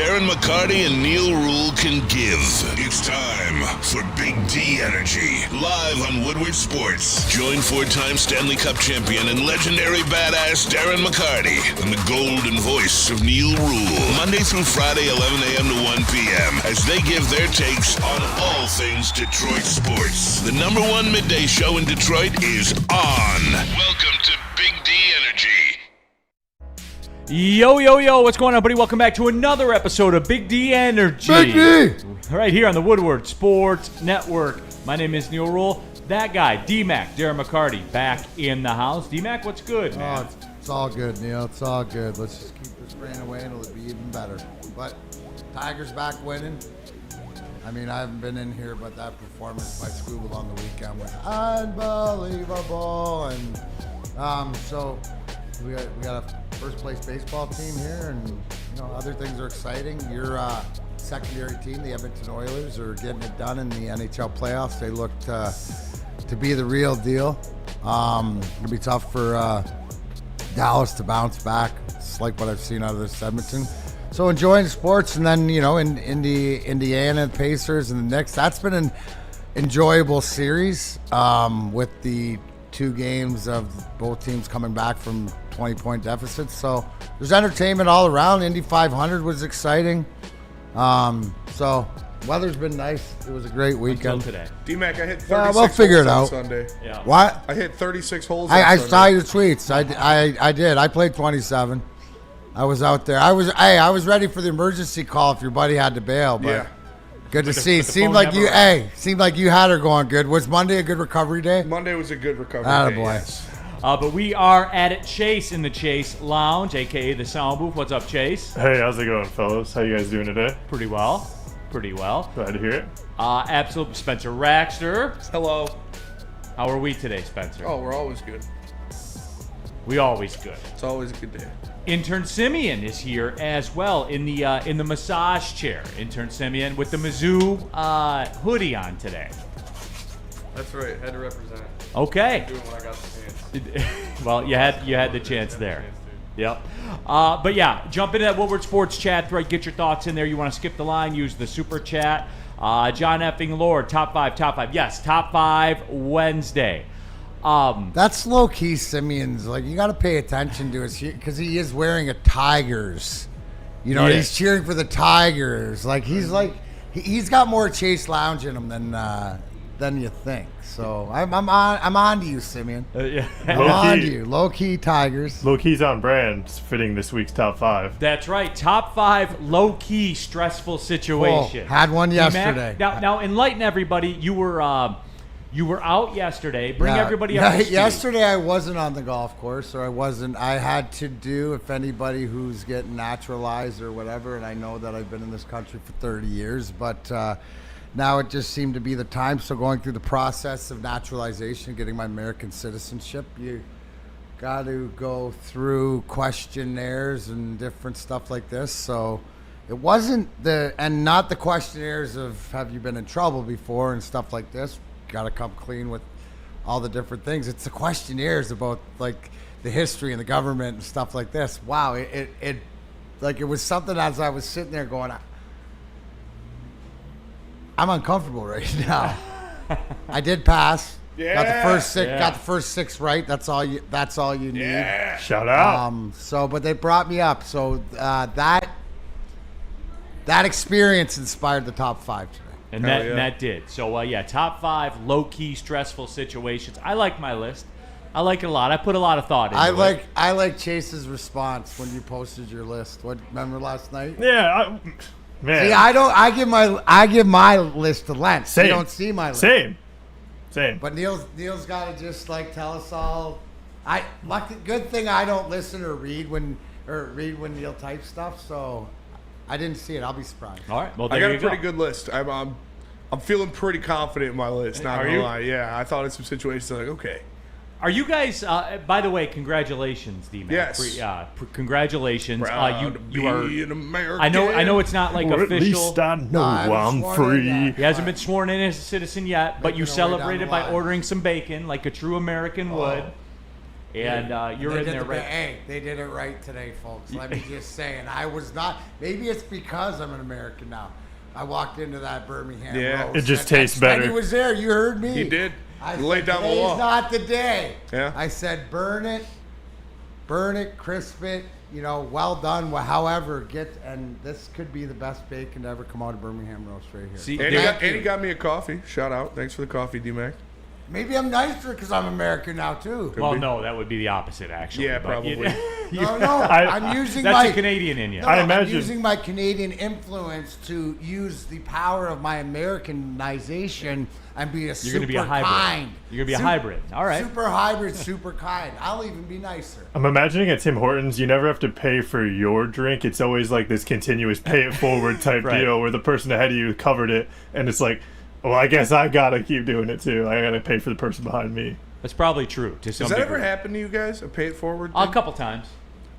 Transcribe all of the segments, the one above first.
Darren McCarty and Neil Rule can give. It's time for Big D Energy, live on Woodward Sports. Join four-time Stanley Cup champion and legendary badass Darren McCarty and the golden voice of Neil Rule, Monday through Friday, 11 a.m. to 1 p.m., as they give their takes on all things Detroit sports. The number one midday show in Detroit is on. Welcome to Big D Energy. Yo, what's going on, buddy? Welcome back to another episode of Big D Energy. Big D! Right here on the Woodward Sports Network. My name is Neil Rule. That guy, D-Mac, Darren McCarty, back in the house. D-Mac, what's good, man? Oh, it's all good, Neil. It's all good. Let's just keep this rain away and it'll be even better. But Tigers back winning. I mean, I haven't been in here, but that performance by Squeeble on the weekend was unbelievable. And so we got a first place baseball team here, and other things are exciting. Your secondary team, the Edmonton Oilers, are getting it done in the NHL playoffs. They look to be the real deal. It'll be tough for Dallas to bounce back. It's like what I've seen out of this Edmonton. So enjoying sports, and then in the Indiana Pacers and the Knicks. That's been an enjoyable series with the two games of both teams coming back from 20-point deficits. So there's entertainment all around. Indy 500 was exciting. So weather's been nice. It was a great weekend. Until today. D-Mac, I hit 36 we'll figure holes it out on Sunday. Yeah. What? I hit 36 holes on I Sunday. saw your tweets. I did. I played 27. I was out there. I was ready for the emergency call if your buddy had to bail. But Yeah. good to see. the Seemed phone like never seemed like you had her going good. Was Monday a good recovery day? Monday was a good recovery day, Attaboy. yes. But we are at Chase in the Chase Lounge, a.k.a. the Sound Booth. What's up, Chase? Hey, how's it going, fellas? How you guys doing today? Pretty well. Glad to hear it. Absolute Spencer Raxter. Hello. How are we today, Spencer? Oh, we're always good. We always good. It's always a good day. Intern Simeon is here as well in the massage chair. Intern Simeon with the Mizzou hoodie on today. That's right. Had to represent. Okay. Doing what I got the chance. Well, you had the chance there. Yep. But yeah, jump into that Woodward Sports chat thread. Get your thoughts in there. You want to skip the line, use the super chat. John effing Lord, top five. Yes, top five Wednesday. That's low key Simeon's. Like, you got to pay attention to his, because he is wearing a Tigers. Yeah. He's cheering for the Tigers. Like he's got more Chase Lounge in him than you think. So I'm on to you, Simeon. Yeah. I'm on to you. Low key Tigers. Low key's on brand, fitting this week's top five. That's right. Top five low-key stressful situation. Had one D-Mac, yesterday. Now enlighten everybody. You were out yesterday. Bring Yeah. everybody up to speed. Yesterday I wasn't on the golf course, or I had to do, if anybody who's getting naturalized or whatever, and I know that I've been in this country for 30 years, but now it just seemed to be the time. So going through the process of naturalization, getting my American citizenship, you got to go through questionnaires and different stuff like this. So it wasn't not the questionnaires of have you been in trouble before and stuff like this. Got to come clean with all the different things. It's the questionnaires about like the history and the government and stuff like this. Wow, it was something as I was sitting there going, I'm uncomfortable right now. I did pass. Yeah. Got the first six. Yeah. Got the first six right. That's all you need. Yeah. Shout out. But they brought me up. So that experience inspired the top five today. And Hell yeah. that did. So, top five low-key stressful situations. I like my list. I like it a lot. I put a lot of thought into it. I like Chase's response when you posted your list. What, remember last night? Yeah, man. See, I give my list to Lent. Same. You don't see my list. Same. But Neil's got to just like tell us all. Good thing I don't listen or read when Neil types stuff. So I didn't see it. I'll be surprised. All right. Well, I there got you a pretty good list. I'm feeling pretty confident in my list, not Are gonna you? lie. Yeah, I thought in some situations like, okay. Are you guys? By the way, congratulations, D-Mac. Yes. Congratulations. Proud to you are. be an American. I know it's not like or official. at least I know I haven't I'm sworn in free. yet. He hasn't been sworn in as a citizen yet, but you Making our way down celebrated the by line. ordering some bacon like a true American would. And you're in there right. Hey, they did it right today, folks. Let me just say, and I was not. Maybe it's because I'm an American now. I walked into that Birmingham roast. It just tastes better. He was there. You heard me. He did. I He laid said, down the today's law. not the day. Yeah. I said, burn it, crisp it. Well done. However, and this could be the best bacon to ever come out of Birmingham roast right here. See, And he got me a coffee. Shout out. Thanks for the coffee, D-Mac. Maybe I'm nicer because I'm American now too. Well, no, that would be the opposite, actually. Yeah, but probably. No, I'm using That's my a Canadian in you. No, I imagine- I'm using my Canadian influence to use the power of my Americanization and be You're super going to be a hybrid. kind. You're going to be a hybrid. All right. Super hybrid, super kind. I'll even be nicer. I'm imagining at Tim Hortons, you never have to pay for your drink. It's always like this continuous pay it forward type Right. deal where the person ahead of you covered it, and it's like, well, I guess I gotta keep doing it too. I gotta pay for the person behind me. That's probably true to some Does that degree. ever happen to you guys? A pay it forward A thing? couple times.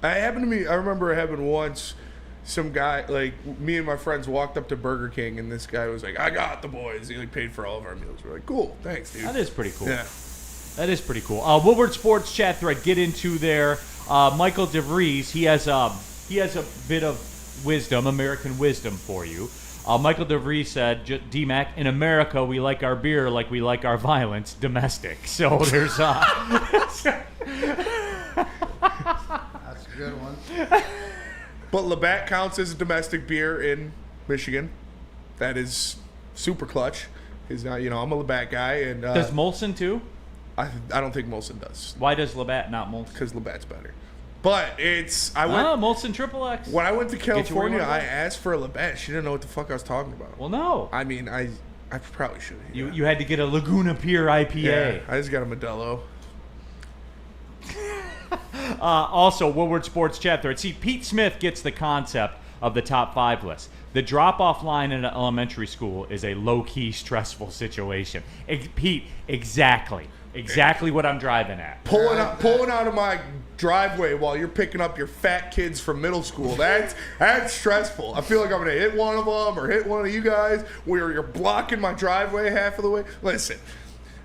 It happened to me. I remember it happened once. Some guy, me and my friends walked up to Burger King, and this guy was like, "I got the boys." He paid for all of our meals. We're like, "Cool, thanks, dude." That is pretty cool. Yeah. That is pretty cool. Woodward Sports chat thread. Get into there. Michael DeVries. He has a bit of wisdom, American wisdom for you. Michael DeVries said, "D-Mac, in America, we like our beer like we like our violence, domestic." So there's That's a good one. But Labatt counts as a domestic beer in Michigan. That is super clutch. Because I'm a Labatt guy, and does Molson too? I don't think Molson does, Why does Labatt not Molson? because Labatt's better. But I went Molson Triple X. when I went to you where you California. wanna go? I asked for a Labatt. She didn't know what the fuck I was talking about. Well, no. I mean, I probably should. You had to get a Laguna Pier IPA. Yeah, I just got a Modelo. Also, Woodward Sports chat thread. See, Pete Smith gets the concept of the top 5 list. The drop-off line in an elementary school is a low-key stressful situation. Pete, exactly what I'm driving at. Pulling out of my driveway while you're picking up your fat kids from middle school. That's stressful. I feel like I'm gonna hit one of them or hit one of you guys where you're blocking my driveway half of the way. Listen,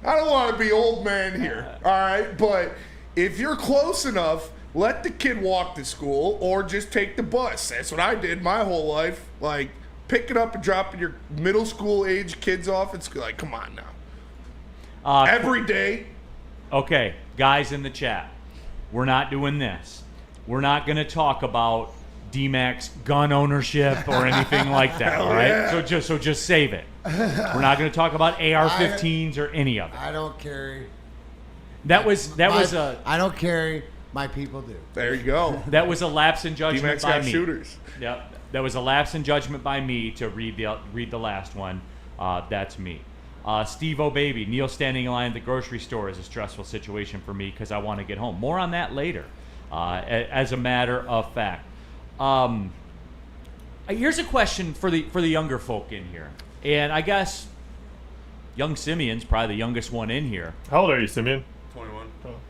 I don't want to be old man here, all right? But if you're close enough, let the kid walk to school or just take the bus. That's what I did my whole life. Like, picking up and dropping your middle school age kids off at school. Like, come on now. Every day. Okay, guys in the chat, we're not doing this. We're not going to talk about D-Mac's gun ownership or anything like that, all right? Yeah. So just save it. We're not going to talk about AR-15s or any of it. I don't carry. That was a I don't carry. My people do. There you go. that was a lapse in judgment D-Mac's by got me. shooters. Yep, that was a lapse in judgment by me to read the last one. That's me. Steve O'Baby, Neil standing in line at the grocery store is a stressful situation for me because I want to get home. More on that later. As a matter of fact, here's a question for the younger folk in here, and I guess young Simeon's probably the youngest one in here. How old are you, Simeon? 21.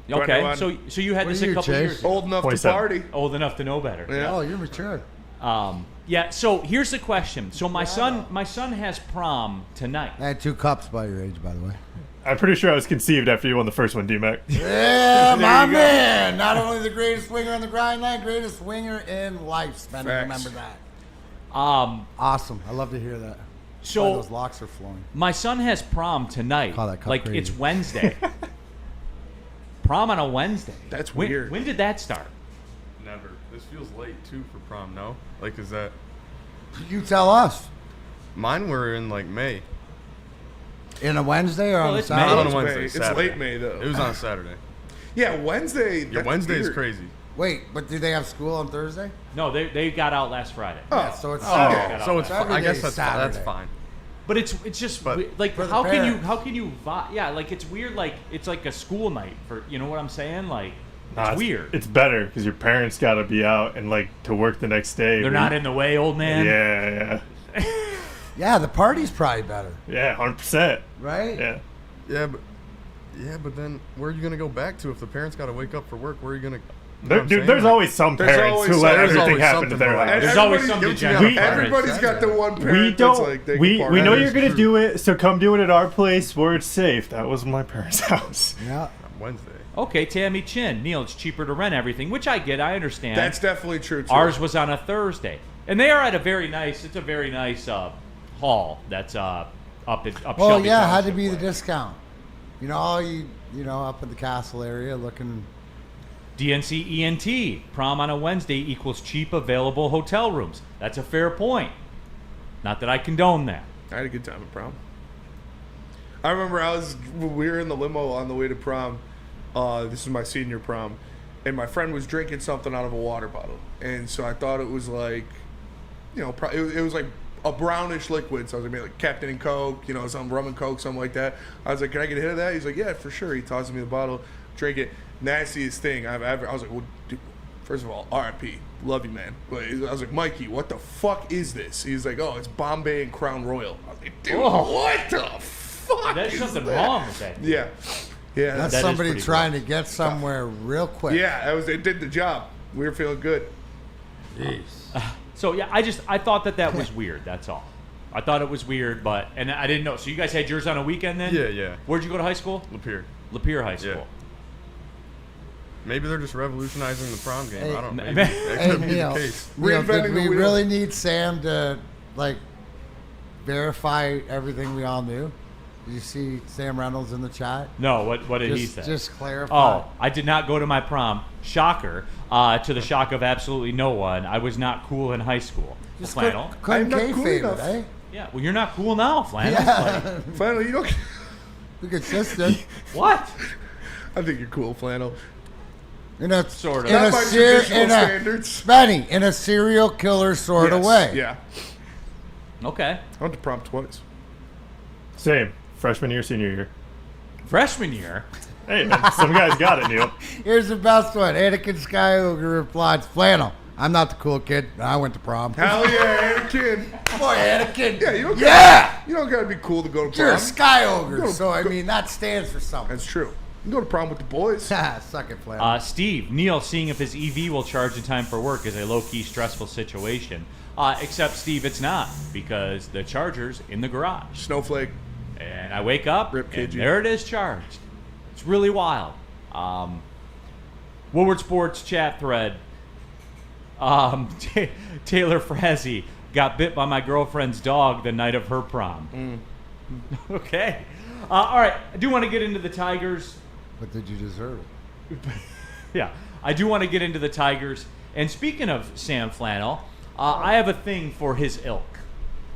Okay, 21. so you had What this are a you, couple Chase? years ago. Old enough to 27. party. Old enough to know better. Yeah. Oh, you're mature. Yeah. So here's the question. So my son has prom tonight. I had 2 cups by your age, by the way. I'm pretty sure I was conceived after you won the first one, D-Mac. Yeah, my man. Not only the greatest swinger on the grind line, greatest swinger in life. Spender, Facts. remember that. Awesome. I love to hear that. So- Why those locks are flowing. My son has prom tonight. Call that cup like crazy. it's Wednesday. Prom on a Wednesday. That's when, weird. When did that start? Never. This feels late too for prom. No, like is that? You tell us. Mine were in like May. In a Wednesday or Well, on a it's Saturday? Not on It's a Wednesday. May. It's Saturday. late May, though. It was on a Saturday. Yeah, Wednesday. Yeah, that's Wednesday is weird. crazy. Wait, but did they have school on Thursday? No, they got out last Friday. Yeah, so it's Oh, Saturday. so it's. I guess that's Saturday. fine. But it's just But- like For the how parents. can you yeah, like it's weird, like it's like a school night for, you know what I'm saying, like Nah, it's weird. It's better because your parents got to be out and like to work the next day. They're not in the way, old man. Yeah, Yeah, the party's probably better, yeah, 100%. right? Yeah. Yeah, but then where are you gonna go back to if the parents got to wake up for work? Where are you gonna? There's Like, always some There's parents always who some- let there's everything always happen to something their like lives. There's always Everybody- some everybody's degenerate got- parents. Everybody's got the one parent We that's don't. like they we can we know party. you're gonna true. do it, so come do it at our place where it's safe. That was my parents' house. Yeah. on Wednesday. Okay, Tammy Chin. Neil, it's cheaper to rent everything, which I get. I understand. That's definitely true, too. Ours was on a Thursday. And they are at a very nice hall that's up Well, Shelby yeah, had to Township be the way. discount. You know, up in the castle area looking. DNC ENT. Prom on a Wednesday equals cheap available hotel rooms. That's a fair point. Not that I condone that. I had a good time at prom. I remember we were in the limo on the way to prom. This is my senior prom. And my friend was drinking something out of a water bottle. And so I thought it was like, it was like a brownish liquid. So I was maybe like Captain and Coke, some rum and Coke, something like that. I was like, can I get a hit of that? He's like, yeah, for sure. He tosses me the bottle, drink it. Nastiest thing I've ever. I was like, well, dude, first of all, R.I.P. Love you, man. But I was like, Mikey, what the fuck is this? He's like, oh, it's Bombay and Crown Royal. I was like, dude, what the fuck? There's something that? wrong with that. Yeah. Yeah. That's That is somebody pretty trying to get somewhere real quick. Yeah, it did the job. We were feeling good. Jeez. So yeah, I thought that was weird. That's all. I thought it was weird, and I didn't know. So you guys had yours on a weekend then? Yeah. Where'd you go to high school? Lapeer High School. Yeah. Maybe they're just revolutionizing the prom game. Hey, I don't know. Hey, Maybe that could be the Neil, case. Neil, Reinventing did the we wheel. really need Sam to verify everything we all knew? Did you see Sam Reynolds in the chat? No, what did he say? Just clarify. Oh, I did not go to my prom. Shocker. To the shock of absolutely no one. I was not cool in high school. Just Flannel. couldn't I'm not cool kayfabe enough. it, eh? Yeah, well, you're not cool now, Flannel. Yeah. Flannel, you don't. We consistent. What? I think you're cool, Flannel. In a Sort of. in Not a by ser- traditional in standards. Benny, in a serial killer sort of Yes, way. Yeah. Okay. I went to prom twice. Same. Freshman year, senior year. Freshman year. Hey, man, some guys got it, Neil. Here's the best one. Anakin Skywalker replies, "Flannel, I'm not the cool kid. I went to prom." Hell yeah, Anakin. Boy, Anakin. Yeah, you don't. Yeah! You don't gotta be cool to go to You're a prom. sky ogre, Go- so I go- mean that stands for something. That's true. You can go to prom with the boys. Suck it, Flannel. Steve, Neil seeing if his EV will charge in time for work is a low-key stressful situation. Except, Steve, it's not, because the charger's in the garage. Snowflake. And I wake up, Rip and KG. there it is charged. It's really wild. Woodward Sports chat thread. Taylor Frazee got bit by my girlfriend's dog the night of her prom. Okay. All right. I do want to get into the Tigers. But did you deserve it? Yeah. I do want to get into the Tigers. And speaking of Sam Flannel, I have a thing for his ilk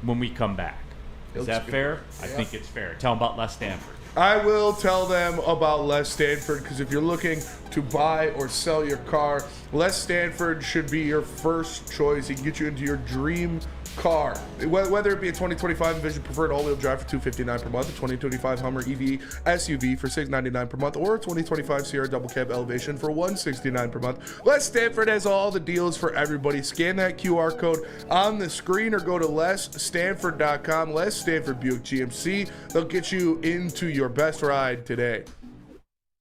when we come back. Is Ilk's that good. fair? I think it's fair. Tell him about Les Stanford. I will tell them about Les Stanford because if you're looking to buy or sell your car, Les Stanford should be your first choice. He can get you into your dream car, whether it be a 2025 Envision Preferred all-wheel drive for $259 per month, a 2025 Hummer EV SUV for $699 per month, or a 2025 Sierra Double Cab Elevation for $169 per month. Les Stanford has all the deals for everybody. Scan that QR code on the screen or go to lesstanford.com. Les Stanford Buick GMC. They'll get you into your best ride today.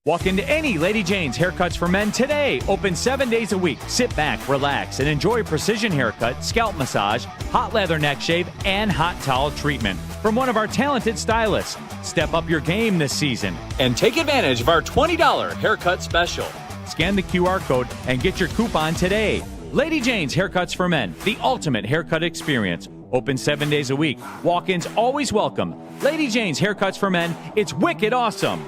Walk into any Lady Jane's Haircuts for Men today. Open 7 days a week. Sit back, relax, and enjoy precision haircut, scalp massage, hot leather neck shave, and hot towel treatment from one of our talented stylists. Step up your game this season and take advantage of our $20 haircut special. Scan the QR code and get your coupon today. Lady Jane's Haircuts for Men, the ultimate haircut experience. Open 7 days a week. Walk-ins always welcome. Lady Jane's Haircuts for Men. It's wicked awesome.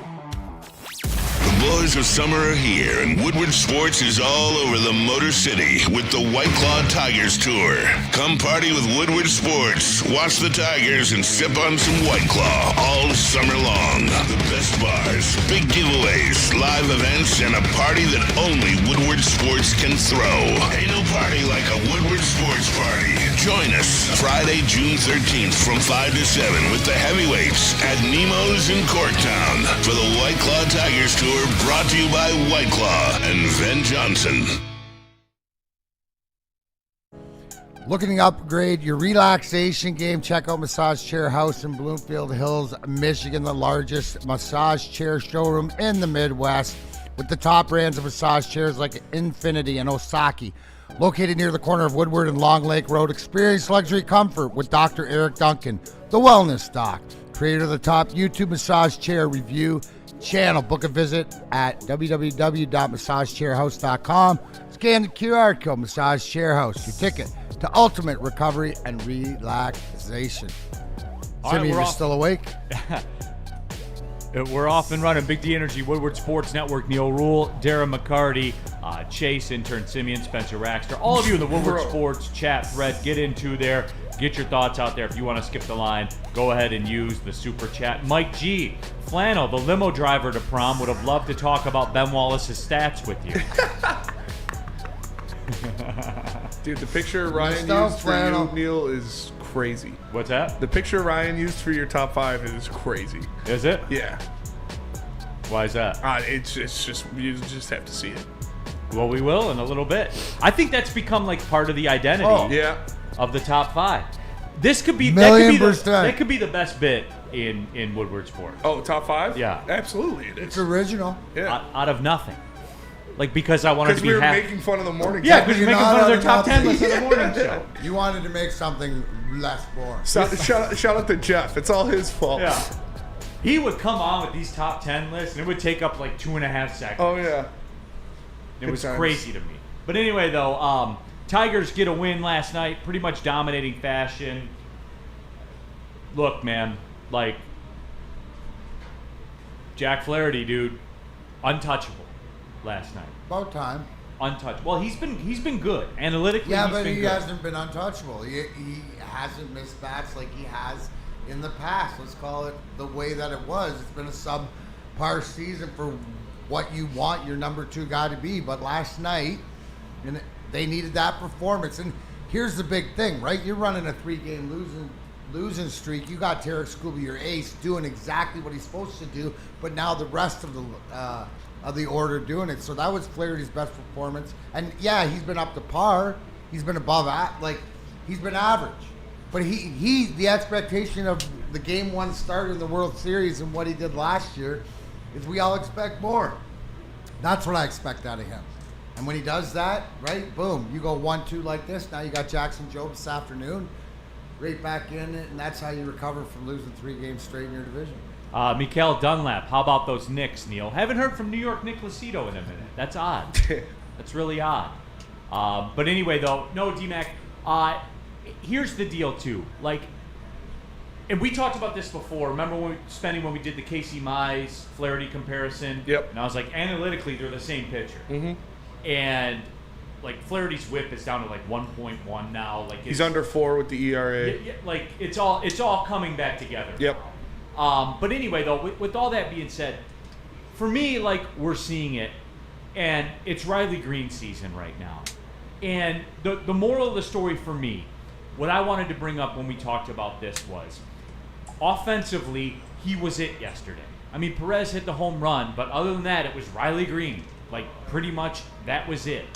The boys of summer are here, and Woodward Sports is all over the Motor City with the White Claw Tigers Tour. Come party with Woodward Sports, watch the Tigers, and sip on some White Claw all summer long. The best bars, big giveaways, live events, and a party that only Woodward Sports can throw. Ain't no party like a Woodward Sports party. Join us Friday, June 13th from 5 to 7 with the heavyweights at Nemo's in Corktown for the White Claw Tigers Tour, brought to you by White Claw and Ven Johnson. Looking to upgrade your relaxation game? Check out Massage Chair House in Bloomfield Hills, Michigan, the largest massage chair showroom in the Midwest, with the top brands of massage chairs like Infinity and Osaki. Located near the corner of Woodward and Long Lake Road, experience luxury comfort with Dr. Eric Duncan, the Wellness Doc, creator of the top YouTube massage chair review channel. Book a visit at www.massagechairhouse.com. Scan the QR code, Massage Chair House, your ticket to ultimate recovery and relaxation. All right, Timmy, we're you're off. still awake? We're off and running. Big D Energy, Woodward Sports Network, Neil Rule, Darren McCarty, Chase, intern Simeon, Spencer Raxter, all of you in the Woodward Sports chat thread, get into there. Get your thoughts out there. If you want to skip the line, go ahead and use the super chat. Mike G. Flannel, the limo driver to prom, would have loved to talk about Ben Wallace's stats with you. Dude, the picture Ryan Mr. used for Flannel. you, Neil, is crazy. What's that? The picture Ryan used for your top 5 is crazy. Is it? Yeah. Why is that? It's just, you just have to see it. Well, we will in a little bit. I think that's become like part of the identity Yeah. of the top 5. This could be %. that could be the best bit in Woodward Sports. Oh, top 5? Yeah. Absolutely it It's is. original. Yeah. Out of nothing. Like, because I wanted Because to be we were happy. making fun of the morning. Yeah, show. because you're You're making not fun of their on top 10 nothing. list of the morning show. You wanted to make something less boring. Shout out to Jeff. It's all his fault. Yeah. He would come on with these top 10 lists, and it would take up like 2.5 seconds. Oh, yeah. It was Good times. crazy to me. But anyway, though, Tigers get a win last night, pretty much dominating fashion. Look, man, like, Jack Flaherty, dude, untouchable last night. About time. Untouchable. Well, he's been good. Analytically, Yeah, he's but been he good. hasn't been untouchable. He hasn't missed bats like he has in the past. Let's call it the way that it was. It's been a subpar season for what you want your number 2 guy to be. But last night, and they needed that performance. And here's the big thing, right? You're running a 3-game losing streak. You got Tarek Scooby, your ace, doing exactly what he's supposed to do. But now the rest of the order doing it. So that was Flaherty's best performance. And yeah, he's been up to par. He's been above he's been average. But he the expectation of the game 1 start in the World Series and what he did last year is we all expect more. That's what I expect out of him. And when he does that, right, boom, you go 1-2 like this. Now you got Jackson Jobe this afternoon, right back in it, and that's how you recover from losing 3 games straight in your division. Mikael Dunlap, how about those Knicks, Neil? Haven't heard from New York Nick Lucido in a minute. That's odd. That's really odd. But anyway, though, no, D-Mac, here's the deal, too. Like, and we talked about this before. Remember when we did the Casey Mize Flaherty comparison? Yep. And I was like, analytically, they're the same pitcher. Mm-hmm. And, like, Flaherty's whip is down to, like, 1.1 now. Like, He's under 4 with the ERA. like, it's all coming back together. Yep. But anyway, though, with all that being said, for me, like, we're seeing it, and it's Riley Greene season right now. And the moral of the story for me, what I wanted to bring up when we talked about this was, offensively, he was it yesterday. I mean, Perez hit the home run, but other than that, it was Riley Greene. Like, pretty much that was it.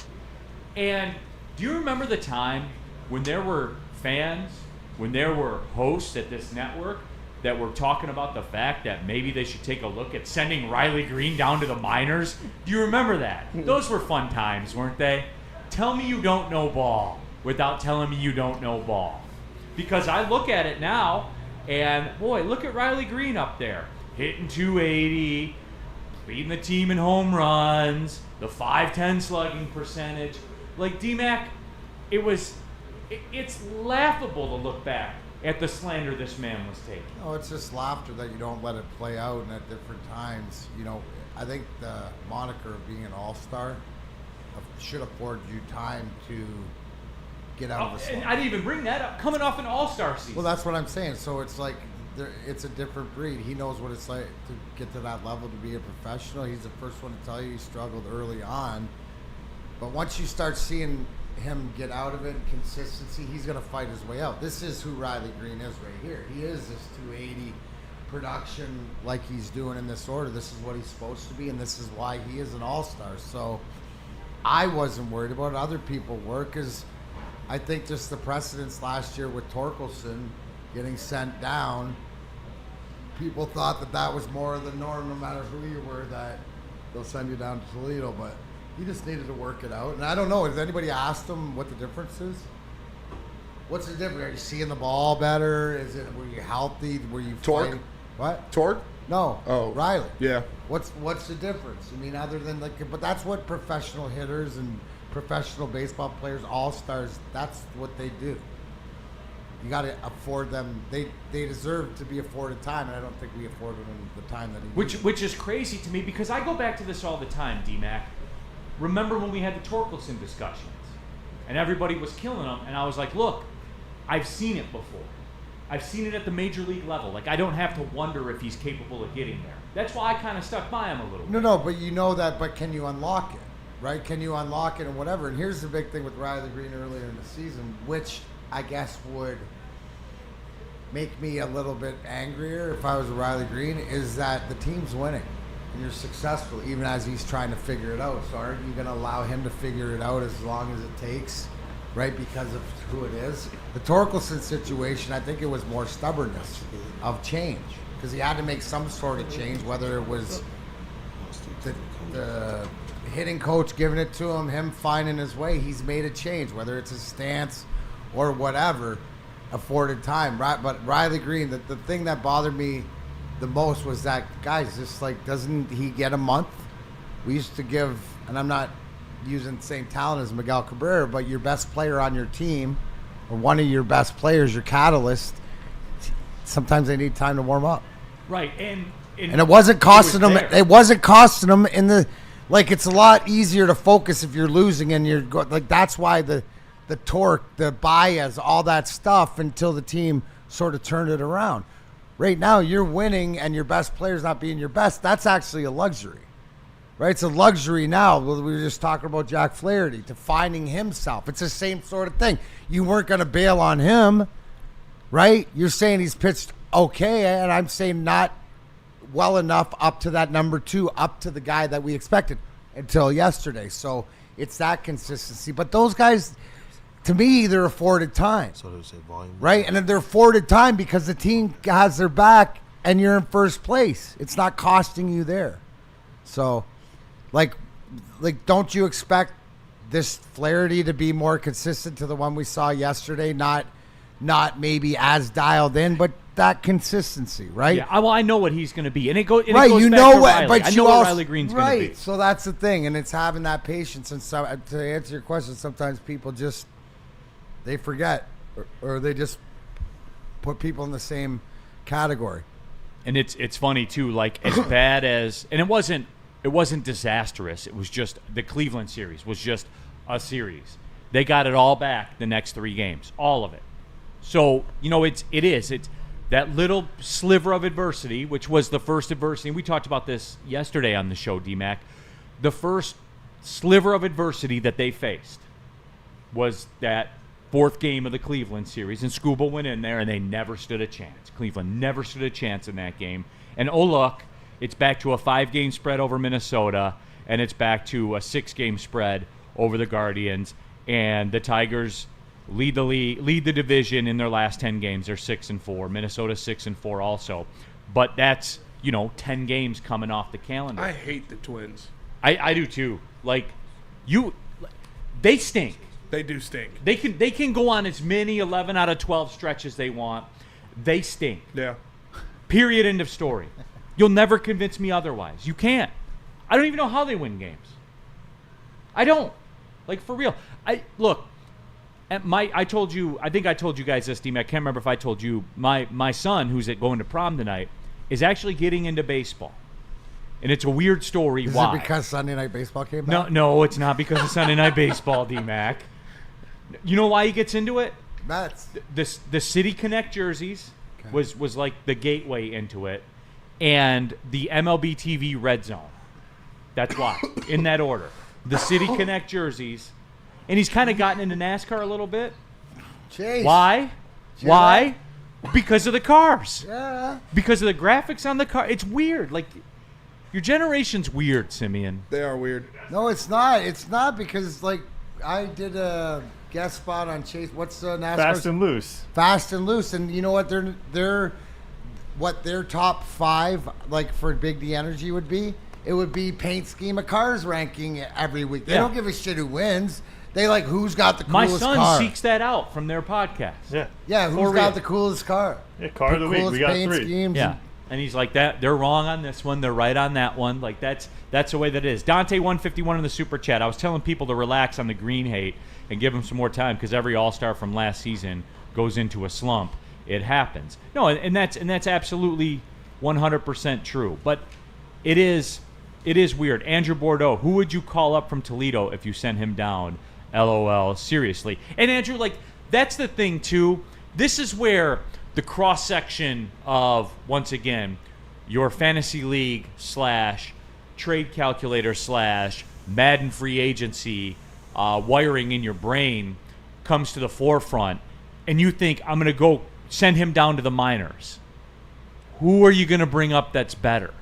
And do you remember the time when there were fans, when there were hosts at this network that were talking about the fact that maybe they should take a look at sending Riley Greene down to the minors? Do you remember that? Those were fun times, weren't they? Tell me you don't know ball without telling me you don't know ball. Because I look at it now, and boy, look at Riley Greene up there, hitting 280, leading the team in home runs, the .510 slugging percentage. Like, D-Mac, it's laughable to look back at the slander this man was taking. No, it's just laughter that you don't let it play out and at different times. You know, I think the moniker of being an all-star should afford you time to get out of the slump. And I didn't even bring that up. Coming off an all-star season. Well, that's what I'm saying. So it's like it's a different breed. He knows what it's like to get to that level, to be a professional. He's the first one to tell you he struggled early on. But once you start seeing him get out of it and consistency, he's going to fight his way out. This is who Riley Greene is right here. He is this 280 production like he's doing in this order. This is what he's supposed to be, and this is why he is an all-star. So I wasn't worried about it. Other people were, because I think just the precedence last year with Torkelson getting sent down, people thought that was more of the norm, no matter who you were, that they'll send you down to Toledo. But he just needed to work it out. And I don't know, has anybody asked him what the difference is? What's the difference? Are you seeing the ball better? Were you healthy? Were you Torque? fighting? What? Torque? No. Oh. Riley. Yeah. What's the difference? I mean, other than but that's what professional hitters and professional baseball players, all-stars, that's what they do. You got to afford them. They deserve to be afforded time, and I don't think we afforded them the time that he needed. Which is crazy to me because I go back to this all the time, D-Mac. Remember when we had the Torkelson discussions and everybody was killing him, and I was like, look, I've seen it before. I've seen it at the major league level. Like, I don't have to wonder if he's capable of getting there. That's why I kind of stuck by him a little bit. No, but you know that, but can you unlock it, right? Can you unlock it and whatever? And here's the big thing with Riley Greene earlier in the season, which I guess would make me a little bit angrier if I was a Riley Greene, is that the team's winning and you're successful even as he's trying to figure it out. So aren't you going to allow him to figure it out as long as it takes, right, because of who it is? The Torkelson situation, I think it was more stubbornness of change because he had to make some sort of change, whether it was the hitting coach giving it to him finding his way. He's made a change, whether it's his stance or whatever, afforded time. Right? But Riley Greene, the thing that bothered me the most was that, guys, just like, doesn't he get a month? We used to give, and I'm not using the same talent as Miguel Cabrera, but your best player on your team, or one of your best players, your catalyst, sometimes they need time to warm up. Right, and it wasn't costing them. It wasn't costing them in the, like, it's a lot easier to focus if you're losing and you're like, that's why the torque, the bias, all that stuff until the team sort of turned it around. Right now, you're winning and your best player's not being your best. That's actually a luxury, right? It's a luxury now. We were just talking about Jack Flaherty, to finding himself. It's the same sort of thing. You weren't going to bail on him, right? You're saying he's pitched okay, and I'm saying not well enough up to that number 2, up to the guy that we expected until yesterday. So it's that consistency. But those guys, to me, they're afforded time. So they say volume. Right? And they're afforded time because the team has their back and you're in first place. It's not costing you there. So, like don't you expect this Flaherty to be more consistent to the one we saw yesterday? Not maybe as dialed in, but that consistency, right? Yeah, well, I know what he's going to be, and it goes. And right, it goes you back know to what, Riley. but I you know also, what Riley Greene's going to be. Right, so that's the thing, and it's having that patience. And so, to answer your question, sometimes people just they forget, or they just put people in the same category. And it's funny too, like as bad as, and it wasn't disastrous. It was just the Cleveland series was just a series. They got it all back the next 3 games, all of it. So it is that little sliver of adversity, which was the first adversity. And we talked about this yesterday on the show, D-Mac. The first sliver of adversity that they faced was that 4th game of the Cleveland series, and Scuba went in there, and they never stood a chance. Cleveland never stood a chance in that game. And oh, look, it's back to a 5-game spread over Minnesota, and it's back to a 6-game spread over the Guardians. And the Tigers lead the division in their last 10 games. They're 6-4. Minnesota 6-4 also. But that's 10 games coming off the calendar. I hate the Twins. I do too. Like they stink. They do stink. They can go on as many 11 out of 12 stretches they want. They stink. Yeah. Period. End of story. You'll never convince me otherwise. You can't. I don't even know how they win games. I don't. Like, for real. I told you, I think I told you guys this, D-Mac. I can't remember if I told you. My son, who's going to prom tonight, is actually getting into baseball. And it's a weird story. Is Why? it because Sunday Night Baseball came back? No, it's not because of Sunday Night Baseball, D-Mac. You know why he gets into it? That's The City Connect jerseys was like the gateway into it, and the MLB TV Red Zone. That's why, in that order. The City Connect jerseys, and he's kind of gotten into NASCAR a little bit. Chase. Why? Why? Because of the cars. Yeah. Because of the graphics on the car. It's weird. Like, your generation's weird, Simeon. They are weird. No, it's not. It's not because, like, I did a guest spot on Chase. What's NASCAR? Fast and Loose. Fast and Loose, and you know what? They're what their top 5 like for Big D Energy would be. It would be paint scheme of cars ranking every week. They don't give a shit who wins. They like who's got the coolest car. My son seeks that out from their podcast. Yeah. Yeah, who's got the coolest car? Yeah, car of the week. We got 3. Schemes. Yeah. And he's like, that they're wrong on this one, they're right on that one. Like that's the way that it is. Dante 151 in the super chat. I was telling people to relax on the Greene hate and give him some more time because every All-Star from last season goes into a slump. It happens. No, and that's absolutely 100% true. But it is weird. Andrew Bordeaux, who would you call up from Toledo if you sent him down? LOL. Seriously. And Andrew, like, that's the thing too. This is where the cross section of, once again, your fantasy league / trade calculator / Madden free agency wiring in your brain comes to the forefront, and you think, I'm going to go send him down to the minors. Who are you going to bring up that's better?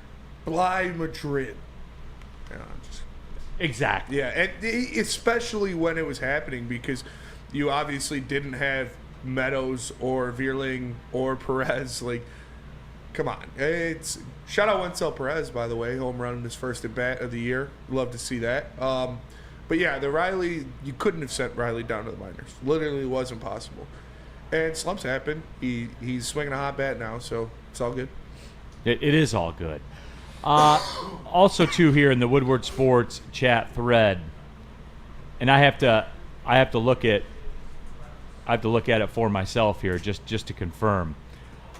Bly Madrid. Exactly. Yeah, and especially when it was happening because you obviously didn't have Meadows or Vierling or Perez. Like, come on. It's shout out Wenzel Perez, by the way, home run in his first at bat of the year. Love to see that. But yeah, the Riley, you couldn't have sent Riley down to the minors. Literally wasn't possible. And slumps happen. He's swinging a hot bat now, so it's all good. It is all good. Also, too, here in the Woodward Sports chat thread, and I have to look at it for myself here just to confirm.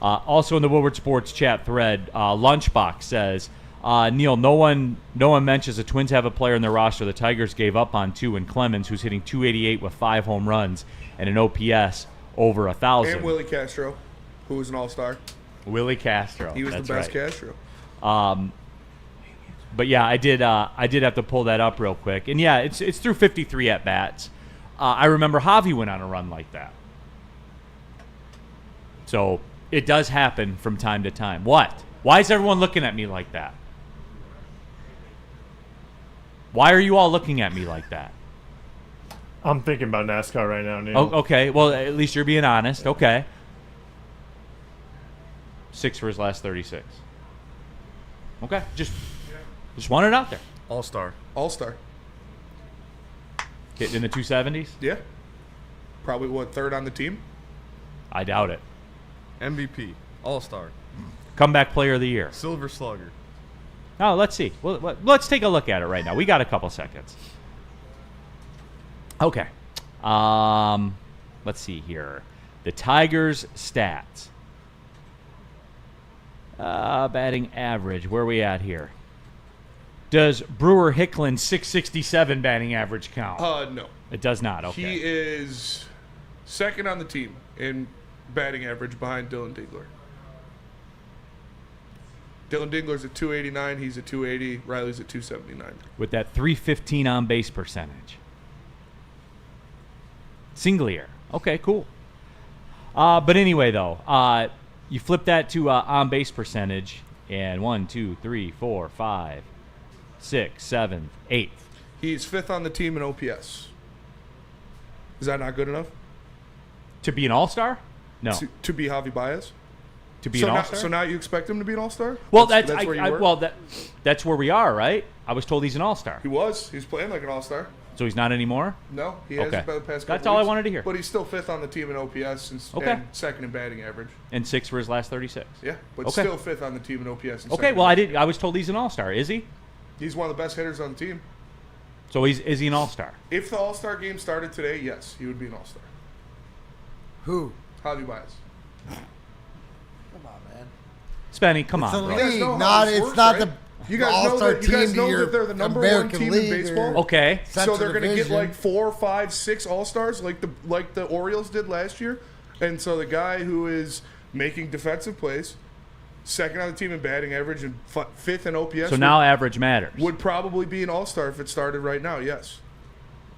Also in the Woodward Sports chat thread, Lunchbox says, Neil, no one mentions the Twins have a player in their roster the Tigers gave up on too, in Clemens, who's hitting .288 with 5 home runs and an OPS over 1,000. And Willie Castro, who was an all-star. Willie Castro. He was the best Castro. But yeah, I did have to pull that up real quick, and yeah, it's through 53 at bats. I remember Javi went on a run like that. So it does happen from time to time. What? Why is everyone looking at me like that? Why are you all looking at me like that? I'm thinking about NASCAR right now, Neil. Oh, okay. Well, at least you're being honest. Okay. 6 for his last 36. Okay. Just want it out there. All-star. All-star. Getting in the 270s? Yeah. Probably, third on the team? I doubt it. MVP. All-star. Comeback player of the year. Silver Slugger. Oh, let's see. Well, let's take a look at it right now. We got a couple seconds. Okay. Let's see here. The Tigers' stats. Batting average. Where are we at here? Does Brewer Hicklin's 667 batting average count? No. It does not. Okay. He is second on the team in batting average behind Dylan Dingler. Dylan Dingler's at 289. He's at 280. Riley's at 279. With that 315 on base percentage. Single year. Okay, cool. But anyway, though, you flip that to on base percentage, and 1, 2, 3, 4, 5, 6, 7, 8. He's fifth on the team in OPS. Is that not good enough? To be an all-star? No. To be Javi Baez? To be an all-star? So now you expect him to be an all-star? Well, that's where you were? that's where we are, right? I was told he's an all-star. He was. He's playing like an all-star. So he's not anymore? No, he hasn't Okay. been the past couple That's all I weeks. wanted to hear. But he's still fifth on the team in OPS and second in batting average. And 6 for his last 36. Yeah, but Okay. still fifth on the team in OPS. And Okay, second well, in I was told he's an all-star. Is he? He's one of the best hitters on the team. So is he an all-star? If the All-Star game started today, yes, he would be an All-Star. Who? Javi Baez. Come on, man. Spenny, come It's on, a bro. You guys league, know how not this it's works, not right? You guys know all-star that you guys team know to your that they're the number American one team League in baseball. or Okay. Central So they're going to get Division. like 4, 5, 6 All-Stars like the Orioles did last year. And so the guy who is making defensive plays, second on the team in batting average and fifth in OPS So now average matters. would probably be an All-Star if it started right now, yes.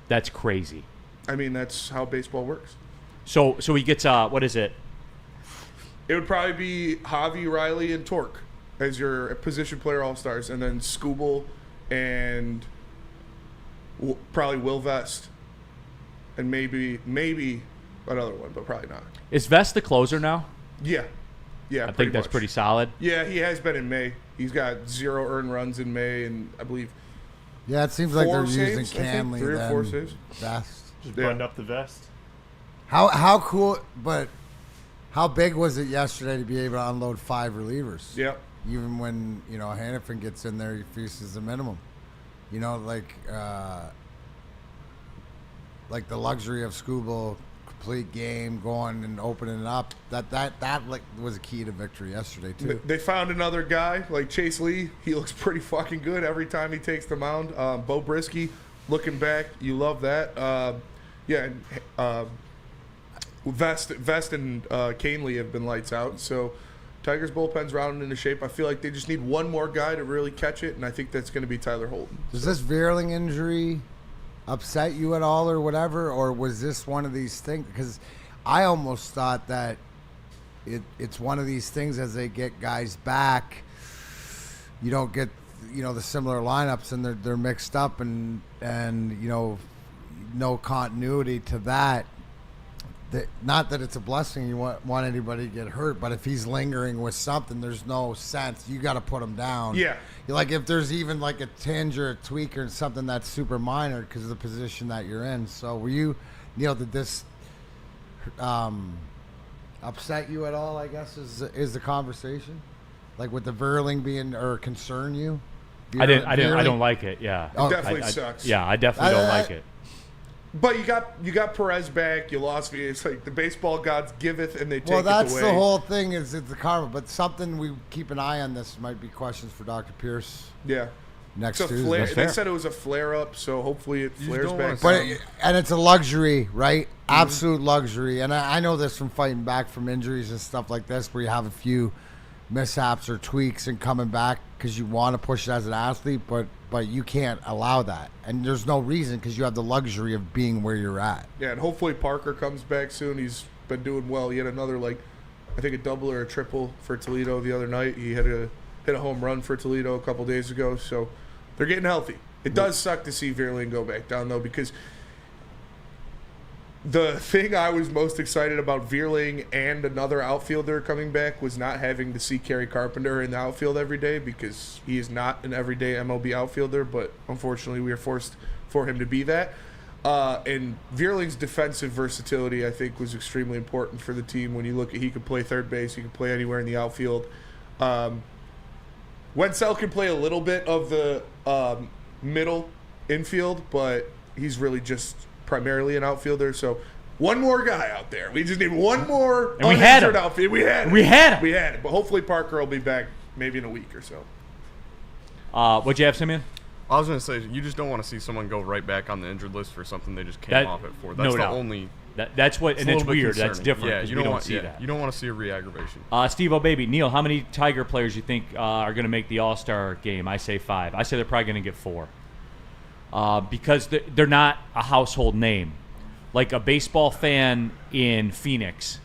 That's crazy. I mean, that's how baseball works. So he gets, what is it? It would probably be Javi, Riley, and Torque as your position player All-Stars, and then Scooble and probably Will Vest, and maybe another one, but probably not. Is Vest the closer now? Yeah, I think that's pretty solid. Yeah, he has been in May. He's got 0 earned runs in May, and I believe Yeah, it seems like 4 they're using saves, I think, Canley 3 or then 4 saves. best. Just Yeah. button up the vest. How cool? But How big was it yesterday to be able to unload 5 relievers? Yep. Even when, Hannafin gets in there, he faces the minimum. Like the luxury of Scooble, complete game, going and opening it up. That was a key to victory yesterday, too. They found another guy, like Chase Lee. He looks pretty fucking good every time he takes the mound. Bo Brisky, looking back, you love that. Vest and Canely have been lights out. So Tigers bullpen's rounding into shape. I feel like they just need one more guy to really catch it, and I think that's going to be Tyler Holton. Does this Veerling injury upset you at all or whatever, or was this one of these things? Because I almost thought that it's one of these things as they get guys back, you don't get the similar lineups and they're mixed up and no continuity to that. Not that it's a blessing you want anybody to get hurt, but if he's lingering with something, there's no sense. You got to put him down. Yeah. Like if there's even like a tinge or a tweak or something that's super minor because of the position that you're in. So were you, did this upset you at all, I guess, is the conversation? Like with the Verling being, or concern you? I don't like it, yeah. It definitely sucks. Yeah, I definitely don't like it. But you got Perez back. You lost me. It's like the baseball gods giveth and they take it away. Well, that's the whole thing. It's the karma. But something we keep an eye on. This might be questions for Dr. Pierce. Yeah. Next Tuesday. Tuesday. They said it was a flare up, so hopefully it flares back. And it's a luxury, right? Mm-hmm. Absolute luxury. And I know this from fighting back from injuries and stuff like this, where you have a few mishaps or tweaks and coming back because you want to push it as an athlete, but you can't allow that, and there's no reason because you have the luxury of being where you're at. Yeah, and hopefully Parker comes back soon. He's been doing well. He had another, I think a double or a triple for Toledo the other night. He hit a home run for Toledo a couple days ago, so they're getting healthy. It does suck to see Veerling go back down, though, because the thing I was most excited about Veerling and another outfielder coming back was not having to see Kerry Carpenter in the outfield every day, because he is not an everyday MLB outfielder, but unfortunately we are forced for him to be that. And Veerling's defensive versatility, I think, was extremely important for the team. When you look at, he could play third base, he could play anywhere in the outfield. Wenzel can play a little bit of the middle infield, but he's really just primarily an outfielder. So one more guy out there. We just need one more uninjured outfield. We had it. But hopefully Parker will be back maybe in a week or so. What'd you have, Simeon? I was going to say, you just don't want to see someone go right back on the injured list for something they just came off it for. That's no doubt. Only. That's what, and it's weird. Concerning. That's different. Yeah, you don't see that. You don't want to see a re-aggravation. Steve O'Baby, Neil, how many Tiger players you think are going to make the All-Star game? I say 5. I say they're probably going to get 4. Because they're not a household name. Like a baseball fan in Phoenix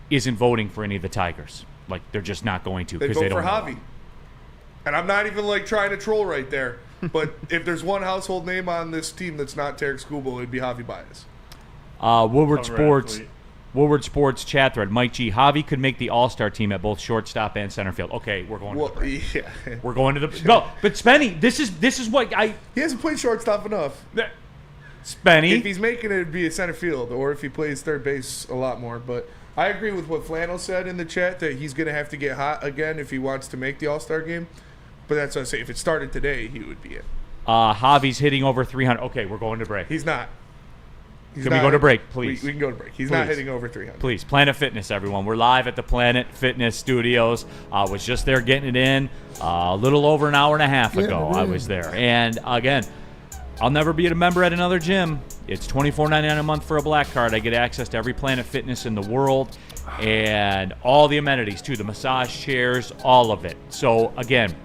isn't voting for any of the Tigers. Like they're just not going to because they don't. They vote for Javi. And I'm not even trying to troll right there. But if there's one household name on this team that's not Tarek Skubal, it'd be Javi Baez. Woodward Sports chat thread. Mike G. Javi could make the All-Star team at both shortstop and center field. Okay, we're going to the break. Yeah. We're going to the no, but Spenny, this is what he hasn't played shortstop enough. Spenny. If he's making it, it'd be a center field, or if he plays third base a lot more. But I agree with what Flannel said in the chat that he's going to have to get hot again if he wants to make the All-Star game. But that's what I say. If it started today, he would be it. Javi's hitting over 300. Okay, we're going to break. He's not. Can we go to break, please? We can go to break. He's not hitting over 300. Please. Planet Fitness, everyone. We're live at the Planet Fitness Studios. I was just there getting it in a little over an hour and a half ago. I was there. And, again, I'll never be a member at another gym. It's $24.99 a month for a black card. I get access to every Planet Fitness in the world and all the amenities, too, the massage chairs, all of it. So, again,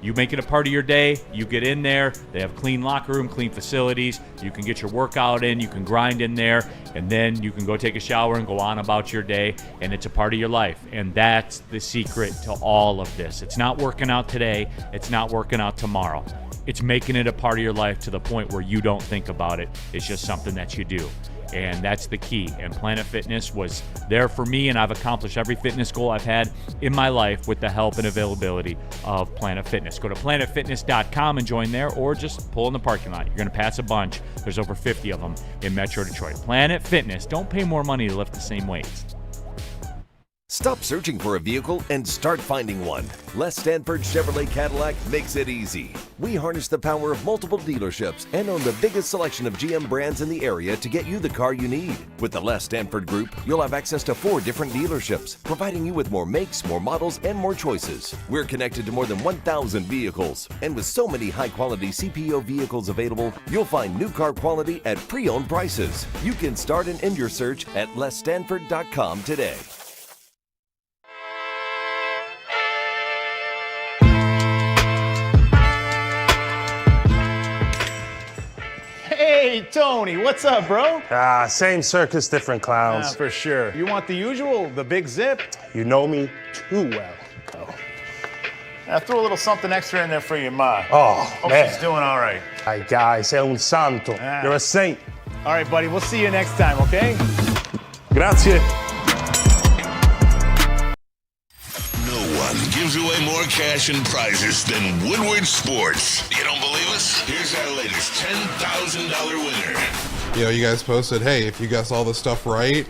you make it a part of your day. You get in there. They have clean locker room, clean facilities. You can get your workout in. You can grind in there. And then you can go take a shower and go on about your day. And it's a part of your life. And that's the secret to all of this. It's not working out today. It's not working out tomorrow. It's making it a part of your life to the point where you don't think about it. It's just something that you do. And that's the key. And Planet Fitness was there for me, and I've accomplished every fitness goal I've had in my life with the help and availability of Planet Fitness. Go to planetfitness.com and join there, or just pull in the parking lot. You're going to pass a bunch. There's over 50 of them in Metro Detroit. Planet Fitness. Don't pay more money to lift the same weights. Stop searching for a vehicle and start finding one. Les Stanford Chevrolet Cadillac makes it easy. We harness the power of multiple dealerships and own the biggest selection of GM brands in the area to get you the car you need. With the Les Stanford Group, you'll have access to 4 different dealerships, providing you with more makes, more models, and more choices. We're connected to more than 1,000 vehicles. And with so many high-quality CPO vehicles available, you'll find new car quality at pre-owned prices. You can start and end your search at lesstanford.com today. Hey, Tony, what's up, bro? Same circus, different clowns. For sure. You want the usual, the big zip? You know me too well. I threw a little something extra in there for your ma. Oh, Hope man. she's doing all right. Ay, guy, sei un santo. Ah. You're a saint. All right, buddy, we'll see you next time, okay? Grazie. No one gives away more cash and prizes than Woodward Sports. You don't believe us? Here's our latest $10,000 winner. You know, you guys posted, hey, if you guess all this stuff right,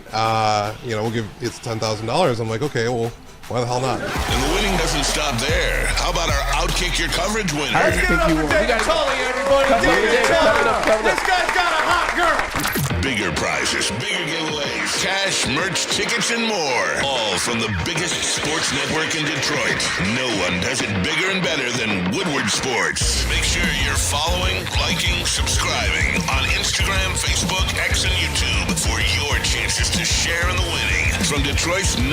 we'll give it's $10,000. I'm like, okay, well, why the hell not? And the winning doesn't stop there. How about our Outkick Your Coverage winner? Let's give it up for David Tully, everybody. David Tully. This guy's got a hot girl. Bigger prizes, bigger giveaways, cash, merch, tickets, and more. All from the biggest sports network in Detroit. No one does it bigger and better than Woodward Sports. Make sure you're following, liking, subscribing on Instagram, Facebook, X, and YouTube for your chances to share in the winning. From Detroit's #1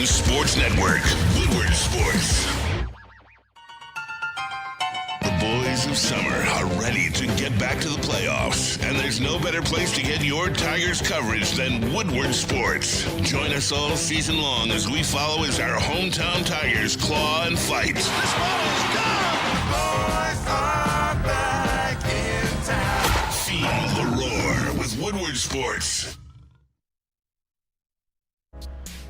sports network, Woodward Sports. The boys of summer are ready to get back to the playoffs, and there's no better place to get your Tigers coverage than Woodward Sports. Join us all season long as we follow as our hometown Tigers claw and fight. This ball is gone! Boys are back in town. Feel the roar with Woodward Sports.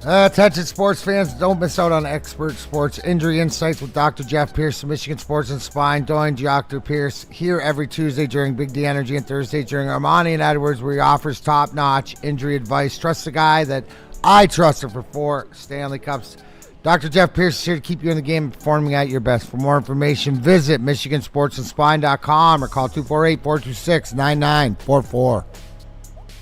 Attention sports fans, don't miss out on expert sports injury insights with Dr. Jeff Pierce of Michigan Sports and Spine. Join Dr. Pierce here every Tuesday during Big D Energy and Thursday during Ermanni and Edwards, where he offers top-notch injury advice. Trust the guy that I trusted for 4 Stanley Cups. Dr. Jeff Pierce is here to keep you in the game and performing at your best. For more information, visit MichiganSportsandSpine.com or call 248-426-9944.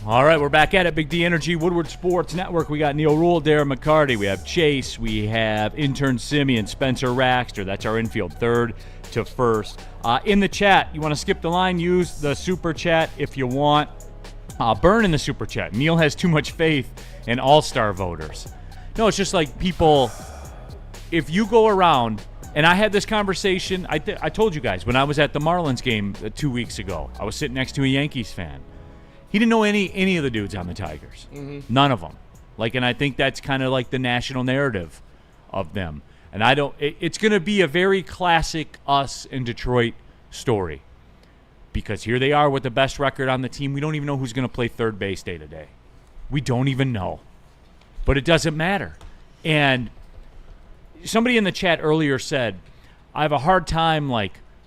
All right, we're back at it. Big D Energy, Woodward Sports Network. We got Neil Rule, Darren McCarty. We have Chase. We have intern Simeon, Spencer Raxter. That's our infield, third to first. In the chat, you want to skip the line, use the super chat if you want. Burn in the super chat. Neil has too much faith in all-star voters. No, it's just like people, if you go around, and I had this conversation, I told you guys, when I was at the Marlins game 2 weeks ago, I was sitting next to a Yankees fan. He didn't know any of the dudes on the Tigers. Mm-hmm. None of them. And I think that's kind of like the national narrative of them. And it's going to be a very classic us in Detroit story. Because here they are with the best record on the team. We don't even know who's going to play third base day to day. We don't even know. But it doesn't matter. And somebody in the chat earlier said, I have a hard time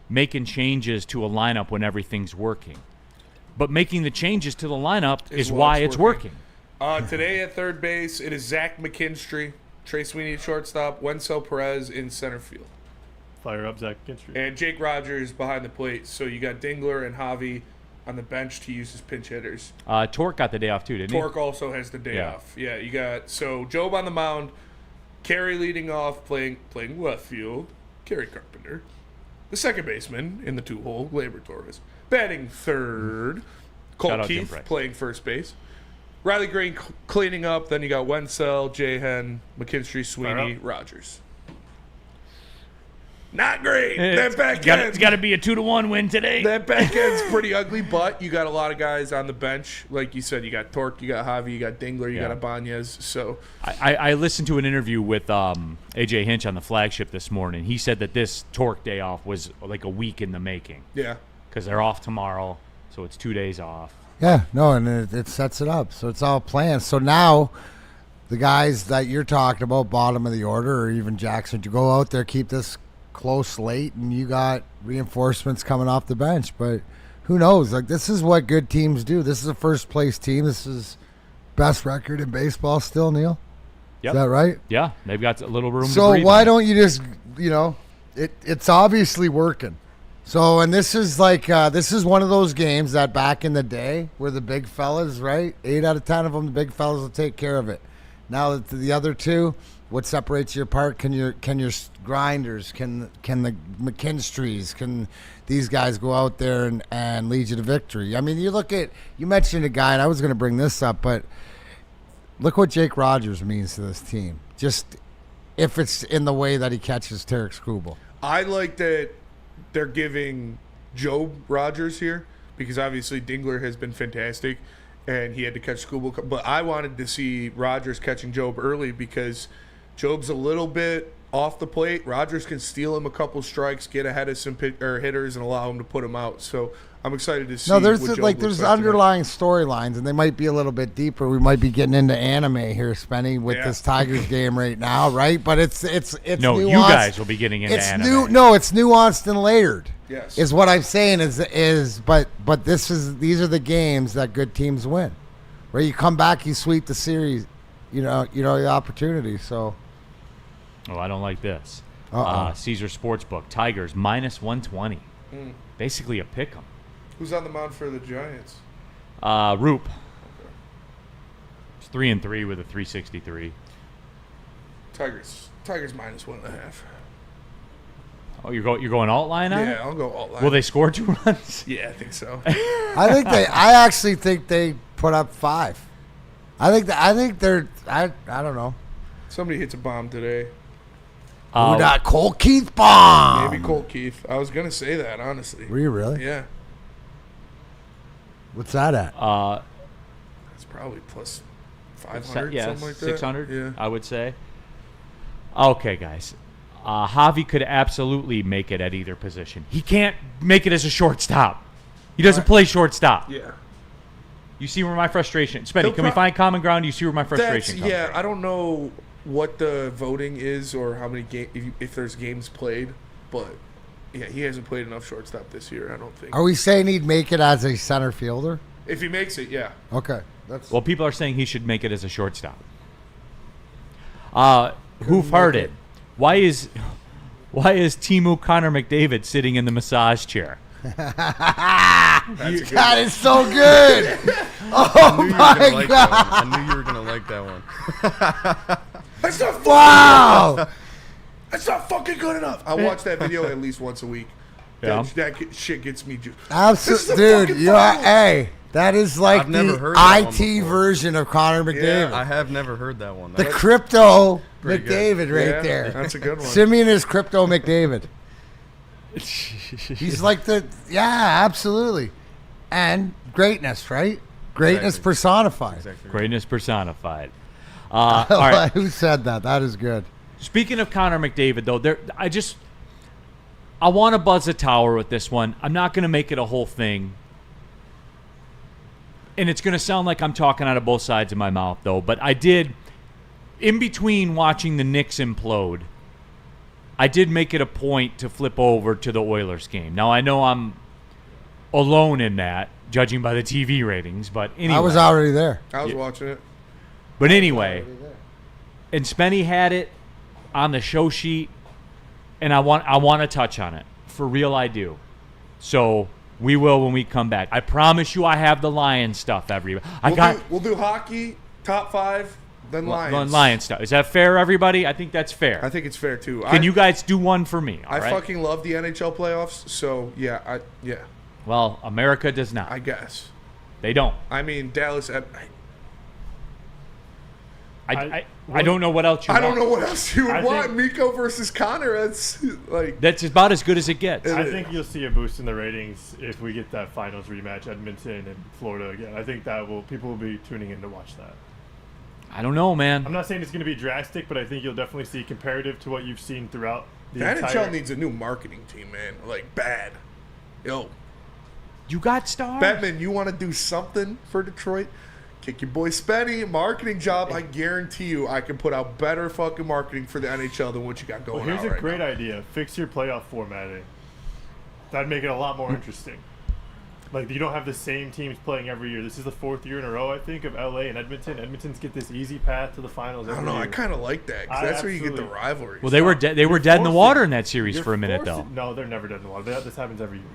making changes to a lineup when everything's working. But making the changes to the lineup is why it's working. Today at third base, it is Zach McKinstry, Trey Sweeney at shortstop, Wenzel Perez in center field. Fire up Zach McKinstry. And Jake Rogers behind the plate. So you got Dingler and Javi on the bench to use as pinch hitters. Torque got the day off too, didn't he? Torque also has the day off. Yeah, you got Job on the mound, Kerry leading off, playing left field, Kerry Carpenter. The second baseman in the 2-hole, Gleyber Torres. Batting third, Colt Keith playing first base. Riley Greene cleaning up. Then you got Wenzel, Jahen, McKinstry, Sweeney, Rogers. Not great. That back end. It's got to be a 2-1 win today. That back end's pretty ugly, but you got a lot of guys on the bench. Like you said, you got Torque, you got Javi, you got Dingler, you got Ibanez. So I listened to an interview with AJ Hinch on the flagship this morning. He said that this Torque day off was like a week in the making. Yeah. Because they're off tomorrow, so it's 2 days off. Yeah, no, and it sets it up. So it's all planned. So now the guys that you're talking about, bottom of the order, or even Jackson, to go out there, keep this close late, and you got reinforcements coming off the bench. But who knows? This is what good teams do. This is a first-place team. This is best record in baseball still, Neil? Yep. Is that right? Yeah, they've got a little room to So breathe. why don't you just, it's obviously working. So, and this is like, this is one of those games that back in the day where the big fellas, right? 8 out of 10 of them, the big fellas will take care of it. Now that the other two, what separates you apart? Can your grinders, can the McKinstries, can these guys go out there and lead you to victory? I mean, you mentioned a guy, and I was going to bring this up, but look what Jake Rogers means to this team. Just if it's in the way that he catches Tarek Skubal. I like that they're giving Job Rogers here because obviously Dingler has been fantastic and he had to catch Skubal. But I wanted to see Rogers catching Job early because Job's a little bit off the plate. Rogers can steal him a couple strikes, get ahead of some hitters, and allow him to put him out. So I'm excited to see. No, there's what Job there's looks like underlying storylines, and they might be a little bit deeper. We might be getting into anime here, Spenny, with this Tigers game right now, right? But it's No, nuanced. you guys will be getting into anime. It's nuanced and layered. Yes, is what I'm saying. But these are the games that good teams win, where you come back, you sweep the series, the opportunity. So. Oh, I don't like this. Caesar Sportsbook, Tigers -120. Basically a pick 'em. Who's on the mound for the Giants? Roop. Okay. It's 3-3 with a 363. Tigers -1.5. Oh, you're going alt line on it? Yeah, I'll go alt line. Will they score 2 runs? Yeah, I think so. I actually think they put up 5. I think they're. I don't know. Somebody hits a bomb today. That Cole Keith bomb. Maybe Cole Keith. I was gonna say that honestly. Were you really? Yeah. What's that at? It's probably plus 500, yeah, something like that. 600. Yeah, I would say. Okay, guys. Javi could absolutely make it at either position. He can't make it as a shortstop. He doesn't play shortstop. Yeah. You see where my frustration. Spenny, can we find common ground? You see where my frustration comes from. I don't know what the voting is or how many if there's games played, but yeah, he hasn't played enough shortstop this year. I don't think. Are we saying he'd make it as a center fielder? If he makes it, yeah. Okay. Well, people are saying he should make it as a shortstop. Who've heard it? Why is Timu Connor McDavid sitting in the massage chair? That is so good. Oh my God! I knew you were gonna like that one. That's not fucking Wow. enough. That's not fucking good enough. I watch that video at least once a week. Yeah. That shit gets me juiced. Absolutely, dude. Hey, that is like I've never the heard that one IT before. version of Connor McDavid. I have never heard that one. The crypto pretty McDavid right Yeah, there. That's a good one. Simeon is crypto McDavid. He's like absolutely. And greatness, right? Greatness Exactly. personified. Exactly. Greatness personified. All right. Who said that? That is good. Speaking of Connor McDavid, though, I want to buzz a tower with this one. I'm not going to make it a whole thing. And it's going to sound like I'm talking out of both sides of my mouth, though. But I did, in between watching the Knicks implode, I did make it a point to flip over to the Oilers game. Now, I know I'm alone in that, judging by the TV ratings. But anyway. I was already there. I was watching it. But anyway, and Spenny had it on the show sheet, and I want to touch on it. For real, I do. So we will when we come back. I promise you I have the Lions stuff, everybody. We'll do hockey, top 5, then Lions. Lions stuff. Is that fair, everybody? I think that's fair. I think it's fair, too. Can you guys do one for me? I fucking love the NHL playoffs, so yeah. Well, America does not. I guess. They don't. I mean, Dallas... I don't know what else you want. I don't know what else you would want. Miko versus Connor. That's about as good as it gets. I think you'll see a boost in the ratings if we get that finals rematch, Edmonton and Florida again. I think people will be tuning in to watch that. I don't know, man. I'm not saying it's going to be drastic, but I think you'll definitely see comparative to what you've seen throughout the NHL needs a new marketing team, man. Like, bad. Yo. You got stars. Batman, you want to do something for Detroit? Kick your boy Spenny, marketing job. I guarantee you I can put out better fucking marketing for the NHL than what you got going on here's right a great now. idea. Fix your playoff formatting. That'd make it a lot more interesting. Like, you don't have the same teams playing every year. This is the 4th year in a row, I think, of LA and Edmonton. Edmonton's get this easy path to the finals every I don't know. year. I kind of like that because that's where you get the rivalry. Well, they were dead in the water in that series for a minute, though. No, they're never dead in the water. This happens every year.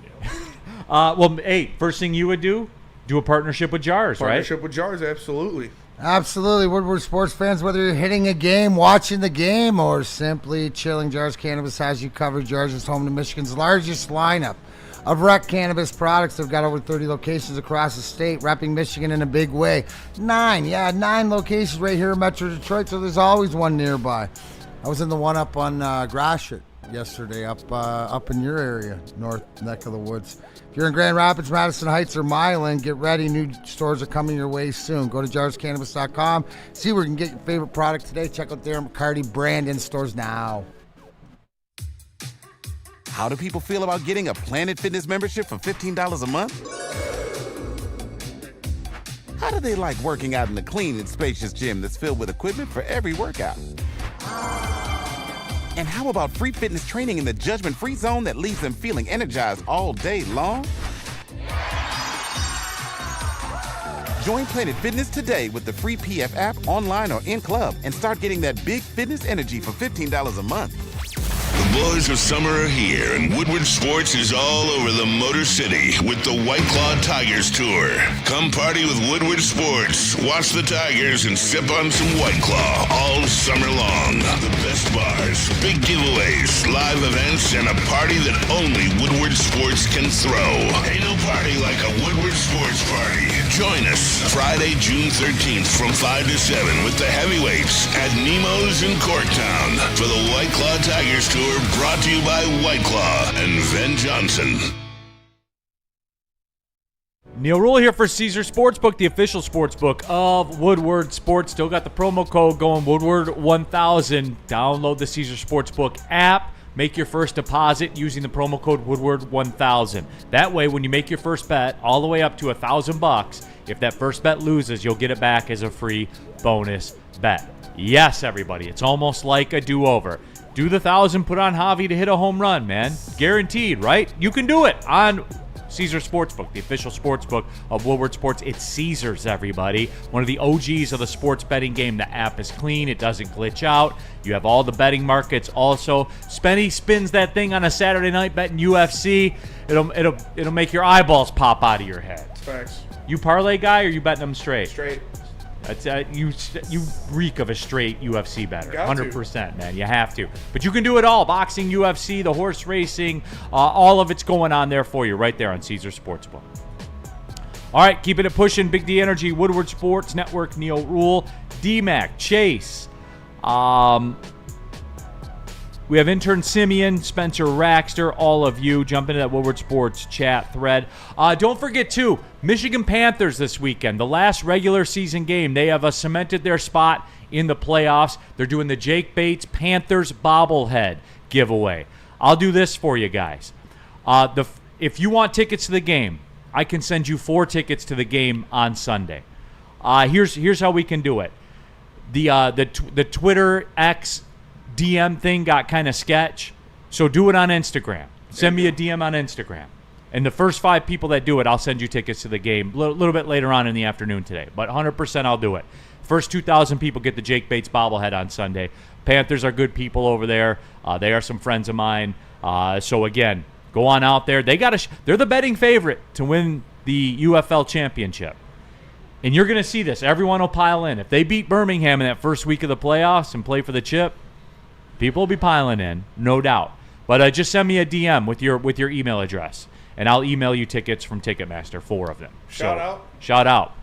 Well, hey, first thing you would do a partnership with Jars, Partnership with Jars, absolutely. Absolutely. Woodward sports fans, whether you're hitting a game, watching the game, or simply chilling, Jars Cannabis has you covered. Jars is home to Michigan's largest lineup of rec cannabis products. They've got over 30 locations across the state, repping Michigan in a big way. 9 locations right here in Metro Detroit, so there's always one nearby. I was in the one up on Gratiot yesterday, up in your area, north neck of the woods. If you're in Grand Rapids, Madison Heights, or Milan, get ready. New stores are coming your way soon. Go to jarscannabis.com. See where you can get your favorite product today. Check out Darren McCarty brand in stores now. How do people feel about getting a Planet Fitness membership for $15 a month? How do they like working out in a clean and spacious gym that's filled with equipment for every workout? And how about free fitness training in the judgment-free zone that leaves them feeling energized all day long? Join Planet Fitness today with the free PF app, online or in club, and start getting that big fitness energy for $15 a month. The boys of summer are here, and Woodward Sports is all over the Motor City with the White Claw Tigers Tour. Come party with Woodward Sports, watch the Tigers, and sip on some White Claw all summer long. The best bars, big giveaways, live events, and a party that only Woodward Sports can throw. Ain't no party like a Woodward Sports party. Join us Friday, June 13th from 5 to 7 with the heavyweights at Nemo's in Corktown for the White Claw Tigers Tour, brought to you by White Claw and Ven Johnson. Neil Rule here for Caesar Sportsbook, the official sportsbook of Woodward Sports. Still got the promo code going, Woodward1000. Download the Caesar Sportsbook app. Make your first deposit using the promo code Woodward1000. That way, when you make your first bet, all the way up to $1,000, if that first bet loses, you'll get it back as a free bonus bet. Yes, everybody, it's almost like a do-over. Do the 1,000, put on Javi to hit a home run, man. Guaranteed, right? You can do it on Caesar Sportsbook, the official sportsbook of Woodward Sports. It's Caesar's, everybody. One of the OGs of the sports betting game. The app is clean. It doesn't glitch out. You have all the betting markets also. Spenny spins that thing on a Saturday night betting UFC. It'll make your eyeballs pop out of your head. Facts. You parlay guy, or you betting them straight? Straight. That's you reek of a straight UFC bettor. Got to. 100%, man. You have to. But you can do it all. Boxing, UFC, the horse racing, all of it's going on there for you right there on Caesar Sportsbook. All right, keeping it pushing. Big D Energy, Woodward Sports Network, Neil Rule, D-Mac, Chase. We have intern Simeon, Spencer Raxter, all of you. Jump into that Woodward Sports chat thread. Don't forget, too, Michigan Panthers this weekend, the last regular season game. They have cemented their spot in the playoffs. They're doing the Jake Bates Panthers bobblehead giveaway. I'll do this for you guys. If you want tickets to the game, I can send you 4 tickets to the game on Sunday. Here's how we can do it. The Twitter X DM thing got kind of sketch, so do it on Instagram. Send me a DM on Instagram. And the first 5 people that do it, I'll send you tickets to the game a little bit later on in the afternoon today. But 100% I'll do it. First 2,000 people get the Jake Bates bobblehead on Sunday. Panthers are good people over there. They are some friends of mine. So, again, go on out there. They're the betting favorite to win the UFL championship. And you're going to see this. Everyone will pile in. If they beat Birmingham in that first week of the playoffs and play for the chip, people will be piling in, no doubt. But just send me a DM with your email address, and I'll email you tickets from Ticketmaster, 4 of them. Shout out. Shout out.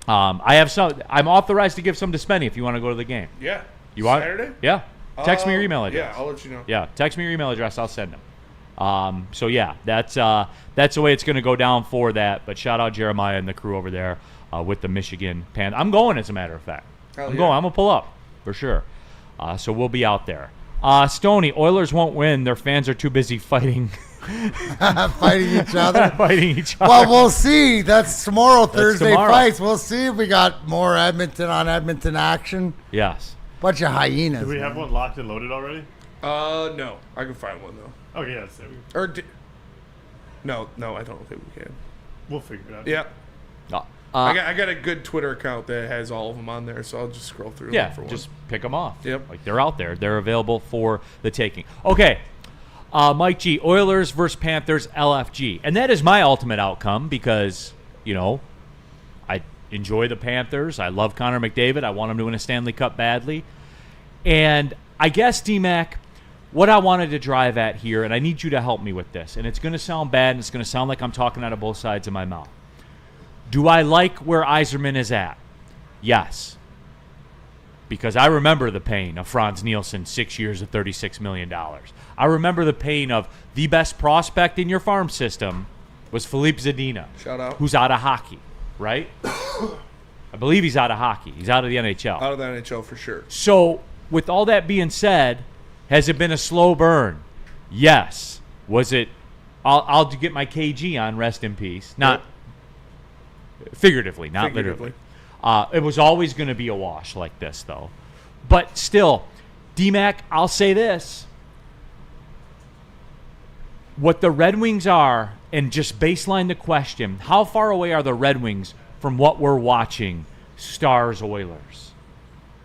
I have some. I'm authorized to give some to Spenny if you want to go to the game. Yeah. You want? Saturday? Yeah. Text me your email address. Yeah, I'll let you know. Yeah, text me your email address. I'll send them. So yeah, that's the way it's going to go down for that. But shout out Jeremiah and the crew over there with the Michigan Pan. I'm going, as a matter of fact. I'm going. I'm gonna pull up for sure. So we'll be out there. Stoney, Oilers won't win. Their fans are too busy fighting. Fighting each other? Fighting each other. Well, we'll see. That's tomorrow, Thursday tomorrow. fights. We'll see if we got more Edmonton on Edmonton action. Yes. Bunch of hyenas. Do we have one locked and loaded already? No. I can find one, though. Oh, yes. No, I don't think we can. We'll figure it out. Yeah. I got a good Twitter account that has all of them on there, so I'll just scroll through Yeah, them for one. just pick them off. Yep. Like, they're out there. They're available for the taking. Okay. Mike G, Oilers versus Panthers, LFG. And that is my ultimate outcome because, I enjoy the Panthers. I love Connor McDavid. I want him to win a Stanley Cup badly. And I guess, D-Mac, what I wanted to drive at here, and I need you to help me with this, and it's going to sound bad, and it's going to sound like I'm talking out of both sides of my mouth. Do I like where Yzerman is at? Yes. Because I remember the pain of Franz Nielsen, 6 years of $36 million. I remember the pain of the best prospect in your farm system was Philippe Zadina. Shout out. Who's out of hockey, right? I believe he's out of hockey. He's out of the NHL. Out of the NHL for sure. So, with all that being said, has it been a slow burn? Yes. Was it? I'll get my KG on, rest in peace. Not figuratively, not literally. It was always going to be a wash like this, though. But still, D-Mac, I'll say this. What the Red Wings are, and just baseline the question, how far away are the Red Wings from what we're watching? Stars, Oilers,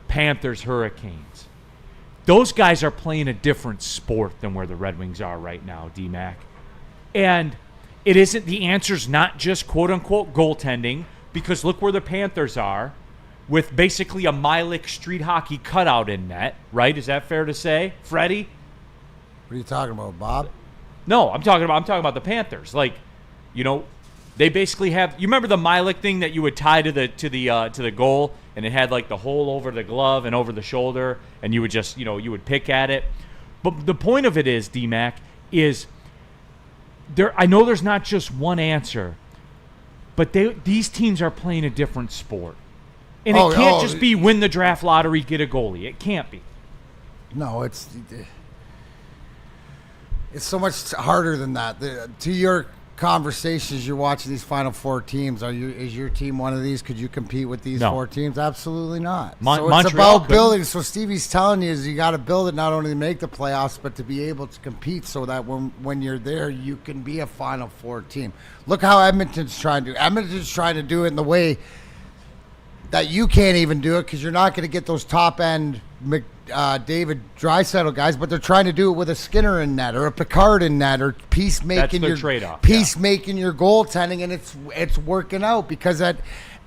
Panthers, Hurricanes. Those guys are playing a different sport than where the Red Wings are right now, D-Mac. And it isn't, the answer's not just quote-unquote goaltending, because look where the Panthers are with basically a Milik street hockey cutout in net, right? Is that fair to say, Freddie? What are you talking about, Bob? No, I'm talking about the Panthers. Like, they basically have. You remember the Milik thing that you would tie to the goal, and it had like the hole over the glove and over the shoulder, and you would just you would pick at it. But the point of it is, D-Mac, is there. I know there's not just one answer, but these teams are playing a different sport, and it can't just be win the draft lottery, get a goalie. It can't be. No, it's so much harder than that. To your conversations, you're watching these Final Four teams. Is your team one of these? Could you compete with these four teams? Absolutely not. So it's about building. So Stevie's telling you is you got to build it not only to make the playoffs, but to be able to compete so that when you're there, you can be a Final Four team. Look how Edmonton's trying to do. Edmonton's trying to do it in the way that you can't even do it because you're not going to get those top end David Draisaitl guys, but they're trying to do it with a Skinner in net or a Picard in net or peacemaking your goaltending, and it's working out because at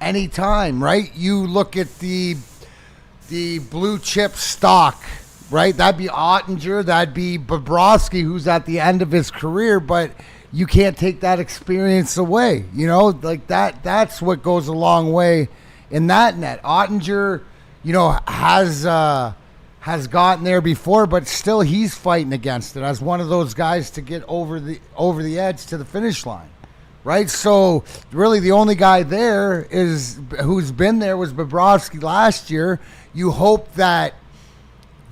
any time, right? You look at the blue chip stock, right? That'd be Ottinger, that'd be Bobrovsky, who's at the end of his career, but you can't take that experience away. Like that's what goes a long way in that net. Ottinger, has gotten there before, but still he's fighting against it as one of those guys to get over the edge to the finish line, right? So really the only guy there who's been there was Bobrovsky last year. You hope that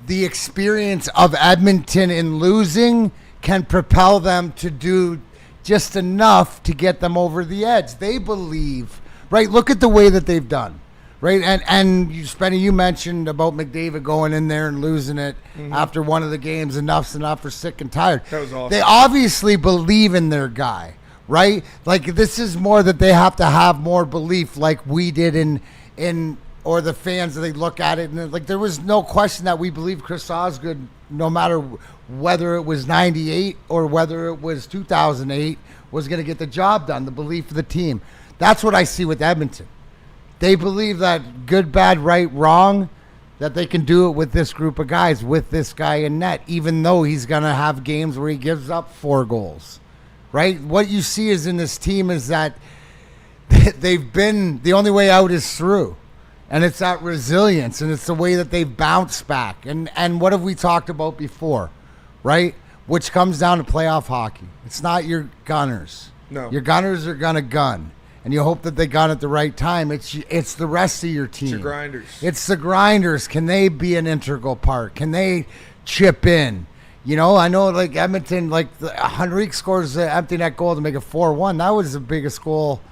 the experience of Edmonton in losing can propel them to do just enough to get them over the edge. They believe, right? Look at the way that they've done. Right, and Spenny, you mentioned about McDavid going in there and losing it after one of the games. Enough's enough, or sick and tired. That was awesome. They obviously believe in their guy, right? Like this is more that they have to have more belief, like we did in or the fans that they look at it and like there was no question that we believe Chris Osgood, no matter whether it was '98 or whether it was 2008, was going to get the job done. The belief of the team. That's what I see with Edmonton. They believe that good, bad, right, wrong, that they can do it with this group of guys, with this guy in net, even though he's going to have games where he gives up 4 goals, right? What you see is in this team is that they've been, the only way out is through. And it's that resilience, and it's the way that they've bounced back. And what have we talked about before, right? Which comes down to playoff hockey. It's not your gunners. No. Your gunners are going to gun. And you hope that they got at the right time. It's the rest of your team. It's your grinders. It's the grinders. Can they be an integral part? Can they chip in? I know like Edmonton, like Henrique scores an empty net goal to make it 4-1. That was the biggest goal,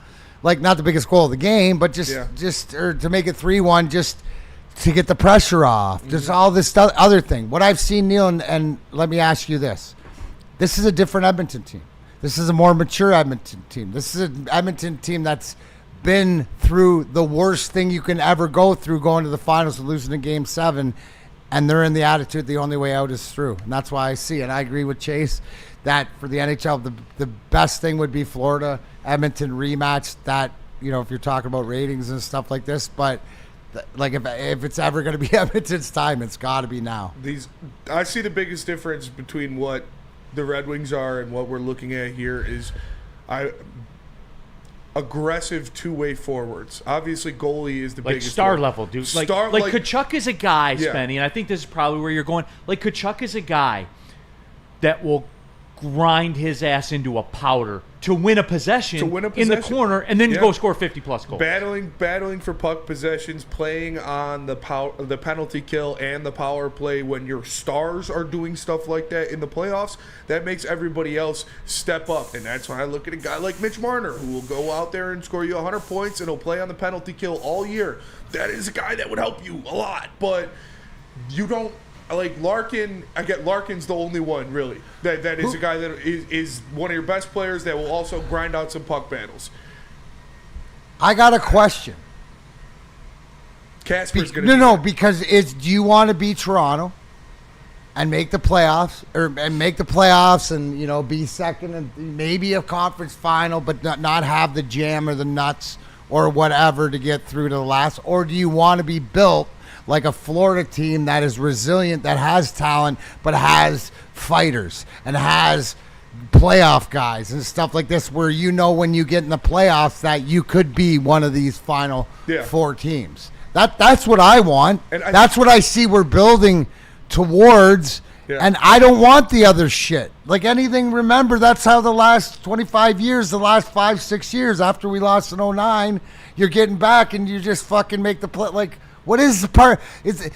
like not the biggest goal of the game, but just or to make it 3-1, just to get the pressure off. Just all this other thing. What I've seen, Neil, and let me ask you this. This is a different Edmonton team. This is a more mature Edmonton team. This is an Edmonton team that's been through the worst thing you can ever go through, going to the finals and losing in Game 7, and they're in the attitude the only way out is through. And that's why I see, and I agree with Chase, that for the NHL, the best thing would be Florida, Edmonton rematch. That, you know, if you're talking about ratings and stuff like this, but like if it's ever going to be Edmonton's time, it's got to be now. I see the biggest difference between what the Red Wings are and what we're looking at here is aggressive two-way forwards. Obviously, goalie is the like biggest star one. level, dude. Like Tkachuk is a guy, Spenny, and I think this is probably where you're going. Like Tkachuk is a guy that will grind his ass into a powder to win a possession, in the corner, and then go score 50-plus goals. Battling for puck possessions, playing on the penalty kill and the power play when your stars are doing stuff like that in the playoffs, that makes everybody else step up. And that's why I look at a guy like Mitch Marner, who will go out there and score you 100 points, and he'll play on the penalty kill all year. That is a guy that would help you a lot, but you don't. Like Larkin, I get Larkin's the only one really that is a guy that is one of your best players that will also grind out some puck battles. I got a question. Casper's going to because do you want to beat Toronto and make the playoffs and you know be second and maybe a conference final, but not have the jam or the nuts or whatever to get through to the last, or do you want to be built like a Florida team that is resilient, that has talent, but has fighters and has playoff guys and stuff like this, where you know when you get in the playoffs that you could be one of these final four teams. That's what I want. That's what I see we're building towards. Yeah. And I don't want the other shit. Like anything, remember, that's how the last 25 years, the last 5-6 years after we lost in 2009, you're getting back and you just fucking make the play. Like, what is the part? It's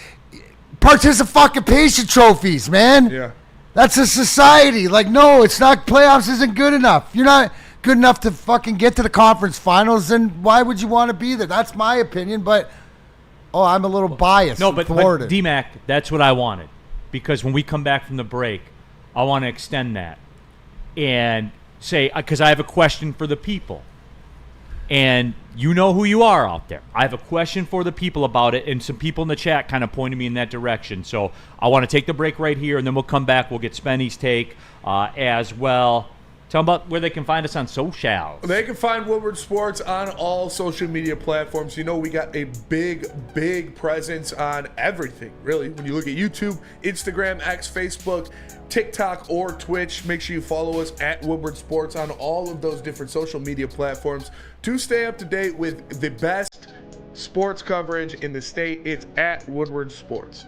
participation trophies, man. Yeah. That's a society. Like, no, it's not. Playoffs isn't good enough. You're not good enough to fucking get to the conference finals. Then why would you want to be there? That's my opinion. But, I'm a little biased. No, but D-Mac, that's what I wanted. Because when we come back from the break, I want to extend that and say, because I have a question for the people. And you know who you are out there. I have a question for the people about it, and some people in the chat kind of pointed me in that direction. So I want to take the break right here, and then we'll come back. We'll get Spenny's take as well. Tell them about where they can find us on socials. They can find Woodward Sports on all social media platforms. You know we got a big presence on everything, really. When you look at YouTube, Instagram, X, Facebook, TikTok, or Twitch, make sure you follow us at Woodward Sports on all of those different social media platforms to stay up to date with the best sports coverage in the state. It's at Woodward Sports.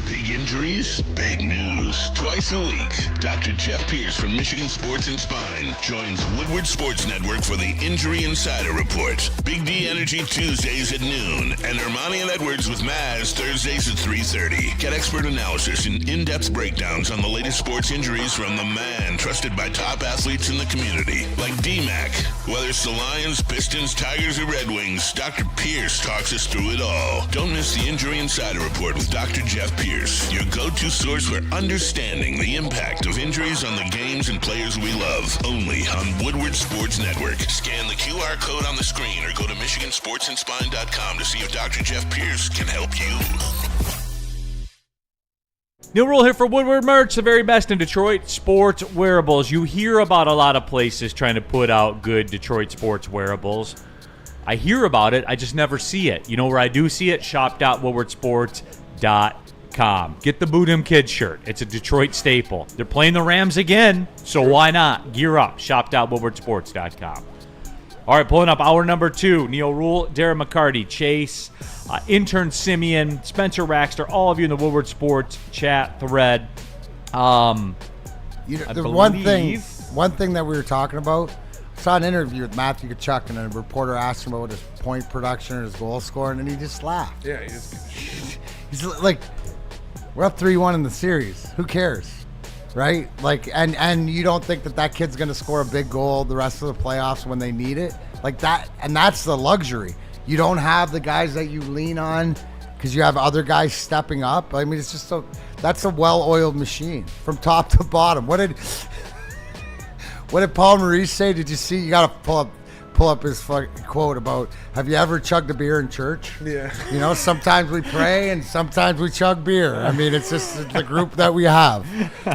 Big injuries, big news. Twice a week, Dr. Jeff Pierce from Michigan Sports and Spine joins Woodward Sports Network for the Injury Insider Report. Big D Energy Tuesdays at noon, and Ermanni and Edwards with Maz Thursdays at 3:30. Get expert analysis and in-depth breakdowns on the latest sports injuries from the man trusted by top athletes in the community, like D-Mac. Whether it's the Lions, Pistons, Tigers, or Red Wings, Dr. Pierce talks us through it all. Don't miss the Injury Insider Report with Dr. Jeff Pierce, your go-to source for understanding the impact of injuries on the games and players we love. Only on Woodward Sports Network. Scan the QR code on the screen or go to MichiganSportsandSpine.com to see if Dr. Jeff Pierce can help you. New rule here for Woodward Merch, the very best in Detroit sports wearables. You hear about a lot of places trying to put out good Detroit sports wearables. I hear about it, I just never see it. You know where I do see it? Shop.woodwardsports.com. ShopDetroitSports.com. Get the Boot 'Em Kids shirt. It's a Detroit staple. They're playing the Rams again, so why not? Gear up. Shop.WoodwardSports.com. All right, pulling up hour number 2. Neil Rule, Darren McCarty, Chase, intern Simeon, Spencer Raxter, all of you in the Woodward Sports chat thread. The one thing that we were talking about, I saw an interview with Matthew Tkachuk, and a reporter asked him about his point production or his goal scoring, and he just laughed. Yeah, he's like, we're up 3-1 in the series. Who cares? Right? Like, and you don't think that kid's going to score a big goal the rest of the playoffs when they need it? Like that, and that's the luxury. You don't have the guys that you lean on because you have other guys stepping up. I mean, it's just that's a well-oiled machine from top to bottom. What did Paul Maurice say? Did you see? You got to pull up his quote about, have you ever chugged a beer in church? Yeah. You know, sometimes we pray and sometimes we chug beer. I mean, it's just the group that we have,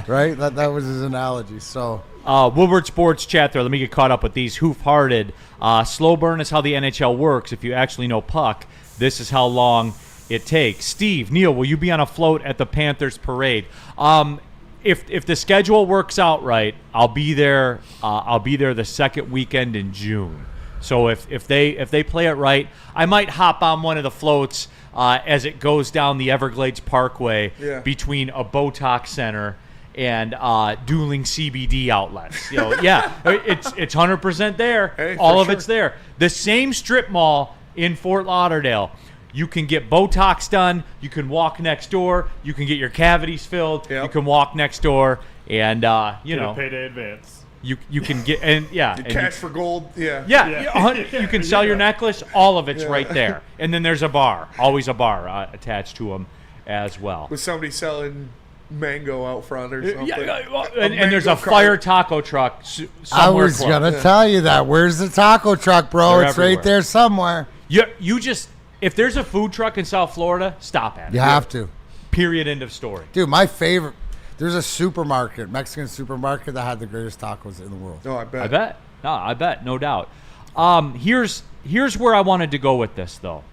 right? That was his analogy. So Woodward Sports chat there. Let me get caught up with these. Hoof-hearted. Slow burn is how the NHL works. If you actually know puck, this is how long it takes. Steve, Neil, will you be on a float at the Panthers parade? If the schedule works out right, I'll be there. I'll be there the second weekend in June. So if they play it right, I might hop on one of the floats as it goes down the Everglades Parkway between a Botox center and dueling CBD outlets. You know, it's 100% there. Hey, all of sure. it's there. The same strip mall in Fort Lauderdale. You can get Botox done. You can walk next door. You can get your cavities filled. Yep. You can walk next door, and you know, payday advance. You can get and cash for gold. Yeah. You can sell your necklace. All of it's right there, and then there's a bar. Always a bar attached to them as well. With somebody selling mango out front or something. And there's a fire taco truck somewhere. I was gonna tell you that. Where's the taco truck, bro? They're it's everywhere. right there somewhere. You just, if there's a food truck in South Florida, stop at it. You have to. Period. End of story. Dude, my favorite. There's a supermarket, Mexican supermarket, that had the greatest tacos in the world. Oh, I bet. I bet. No doubt. Here's where I wanted to go with this, though.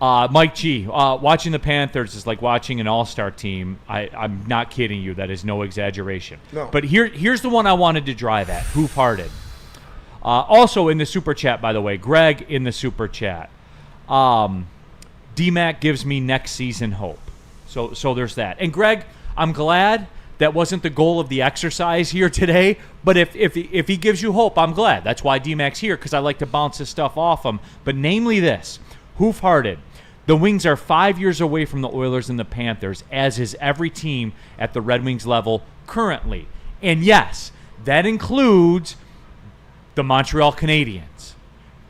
Mike G, watching the Panthers is like watching an all-star team. I'm not kidding you. That is no exaggeration. No. But here's the one I wanted to drive at. Hoof-hearted. Also in the super chat, by the way, Greg in the super chat. DMAC gives me next season hope. So there's that. And Greg, I'm glad that wasn't the goal of the exercise here today. But if he gives you hope, I'm glad. That's why DMAC's here, because I like to bounce this stuff off him. But namely this, Hoof-hearted. The Wings are 5 years away from the Oilers and the Panthers, as is every team at the Red Wings level currently. And yes, that includes the Montreal Canadiens,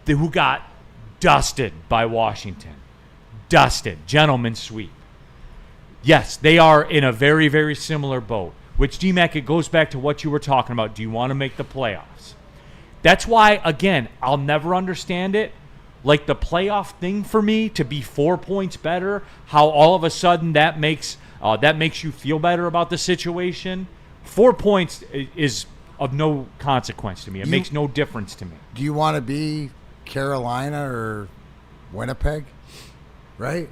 who got dusted by Washington. Dusted. Gentlemen's sweep. Yes, they are in a very, very similar boat, which, DMAC, it goes back to what you were talking about. Do you want to make the playoffs? That's why, again, I'll never understand it. Like the playoff thing for me to be 4 points better, how all of a sudden that makes you feel better about the situation. 4 points is of no consequence to me. It makes no difference to me. Do you want to be Carolina or Winnipeg? Right?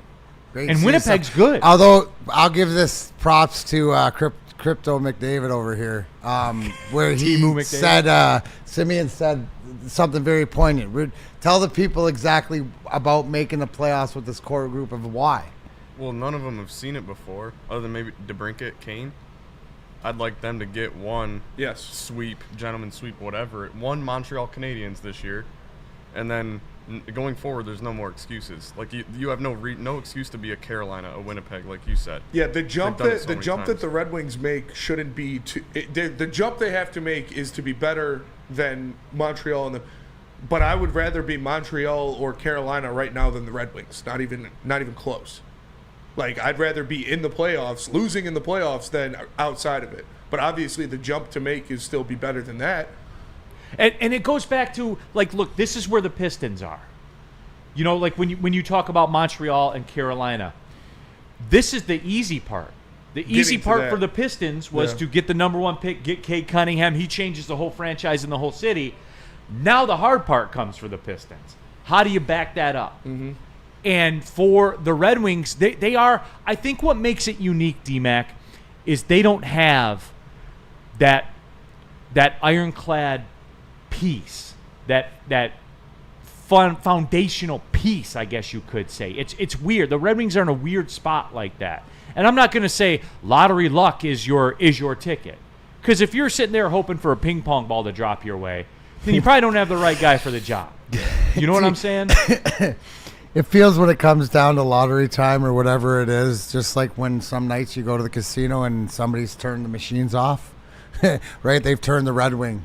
Great and season. Winnipeg's good. Although I'll give this props to Crypto McDavid over here, where he said, Simeon said something very poignant. Tell the people exactly about making the playoffs with this core group of why. Well, none of them have seen it before, other than maybe DeBrincat, Kane. I'd like them to get one sweep, gentleman sweep, whatever. One Montreal Canadiens this year, and then going forward, there's no more excuses. Like you have no excuse to be a Carolina, a Winnipeg, like you said. Yeah, the jump that the Red Wings make shouldn't be the jump they have to make is to be better than Montreal but I would rather be Montreal or Carolina right now than the Red Wings. Not even close. Like, I'd rather be in the playoffs, losing in the playoffs, than outside of it. But obviously, the jump to make is still be better than that. And it goes back to, like, look, this is where the Pistons are. You know, like when you talk about Montreal and Carolina, this is the easy part. The easy part for the Pistons was to get the number one pick, get Cade Cunningham. He changes the whole franchise and the whole city. Now the hard part comes for the Pistons. How do you back that up? Mm-hmm. And for the Red Wings, they are, I think what makes it unique, D-Mac, is they don't have that ironclad piece, that foundational piece, I guess you could say. It's weird. The Red Wings are in a weird spot like that. And I'm not going to say lottery luck is your ticket. Because if you're sitting there hoping for a ping pong ball to drop your way, then you probably don't have the right guy for the job. You know what I'm saying? It feels when it comes down to lottery time or whatever it is, just like when some nights you go to the casino and somebody's turned the machines off, right? They've turned the Red Wing.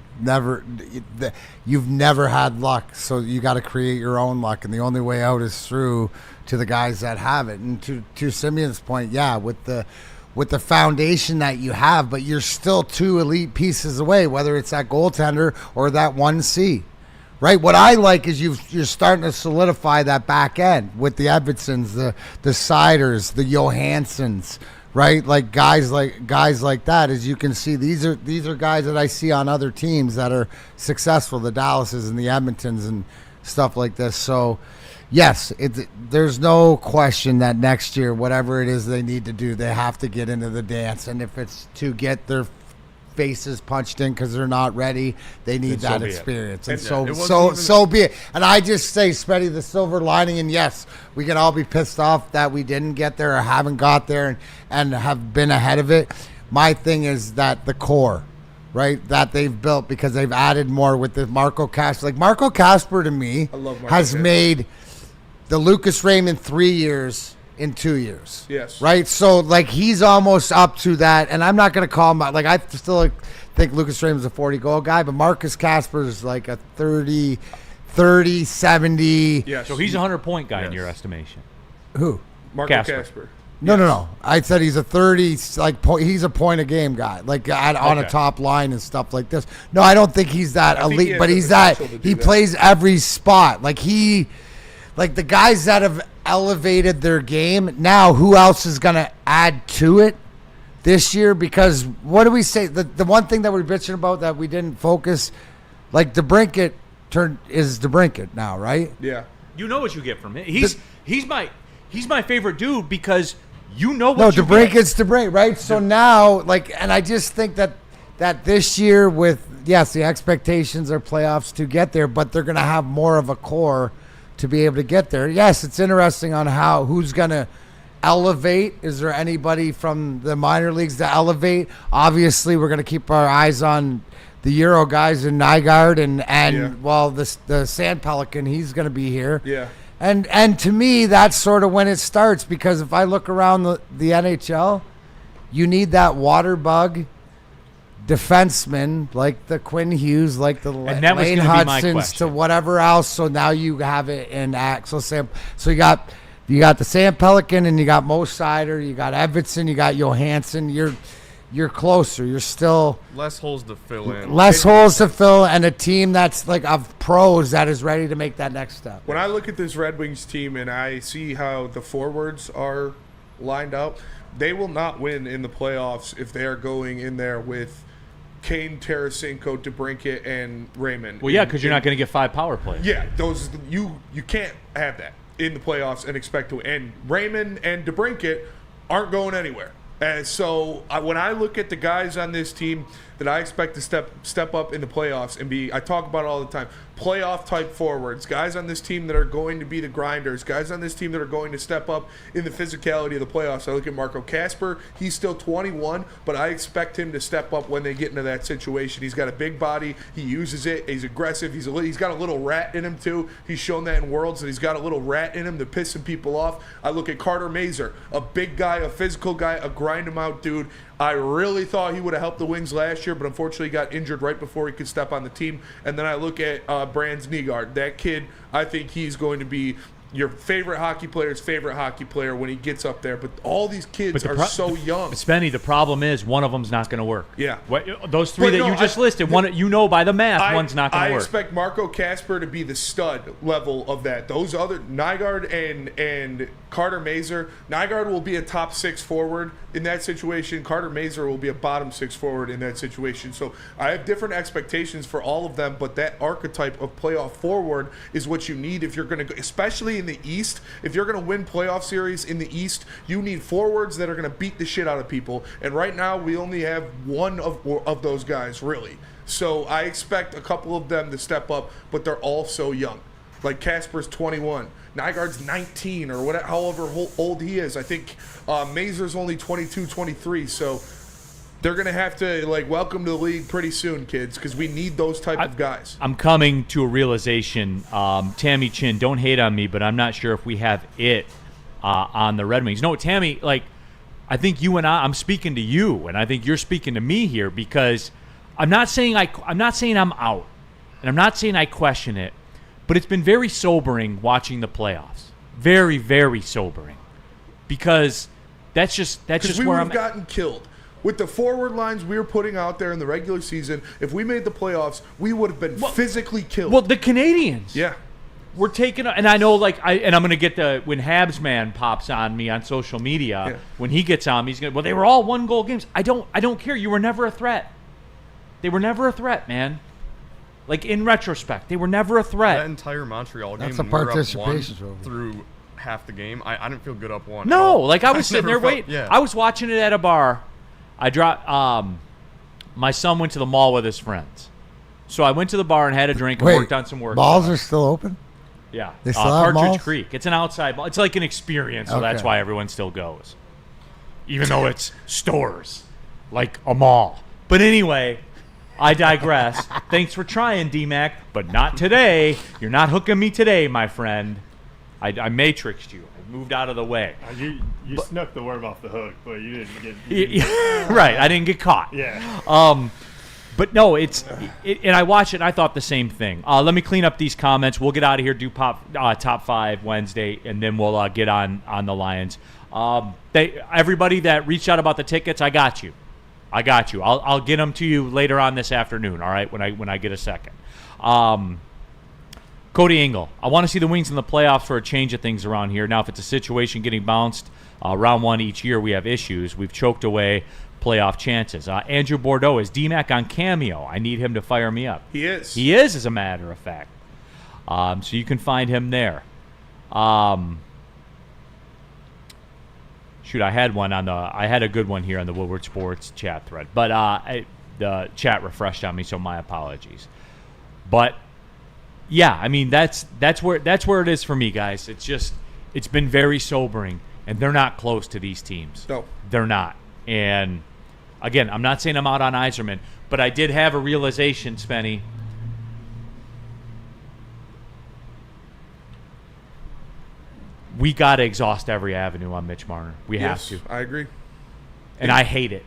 You've never had luck, so you got to create your own luck, and the only way out is through to the guys that have it. And to Simeon's point, yeah, with the foundation that you have, but you're still 2 elite pieces away, whether it's that goaltender or that 1C. Right, what I like is you're starting to solidify that back end with the Edvardsons, the Siders, the Johanssons, right? Like guys like that. As you can see, these are guys that I see on other teams that are successful, the Dallases and the Edmontons and stuff like this. So, yes, there's no question that next year, whatever it is they need to do, they have to get into the dance, and if it's to get their faces punched in because they're not ready, they need that experience. And so be it. And I just say, Spetty, the silver lining, and yes, we can all be pissed off that we didn't get there or haven't got there and have been ahead of it. My thing is that the core, right, that they've built, because they've added more with the Marco Casper. Like Marco Casper to me has made the Lucas Raymond 3 years in 2 years. Yes. Right? So, like, he's almost up to that. And I'm not going to call him, like, I still think Lucas Raymond's a 40-goal guy, but Marcus Casper's like a 30, 70. Yes. So he's a 100-point guy in your estimation. Who? Marco Casper. No. I said he's a 30, he's a point-a-game guy, like on a top line and stuff like this. No, I don't think he's that elite, but he's that. He plays every spot. Like, the guys that have elevated their game, now who else is going to add to it this year? Because what do we say? The one thing that we're bitching about that we didn't focus, like DeBrincat is DeBrincat now, right? Yeah. You know what you get from him. He's my favorite dude because you know what you get. No, DeBrincat's DeBrincat, right? So now, like, and I just think that this year with, yes, the expectations are playoffs to get there, but they're going to have more of a core to be able to get there. Yes, it's interesting on who's going to elevate. Is there anybody from the minor leagues to elevate? Obviously, we're going to keep our eyes on the Euro guys in Nygaard and well, the Sand Pelican, he's going to be here. Yeah. And to me, that's sort of when it starts, because if I look around the NHL, you need that water bug defenseman like the Quinn Hughes, like the Lane Hudsons, to whatever else. So now you have it in Axel Sam. So you got the Sam Pelican, and you got Mo Seider, you got Edvardson, you got Johansson. You're closer. You're still less holes to fill in. Less holes to fill, and a team that's like of pros that is ready to make that next step. When I look at this Red Wings team and I see how the forwards are lined up, they will not win in the playoffs if they are going in there with Kane, Tarasenko, DeBrincat, and Raymond. Well, yeah, because you're not going to get 5 power plays. Yeah, those you can't have that in the playoffs and expect to. And Raymond and DeBrincat aren't going anywhere. And so when I look at the guys on this team that I expect to step up in the playoffs and be, I talk about it all the time, playoff type forwards, guys on this team that are going to be the grinders, guys on this team that are going to step up in the physicality of the playoffs. I look at Marco Casper. He's still 21, but I expect him to step up when they get into that situation. He's got a big body. He uses it. He's aggressive. He's got a little rat in him too. He's shown that in Worlds that he's got a little rat in him to pissing people off. I look at Carter Mazur, a big guy, a physical guy, a grind him out dude. I really thought he would have helped the Wings last year, but unfortunately got injured right before he could step on the team. And then I look at Brands Nygaard. That kid, I think he's going to be your favorite hockey player's favorite hockey player when he gets up there. But all these kids are so young. Spenny, the problem is one of them's not going to work. Yeah. Those three you just listed, one by the math, one's not going to work. I expect Marco Casper to be the stud level of that. Those other, Nygaard and Carter Mazer. Nygaard will be a top 6 forward in that situation. Carter Mazer will be a bottom 6 forward in that situation. So I have different expectations for all of them, but that archetype of playoff forward is what you need if you're going to, especially in the East. If you're going to win playoff series in the East, you need forwards that are going to beat the shit out of people. And right now, we only have one of those guys, really. So I expect a couple of them to step up, but they're all so young. Like Casper's 21. Nygaard's 19 or whatever, however old he is. I think Mazer's only 22, 23. So they're going to have to, like, welcome to the league pretty soon, kids, because we need those type of guys. I'm coming to a realization. Tammy Chin, don't hate on me, but I'm not sure if we have it on the Red Wings. No, Tammy, like, I think you and I'm speaking to you, and I think you're speaking to me here, because I'm not saying I'm out, and I'm not saying I question it. But it's been very sobering watching the playoffs. Very, very sobering. Because that's just where we would have gotten killed. With the forward lines we were putting out there in the regular season, if we made the playoffs, we would have been physically killed. Well, the Canadians. Yeah. We're taking, and I know, like, I'm going to get when Habs man pops on me on social media, when he gets on me, he's going to, well, they were all 1-goal games. I don't care. You were never a threat. They were never a threat, man. Like, in retrospect, they were never a threat. That entire Montreal game, That's a when we were up participation 1 trophy. through half the game, I didn't feel good up 1. No, like, I was sitting there never waiting. yeah. I was watching it at a bar. I dropped. My son went to the mall with his friends, so I went to the bar and had a drink and worked on some work. Malls are still open? Yeah, They still have Partridge malls? Creek. It's an outside mall. It's like an experience, so that's Okay. why everyone still goes, even though it's stores, like a mall. But anyway. I digress. Thanks for trying, D-Mac, but not today. You're not hooking me today, my friend. I matrixed you. I moved out of the way. You snuck the worm off the hook, but you didn't get... Right, I didn't get caught. Yeah. But no, and I watched it, and I thought the same thing. Let me clean up these comments. We'll get out of here, do top 5 Wednesday, and then we'll get on the Lions. Everybody that reached out about the tickets, I got you. I'll get them to you later on this afternoon, all right, when I get a second. Cody Engel, I want to see the Wings in the playoffs for a change of things around here. Now, if it's a situation getting bounced round 1 each year, we have issues. We've choked away playoff chances. Andrew Bordeaux, is D-Mac on Cameo? I need him to fire me up. He is. He is, as a matter of fact. So you can find him there. Shoot, I had a good one here on the Woodward Sports chat thread, but the chat refreshed on me, so my apologies. But yeah, I mean that's where it is for me, guys. It's been very sobering, and they're not close to these teams. No, they're not. And again, I'm not saying I'm out on Yzerman, but I did have a realization, Spenny. We got to exhaust every avenue on Mitch Marner. We have to. I agree. And I hate it.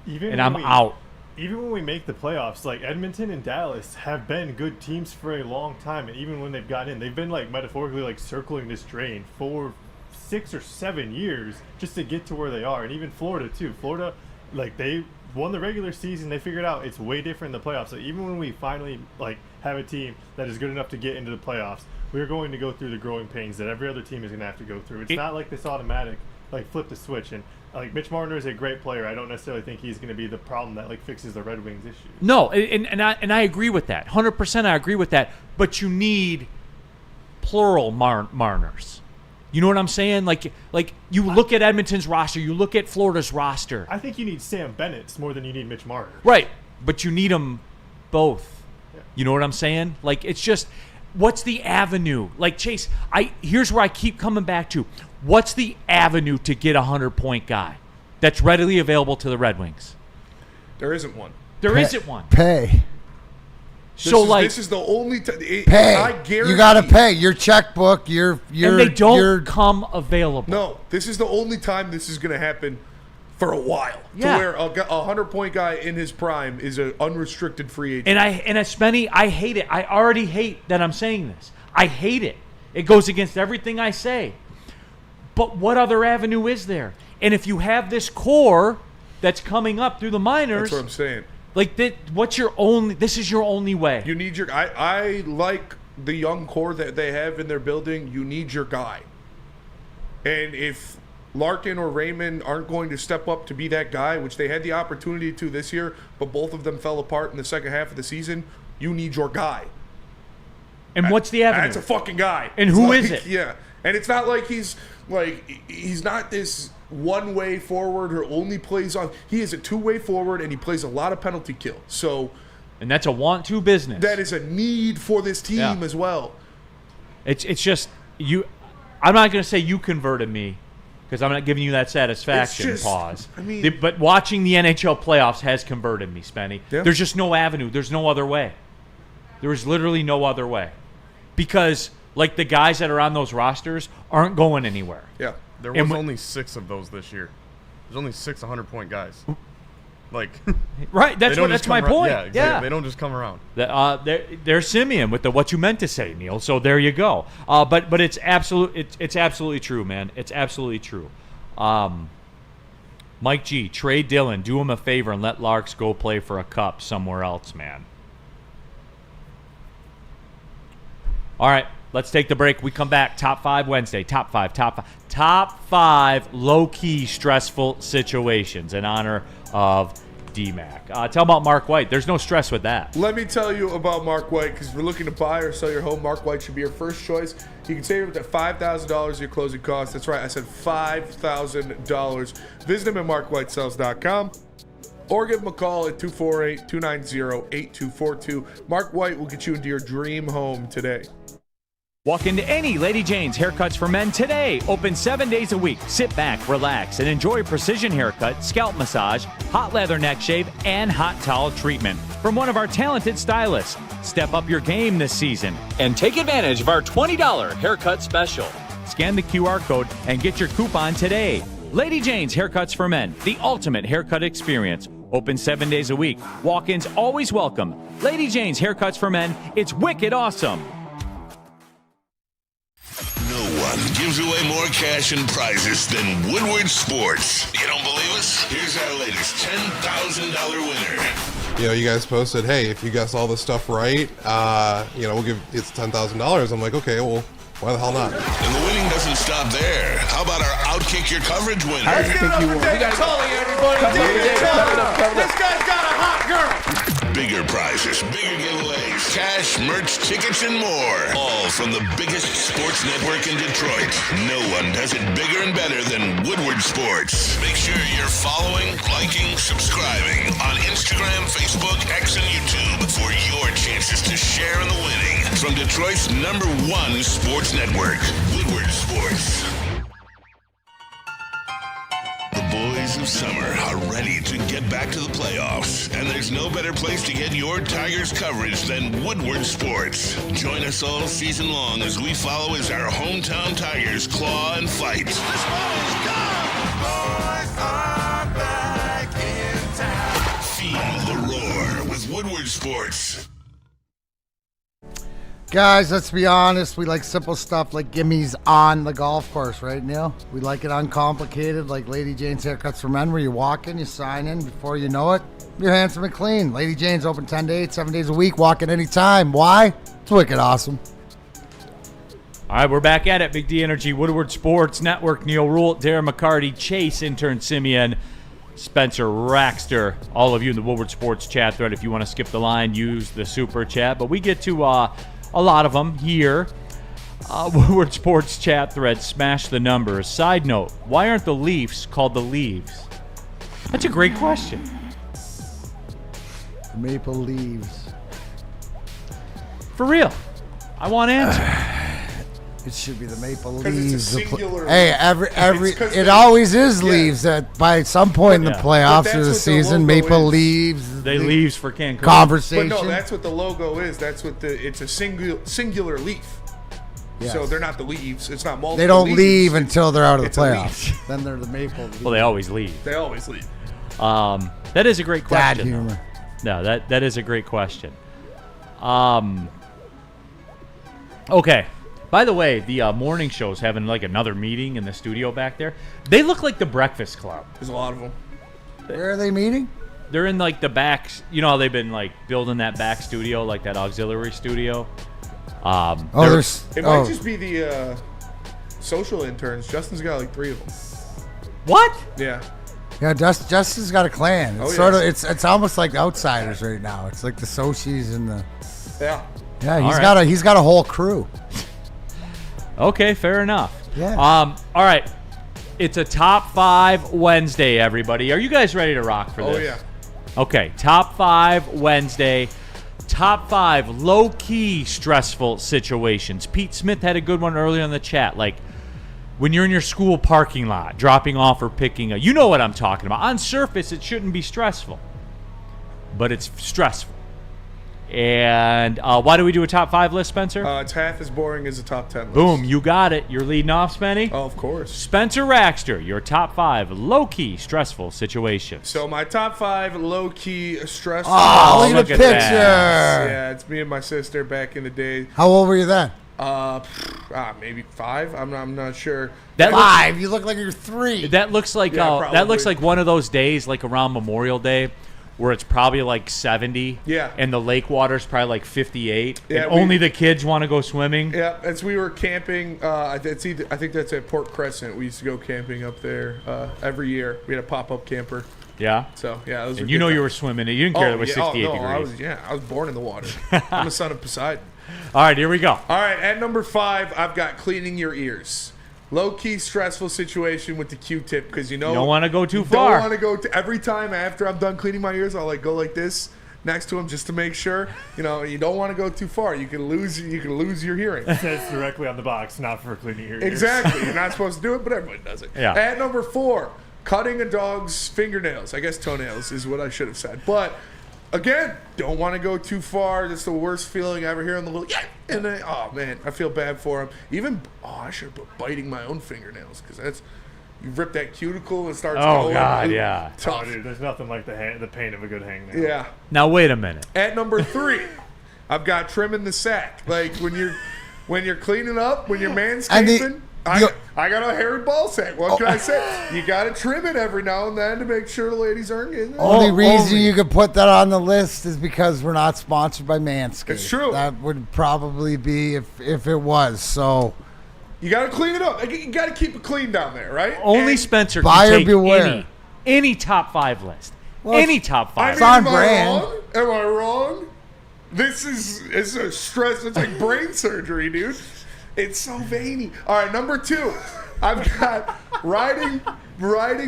And I'm out. Even when we make the playoffs, like Edmonton and Dallas have been good teams for a long time. And even when they've gotten in, they've been, like, metaphorically, like, circling this drain for 6 or 7 years just to get to where they are. And even Florida, too. Florida, like, they won the regular season. They figured out it's way different in the playoffs. So even when we finally, like, have a team that is good enough to get into the playoffs, we're going to go through the growing pains that every other team is going to have to go through. It's not like this automatic, like, flip the switch. And, like, Mitch Marner is a great player. I don't necessarily think he's going to be the problem that, like, fixes the Red Wings issue. No, and I agree with that. 100% I agree with that. But you need plural Marners. You know what I'm saying? Like you look at Edmonton's roster, you look at Florida's roster. I think you need Sam Bennett more than you need Mitch Marner. Right, but you need them both. Yeah. You know what I'm saying? Like, it's just, what's the avenue? Like, Chase, here's where I keep coming back to. What's the avenue to get a 100-point guy that's readily available to the Red Wings? There isn't one. There isn't one. Pay. This is the only pay. I guarantee you got to pay your checkbook. And they don't come available. No, this is the only time this is going to happen for a while. Yeah. To where a 100-point guy in his prime is an unrestricted free agent. And Spenny, I hate it. I already hate that I'm saying this. I hate it. It goes against everything I say. But what other avenue is there? And if you have this core that's coming up through the minors, that's what I'm saying. Like, this is your only way. You need your. I like the young core that they have in their building. You need your guy. And if Larkin or Raymond aren't going to step up to be that guy, which they had the opportunity to this year, but both of them fell apart in the second half of the season, you need your guy. And what's the avenue? That's a fucking guy. And who is it? Yeah. And it's not like he's not this one-way forward or only plays on. He is a two-way forward, and he plays a lot of penalty kill. So, and that's a want-to business. That is a need for this team as well. It's just you. I'm not going to say you converted me because I'm not giving you that satisfaction. Pause. I mean, but watching the NHL playoffs has converted me, Spenny. Yeah. There's just no avenue. There's no other way. There is literally no other way because like the guys that are on those rosters aren't going anywhere. Yeah. There was only 6 of those this year. There's only 6 100-point guys. Like, right? That's my point. Yeah, exactly. Yeah. They don't just come around. They're Simeon with the what you meant to say, Neil. So there you go. But it's absolutely true, man. It's absolutely true. Mike G, trade Dylan, do him a favor and let Larks go play for a cup somewhere else, man. All right. Let's take the break. We come back. Top 5 Wednesday. Top 5 low-key stressful situations in honor of DMAC. Tell about Mark White. There's no stress with that. Let me tell you about Mark White, because if you're looking to buy or sell your home, Mark White should be your first choice. You can save up to $5,000 of your closing costs. That's right. I said $5,000. Visit him at markwhitesells.com. Or give him a call at 248-290-8242. Mark White will get you into your dream home today. Walk into any Lady Jane's Haircuts for Men today. Open 7 days a week. Sit back, relax, and enjoy precision haircut, scalp massage, hot leather neck shave, and hot towel treatment from one of our talented stylists. Step up your game this season and take advantage of our $20 haircut special. Scan the QR code and get your coupon today. Lady Jane's Haircuts for Men, the ultimate haircut experience. Open 7 days a week. Walk-ins always welcome. Lady Jane's Haircuts for Men. It's wicked awesome. No one gives away more cash and prizes than Woodward Sports. You don't believe us? Here's our latest $10,000 winner. You guys posted, hey, if you guess all this stuff right, we'll give it's $10,000. I'm like, okay, well, why the hell not? And the winning doesn't stop there. How about our Outkick Your Coverage winner? How do you think you won? This guy's got a hot girl. Bigger prizes, bigger giveaways, cash, merch, tickets, and more. All from the biggest sports network in Detroit. No one does it bigger and better than Woodward Sports. Make sure you're following, liking, subscribing on Instagram, Facebook, X, and YouTube for your chances to share in the winning. From Detroit's #1 sports network, Woodward Sports. The boys of summer are ready to get back to the playoffs, and there's no better place to get your Tigers coverage than Woodward Sports. Join us all season long as we follow as our hometown Tigers claw and fight. This ball's gone! Boys are back in town. Feel the roar with Woodward Sports. Guys, let's be honest. We like simple stuff like gimmies on the golf course, right, Neil? We like it uncomplicated, like Lady Jane's Haircuts for Men, where you walk in, you sign in, before you know it, you're handsome and clean. Lady Jane's open 10 to 8, 7 days a week, walk in anytime. Why? It's wicked awesome. All right, we're back at it. Big D Energy, Woodward Sports Network, Neil Rule, Darren McCarty, Chase, intern Simeon, Spencer Raxter, all of you in the Woodward Sports chat thread. If you want to skip the line, use the super chat. But we get to a lot of them here. Woodward Sports chat thread, smash the numbers. Side note, why aren't the Leafs called the Leaves? That's a great question. The Maple Leaves. For real. I want answers. It should be the Maple 'Cause Leaves. it's a singular Hey, it always is leaves. That by some point in the playoffs that's of the what the season, logo Maple is. Leaves. They leaves for Cancun. Conversation. But no, that's what the logo is. That's what it's a singular leaf. Yes. So they're not the leaves. It's not multiple. They don't leaves. leave until they're out of the It's a playoffs. Then they're the Maple Leaves. Well, they always leave. They always leave. That is a great Dad question. humor. No, that is a great question. Okay. By the way, the morning show's having like another meeting in the studio back there. They look like the Breakfast Club. There's a lot of them. Where are they meeting? They're in like the back. You know how they've been like building that back studio, like that auxiliary studio. It might just be the social interns. Justin's got like 3 of them. What? Yeah. Yeah, Justin's got a clan. It's it's almost like Outsiders right now. It's like the Sochis and the. Yeah. Yeah, he's got a whole crew. Okay, fair enough. Yeah. All right. It's a top 5 Wednesday, everybody. Are you guys ready to rock for this? Oh, yeah. Okay, top 5 Wednesday. Top 5 low-key stressful situations. Pete Smith had a good one earlier in the chat. Like, when you're in your school parking lot, dropping off or picking up. You know what I'm talking about. On surface, it shouldn't be stressful. But it's stressful. And why do we do a top 5 list, Spencer? It's half as boring as a top 10 list. Boom, you got it. You're leading off, Spenny? Oh, of course. Spencer Raxter, your top 5 low-key stressful situations. So my top 5 low-key stressful. Oh, look at the picture. Yeah, it's me and my sister back in the day. How old were you then? Maybe 5. I'm not sure. That 5. You look like you're 3. That looks like that looks like one of those days, like around Memorial Day, where it's probably like 70. Yeah. And the lake water's probably like 58. Yeah, and only the kids want to go swimming. Yeah, as we were camping, I think that's at Port Crescent. We used to go camping up there every year. We had a pop-up camper. Yeah. So yeah, those and were you know good you were times. swimming. You didn't care it was 68 degrees. I was born in the water. I'm a son of Poseidon. All right, here we go. All right, at number 5, I've got cleaning your ears. Low-key stressful situation with the Q-tip because you don't want to go too far. far. Don't want to go every time after I'm done cleaning my ears, I'll like go like this next to them just to make sure. You know, you don't want to go too far. You can lose your hearing. It says directly on the box, not for cleaning your ears. Exactly. You're not supposed to do it, but everybody does it. Yeah. At number 4, cutting a dog's fingernails. I guess toenails is what I should have said. But again, don't want to go too far. That's the worst feeling ever. Hearing the little and then, oh man, I feel bad for him. Even I should have put biting my own fingernails because that's you rip that cuticle and starts going. Oh God, yeah. Tough. Oh, dude, there's nothing like the pain of a good hangnail. Yeah. Now wait a minute. At number 3, I've got trimming the sack. Like when you're cleaning up, when you're manscaping. I got a hairy ball sack. What can I say? You got to trim it every now and then to make sure the ladies aren't getting it. Only reason you could put that on the list is because we're not sponsored by Manscaped. It's true. That would probably be if it was. So you got to clean it up. You got to keep it clean down there, right? Only Spencer buyer can take beware. any top 5 list. Well, Any top 5. It's on brand. Am I wrong? It's a stress. It's like brain surgery, dude. It's so veiny. All right, number 2, I've got riding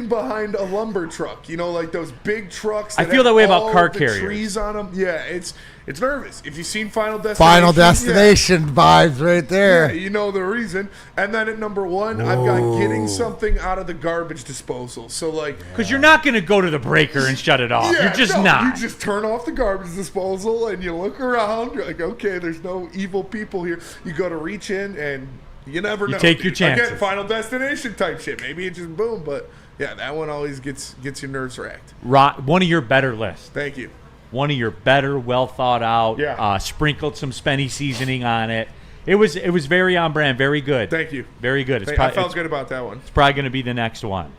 behind a lumber truck. You know, like those big trucks. I feel that way about all car the carriers. Trees on them. Yeah, it's nervous. If you've seen Final Destination. Final Destination vibes right there. Yeah, you know the reason. And then at number 1, I've got getting something out of the garbage disposal. So like, because you're not going to go to the breaker and shut it off. yeah, You're just no, not. You just turn off the garbage disposal and you look around. You're like, okay, there's no evil people here. You go to reach in and you never know. Take your chances. Again, Final Destination type shit. Maybe it just boom, but yeah, that one always gets your nerves racked. One of your better lists. Thank you. One of your better, well thought out. Yeah. Sprinkled some Spenny seasoning on it. It was very on brand, very good. Thank you. Very good. I felt good about that one. It's probably going to be the next one.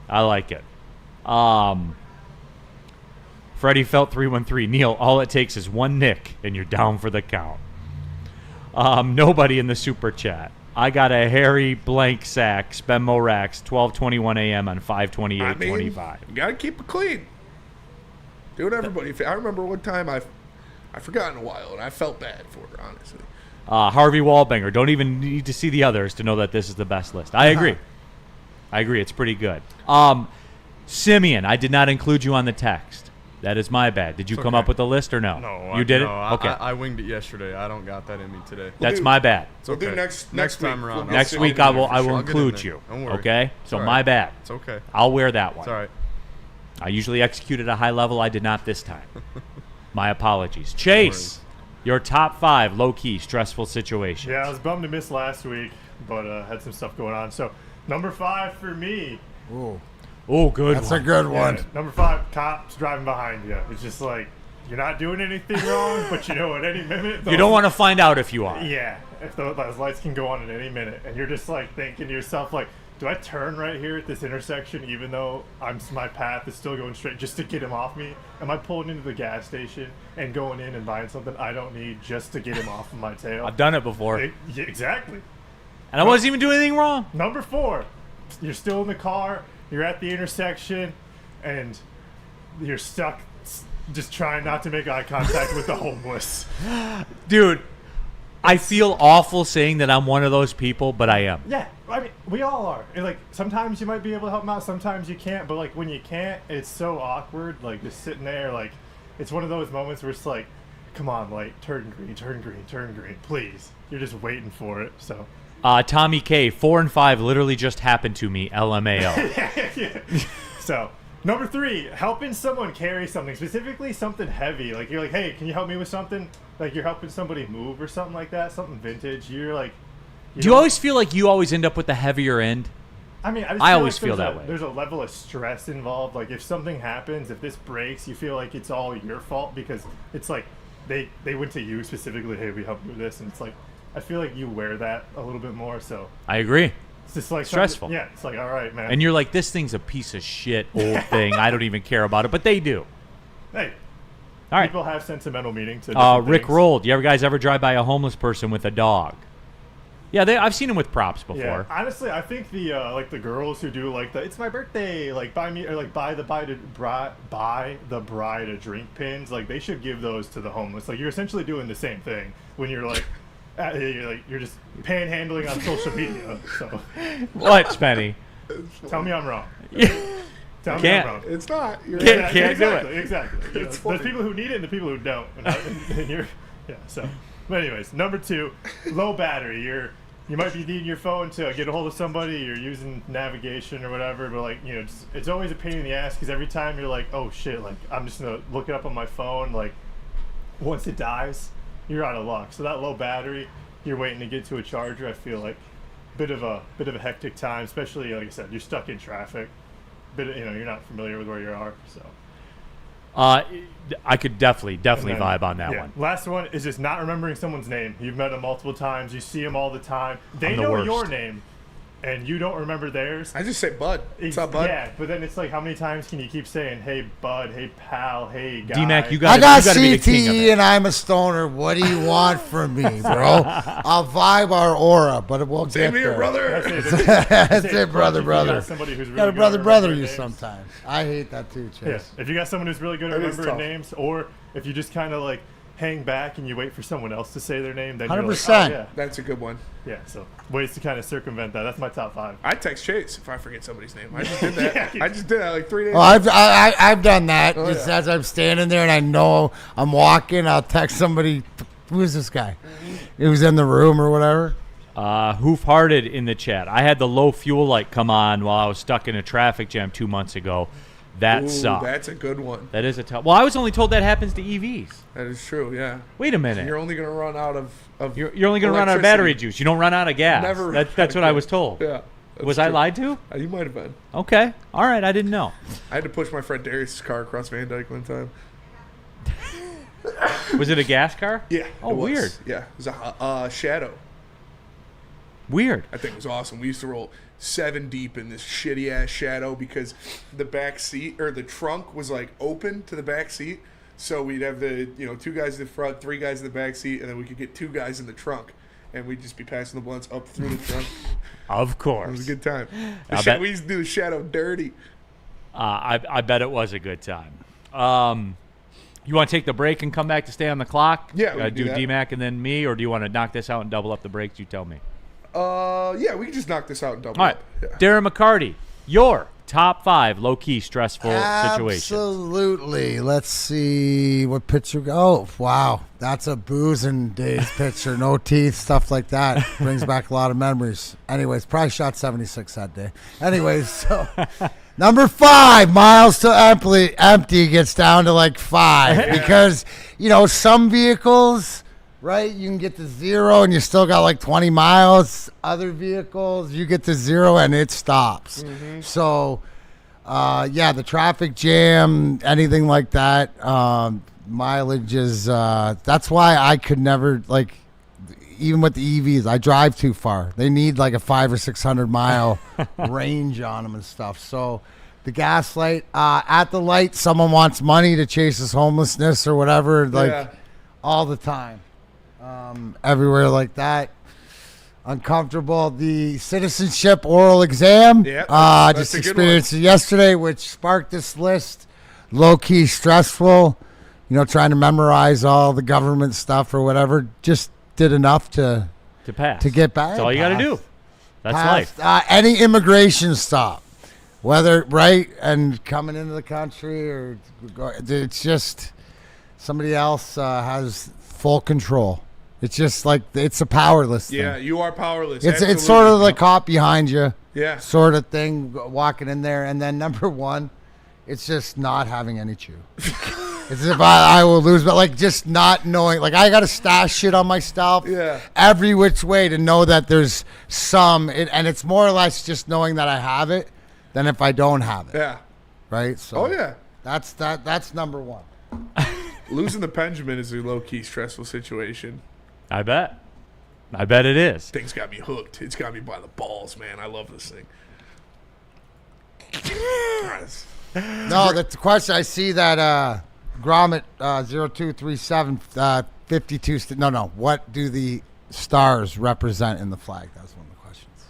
I like it. Freddie Felt 313. Neil, all it takes is one nick and you're down for the count. Nobody in the super chat. I got a hairy blank sack, Spenmo Rax, 12:21 a.m. on 5/28/25. You gotta keep it clean. Do it, everybody. I remember one time I forgot in a while and I felt bad for it, honestly. Harvey Wallbanger. Don't even need to see the others to know that this is the best list. I agree. It's pretty good. Simeon, I did not include you on the text. That is my bad. Did you come up with the list or no? No. You did it? No, Okay. I winged it yesterday. I don't got that in me today. That's my bad. It's okay. We'll do next time week. around. Next I'll week get I in there will for I sure. will I'll get in include there. you. Don't worry. Okay? So all my right. bad. It's okay. I'll wear that one. It's all right. I usually execute at a high level. I did not this time. My apologies. Chase, your top 5 low-key stressful situations. Yeah, I was bummed to miss last week, but had some stuff going on. So, number 5 for me. Oh, good That's one. a good one. Number 5, cops driving behind you. It's just like, you're not doing anything wrong, but you know at any minute. You don't want to find out if you are. Yeah, if those lights can go on at any minute. And you're just like thinking to yourself, like, do I turn right here at this intersection even though my path is still going straight just to get him off me? Am I pulling into the gas station and going in and buying something I don't need just to get him off of my tail? I've done it before. Yeah, exactly. And I wasn't even doing anything wrong. Number 4, you're still in the car, you're at the intersection, and you're stuck just trying not to make eye contact with the homeless. Dude, I feel awful saying that I'm one of those people, but I am. Yeah, I mean, we all are. And, like, sometimes you might be able to help them out, sometimes you can't. But, like, when you can't, it's so awkward. Like, just sitting there, like, it's one of those moments where it's like, come on, like, turn green, please. You're just waiting for it, so. Tommy K, 4 and 5 literally just happened to me, LMAO. Yeah. So, number 3, helping someone carry something, specifically something heavy. Like, you're like, hey, can you help me with something? Like, you're helping somebody move or something like that, something vintage. You're like... Do you always feel like you always end up with the heavier end? I mean, I always feel that way. There's a level of stress involved. Like, if something happens, if this breaks, you feel like it's all your fault because it's like they went to you specifically, hey, we helped you with this. And it's like, I feel like you wear that a little bit more, so... I agree. It's just like stressful. Yeah, it's like, all right, man. And you're like, this thing's a piece of shit old thing. I don't even care about it, but they do. Hey, all right. People have sentimental meaning to different Rick things. Rolled. You guys ever drive by a homeless person with a dog? Yeah, I've seen them with props before. Yeah, honestly, I think the like the girls who do like the it's my birthday, like buy me or like buy the bride a drink pins, like they should give those to the homeless. Like you're essentially doing the same thing when you're like you're just panhandling on social media. So what, Spenny? Tell me I'm wrong. Tell me Can't. I'm wrong. It's not. You're Can't exactly, do it. Exactly. You know, there's people who need it and the people who don't. And you're, yeah. So, but anyways, number 2, low battery. You might be needing your phone to get a hold of somebody. You're using navigation or whatever, but like it's always a pain in the ass because every time you're like, oh shit, like I'm just gonna look it up on my phone. Like once it dies, you're out of luck. So that low battery, you're waiting to get to a charger. I feel like bit of a hectic time, especially like I said, you're stuck in traffic. You're not familiar with where you are, so. I could definitely vibe on that one. Last one is just not remembering someone's name. You've met them multiple times. You see them all the time. They know worst. your name, and you don't remember theirs. I just say Bud. What's up, Bud? Yeah, but then it's like, how many times can you keep saying, hey, Bud, hey, pal, hey, guy? D-Mac, I got be the king of CTE it. and I'm a stoner. What do you want from me, bro? I'll vibe our aura, but it won't Same get here, there. brother. That's it, brother. Somebody who's really Got a good at brother remembering you names. sometimes. I hate that too, Chase. Yeah. If you got someone who's really good at That is remembering tough. names, or if you just kind of like hang back and you wait for someone else to say their name, then 100%. you're like, oh, yeah. That's a good one. Yeah, so ways to kind of circumvent that. That's my top 5. I text Chase if I forget somebody's name. I just did that. I just did that like 3 days Oh, I've done that. Oh, Just yeah. as I'm standing there and I know I'm walking, I'll text somebody. Who is this guy? He was in the room or whatever. Hoof-hearted in the chat. I had the low fuel light come on while I was stuck in a traffic jam 2 months ago. That Ooh, sucked. that's a good one. That is a tough. Well, I was only told that happens to EVs. That is true, yeah. Wait a minute. You're only going to run out of You're only going to run out of battery juice. You don't run out of gas. Never. That's what I was told. Yeah. Was I lied to? You might have been. Okay. All right. I didn't know. I had to push my friend Darius' car across Van Dyke one time. Was it a gas car? Yeah. Oh, it was. weird. Yeah. It was a Shadow. Weird. I think it was awesome. We used to roll 7 deep in this shitty ass Shadow because the back seat or the trunk was like open to the back seat. So we'd have the 2 guys in the front, 3 guys in the back seat, and then we could get 2 guys in the trunk, and we'd just be passing the blunts up through the trunk. Of course. It was a good time. We used to do the Shadow dirty. I bet it was a good time. You want to take the break and come back to stay on the clock? Yeah, we can do that. D-Mac and then me, or do you want to knock this out and double up the breaks? You tell me. Yeah, we can just knock this out and double All right. up. Yeah. Darren McCarty, your top 5 low-key stressful situations. Absolutely. Let's see what picture. Oh, wow. That's a boozing days picture. No teeth, stuff like that. Brings back a lot of memories. Anyways, probably shot 76 that day. Anyways, so number 5, miles to empty gets down to like 5 because, some vehicles. Right, you can get to 0 and you still got like 20 miles. Other vehicles, you get to 0 and it stops. Mm-hmm. So, the traffic jam, anything like that, mileage is. That's why I could never even with the EVs, I drive too far. They need like a 500 or 600 mile range on them and stuff. So, the gas light, at the light, someone wants money to chase his homelessness or whatever, all the time. Everywhere like that. uncomfortable. The citizenship oral exam. Yeah, just experienced it yesterday, which sparked this list. Low key stressful. Trying to memorize all the government stuff or whatever. Just did enough to pass. To get back. That's all you got to do. That's life. Any immigration stop, whether and coming into the country or it's just somebody else has full control. It's just like it's a powerless thing. Yeah, you are powerless. It's sort of the cop behind you. Yeah. Sort of thing, walking in there. And then number one, it's just not having any chew. It's as if I will lose, but just not knowing. I got to stash shit on my stuff every which way to know that there's some. And it's more or less just knowing that I have it than if I don't have it. Yeah. Right? So yeah. That's number one. Losing the Benjamin is a low-key stressful situation. I bet it is. Thing's got me hooked. It's got me by the balls, man. I love this thing. No, the question I see that Gromit 0237 52. What do the stars represent in the flag? That's one of the questions.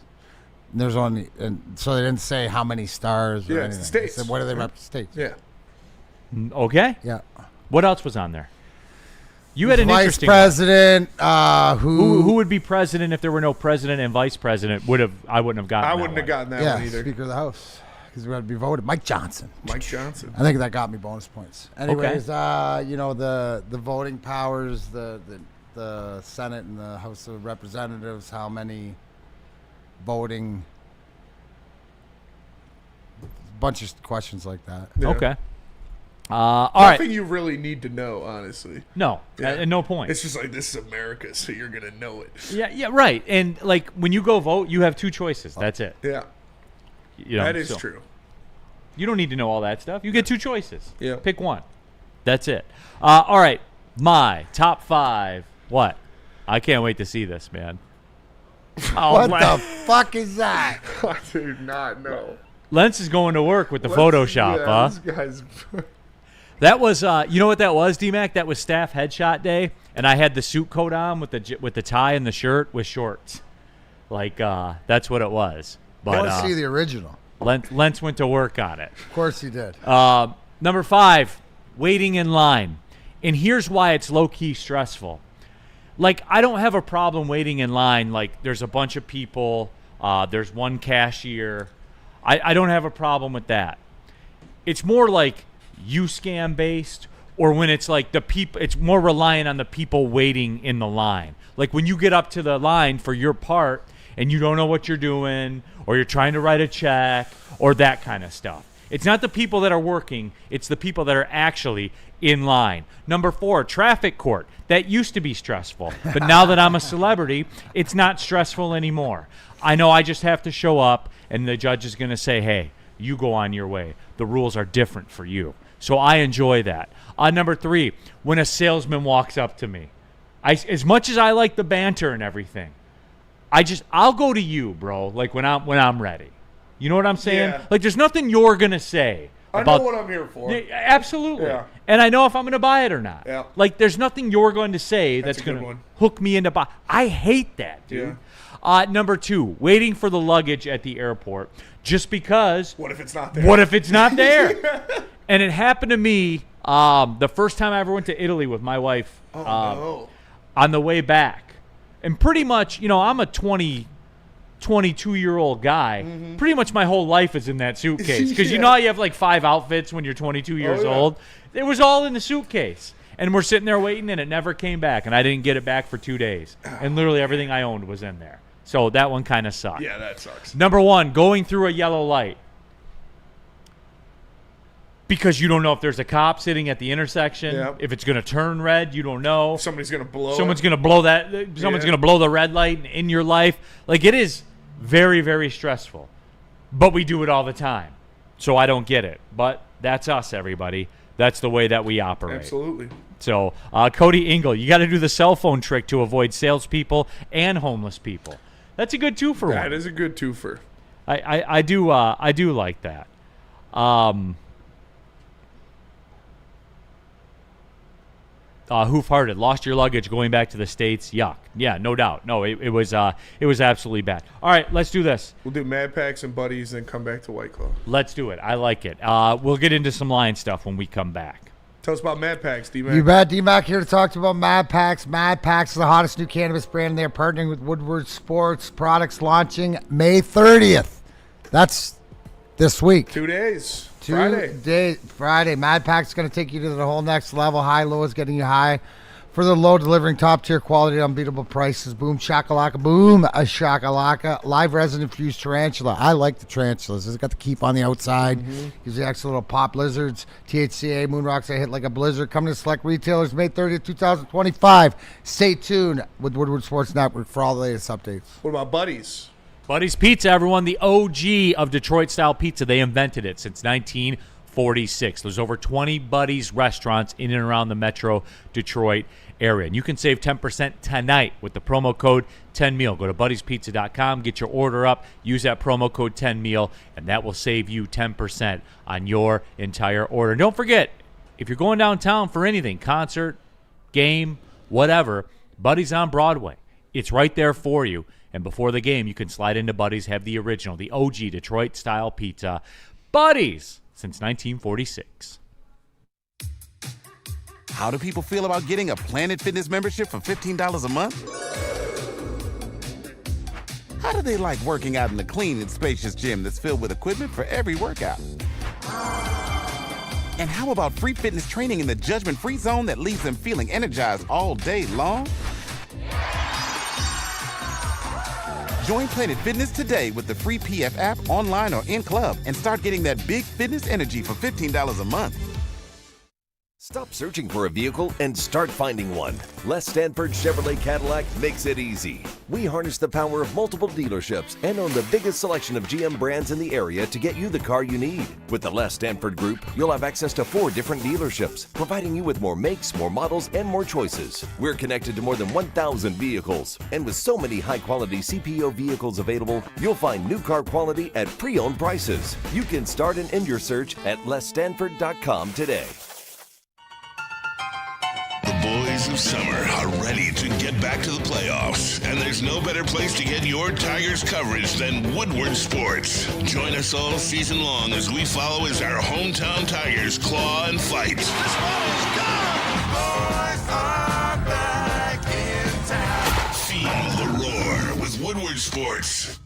And there's only, and so they didn't say how many stars. Or anything. It's the states. They said, what do they represent? States. Yeah. Okay. Yeah. What else was on there? You had an vice interesting president. Who would be president if there were no president and vice president? I wouldn't have gotten. I wouldn't have gotten that one either. Speaker of the House. Because we had to be voted. Mike Johnson. I think that got me bonus points. Anyways, the voting powers, the Senate and the House of Representatives, how many voting, bunch of questions like that. Yeah. Okay. All right. Nothing you really need to know, honestly. No, at no point. It's just this is America, so you're gonna know it. Yeah, right. And when you go vote, you have two choices. That's it. Yeah. That is true. You don't need to know all that stuff. You get two choices. Yeah. Pick one. That's it. All right. My top 5. What? I can't wait to see this, man. What the fuck is that? I do not know. Lentz is going to work with the Photoshop, huh? This guy's... That was, you know what that was, D-Mac? That was staff headshot day, and I had the suit coat on with the tie and the shirt with shorts. That's what it was. But, I want to see the original. Lentz went to work on it. Of course he did. Number 5, waiting in line. And here's why it's low-key stressful. I don't have a problem waiting in line. There's a bunch of people. There's one cashier. I don't have a problem with that. It's more U-scam based, or when it's the people, it's more reliant on the people waiting in the line. When you get up to the line for your part and you don't know what you're doing, or you're trying to write a check, or that kind of stuff. It's not the people that are working, it's the people that are actually in line. Number 4, traffic court. That used to be stressful, but now that I'm a celebrity, it's not stressful anymore. I know I just have to show up, and the judge is going to say, hey, you go on your way. The rules are different for you. So I enjoy that. Number 3, when a salesman walks up to me. As much as I like the banter and everything, I'll go to you, bro, when I'm ready. You know what I'm saying? Yeah. There's nothing you're going to say. I know what I'm here for. Yeah, absolutely. Yeah. And I know if I'm going to buy it or not. Yeah. There's nothing you're going to say that's going to hook me into buy. I hate that, dude. Yeah. Number 2, waiting for the luggage at the airport just because. What if it's not there? What if it's not there? And it happened to me the first time I ever went to Italy with my wife on the way back. And pretty much, I'm a 22-year-old guy. Mm-hmm. Pretty much my whole life is in that suitcase. Because you know how you have 5 outfits when you're 22 years old? It was all in the suitcase. And we're sitting there waiting, and it never came back. And I didn't get it back for 2 days. And literally everything I owned was in there. So that one kind of sucked. Yeah, that sucks. Number 1, going through a yellow light. Because you don't know if there's a cop sitting at the intersection. Yep. If it's going to turn red, you don't know. Somebody's going to blow. Someone's going to blow that. Someone's going to blow the red light in your life. It is very, very stressful. But we do it all the time. So I don't get it. But that's us, everybody. That's the way that we operate. Absolutely. So, Cody Engel, you got to do the cell phone trick to avoid salespeople and homeless people. That's a good twofer. That is a good twofer. I do like that. hoof-hearted. Lost your luggage going back to the States. Yuck. Yeah, no doubt. No, it was absolutely bad. All right, let's do this. We'll do Mad Packs and Buddies and come back to White Claw. Let's do it. I like it. We'll get into some Lion stuff when we come back. Tell us about Mad Packs, D-Mac. You bet. D-Mac here to talk to you about Mad Packs. Mad Packs is the hottest new cannabis brand. They're partnering with Woodward Sports products launching May 30th. That's this week. 2 days. Friday. Mad Packs is going to take you to the whole next level. High low is getting you high. For the low, delivering top-tier quality at unbeatable prices. Boom shakalaka, boom a shakalaka. Live resin infused tarantula. I like the tarantulas. It's got the keep on the outside. Gives you extra little pop lizards. THCA, moon rocks that hit like a blizzard. Coming to select retailers May 30th, 2025. Stay tuned with Woodward Sports Network for all the latest updates. What about Buddies? Buddy's Pizza, everyone, the OG of Detroit-style pizza. They invented it since 1946. There's over 20 Buddy's restaurants in and around the Metro Detroit area. And you can save 10% tonight with the promo code 10meal. Go to buddiespizza.com, get your order up, use that promo code 10meal, and that will save you 10% on your entire order. And don't forget, if you're going downtown for anything, concert, game, whatever, Buddy's on Broadway. It's right there for you. And before the game, you can slide into Buddy's, have the original, the OG Detroit-style pizza. Buddy's, since 1946. How do people feel about getting a Planet Fitness membership for $15 a month? How do they like working out in the clean and spacious gym that's filled with equipment for every workout? And how about free fitness training in the judgment-free zone that leaves them feeling energized all day long? Join Planet Fitness today with the free PF app online or in club and start getting that big fitness energy for $15 a month. Stop searching for a vehicle and start finding one. Les Stanford Chevrolet Cadillac makes it easy. We harness the power of multiple dealerships and own the biggest selection of GM brands in the area to get you the car you need. With the Les Stanford Group, you'll have access to 4 different dealerships, providing you with more makes, more models, and more choices. We're connected to more than 1,000 vehicles. And with so many high-quality CPO vehicles available, you'll find new car quality at pre-owned prices. You can start and end your search at lesstanford.com today. The boys of summer are ready to get back to the playoffs, and there's no better place to get your Tigers coverage than Woodward Sports. Join us all season long as we follow as our hometown Tigers claw and fight. This ball is gone! Boys are back in town. Feel the roar with Woodward Sports.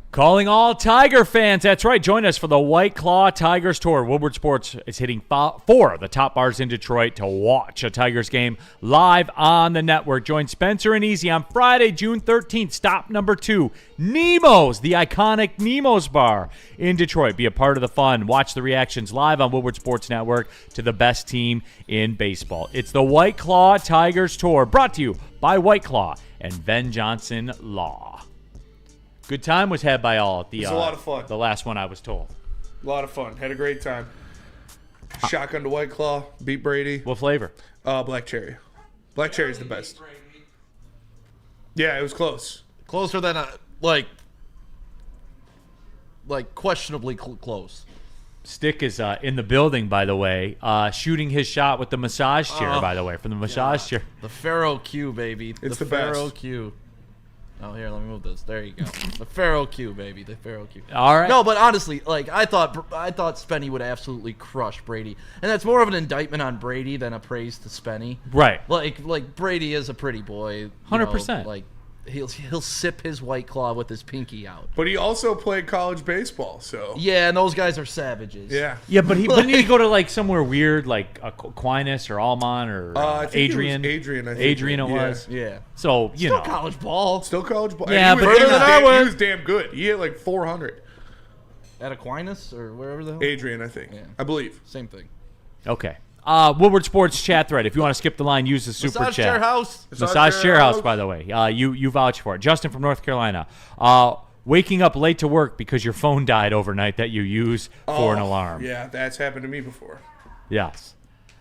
Calling all Tiger fans. That's right. Join us for the White Claw Tigers Tour. Woodward Sports is hitting 4 of the top bars in Detroit to watch a Tigers game live on the network. Join Spencer and Easy on Friday, June 13th. Stop number 2, Nemo's, the iconic Nemo's Bar in Detroit. Be a part of the fun. Watch the reactions live on Woodward Sports Network to the best team in baseball. It's the White Claw Tigers Tour, brought to you by White Claw and Ben Johnson Law. Good time was had by all at the. It was a lot of fun. The last one, I was told. A lot of fun. Had a great time. Shotgun to White Claw. Beat Brady. What flavor? Black cherry. Black cherry's the best. Yeah, it was close. Closer than questionably close. Stick is in the building, by the way, shooting his shot with the massage chair, by the way, from the massage chair. The Pharaoh Q, baby. It's the Pharaoh best. Q. Oh, here, let me move this. There you go. The Pharaoh Q, baby. The Pharaoh Q. All right. No, but honestly, I thought Spenny would absolutely crush Brady, and that's more of an indictment on Brady than a praise to Spenny. Right. Like Brady is a pretty boy. 100%. Like he'll sip his White Claw with his pinky out. But he also played college baseball, so. Yeah, and those guys are savages. Yeah. Yeah, but didn't he go to somewhere weird like Aquinas or Almon or I think Adrian? It was Adrian, I think. Adrian it was. Yeah. So Still college ball. Still college ball. Yeah, And but further than I he was. was damn good. He hit like 400. At Aquinas or wherever the hell? Adrian, I think. Yeah. I believe. Same thing. Okay. Woodward Sports chat thread. If you want to skip the line, use the super Massage chat. Chair House. Massage Chair House, by the way. You vouch for it. Justin from North Carolina. Waking up late to work because your phone died overnight that you use for an alarm. Yeah, that's happened to me before. Yes.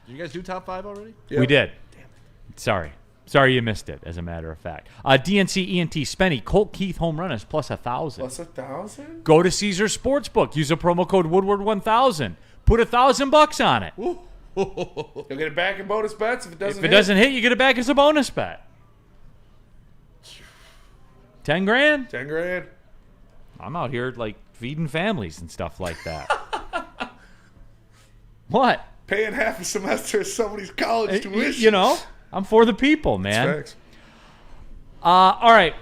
Did you guys do top 5 already? Yep. We did. Damn it. Sorry you missed it, as a matter of fact. DNC ENT Spenny, Colt Keith home run is plus 1,000. Plus 1,000? Go to Caesars Sportsbook. Use a promo code Woodward1000. Put $1,000 on it. Ooh. You'll get it back in bonus bets if it doesn't If it doesn't hit, you get it back as a bonus bet. 10 grand? 10 grand. I'm out here like feeding families and stuff like that. What? Paying half a semester of somebody's college tuition. You know, I'm for the people, man. That's facts. All right.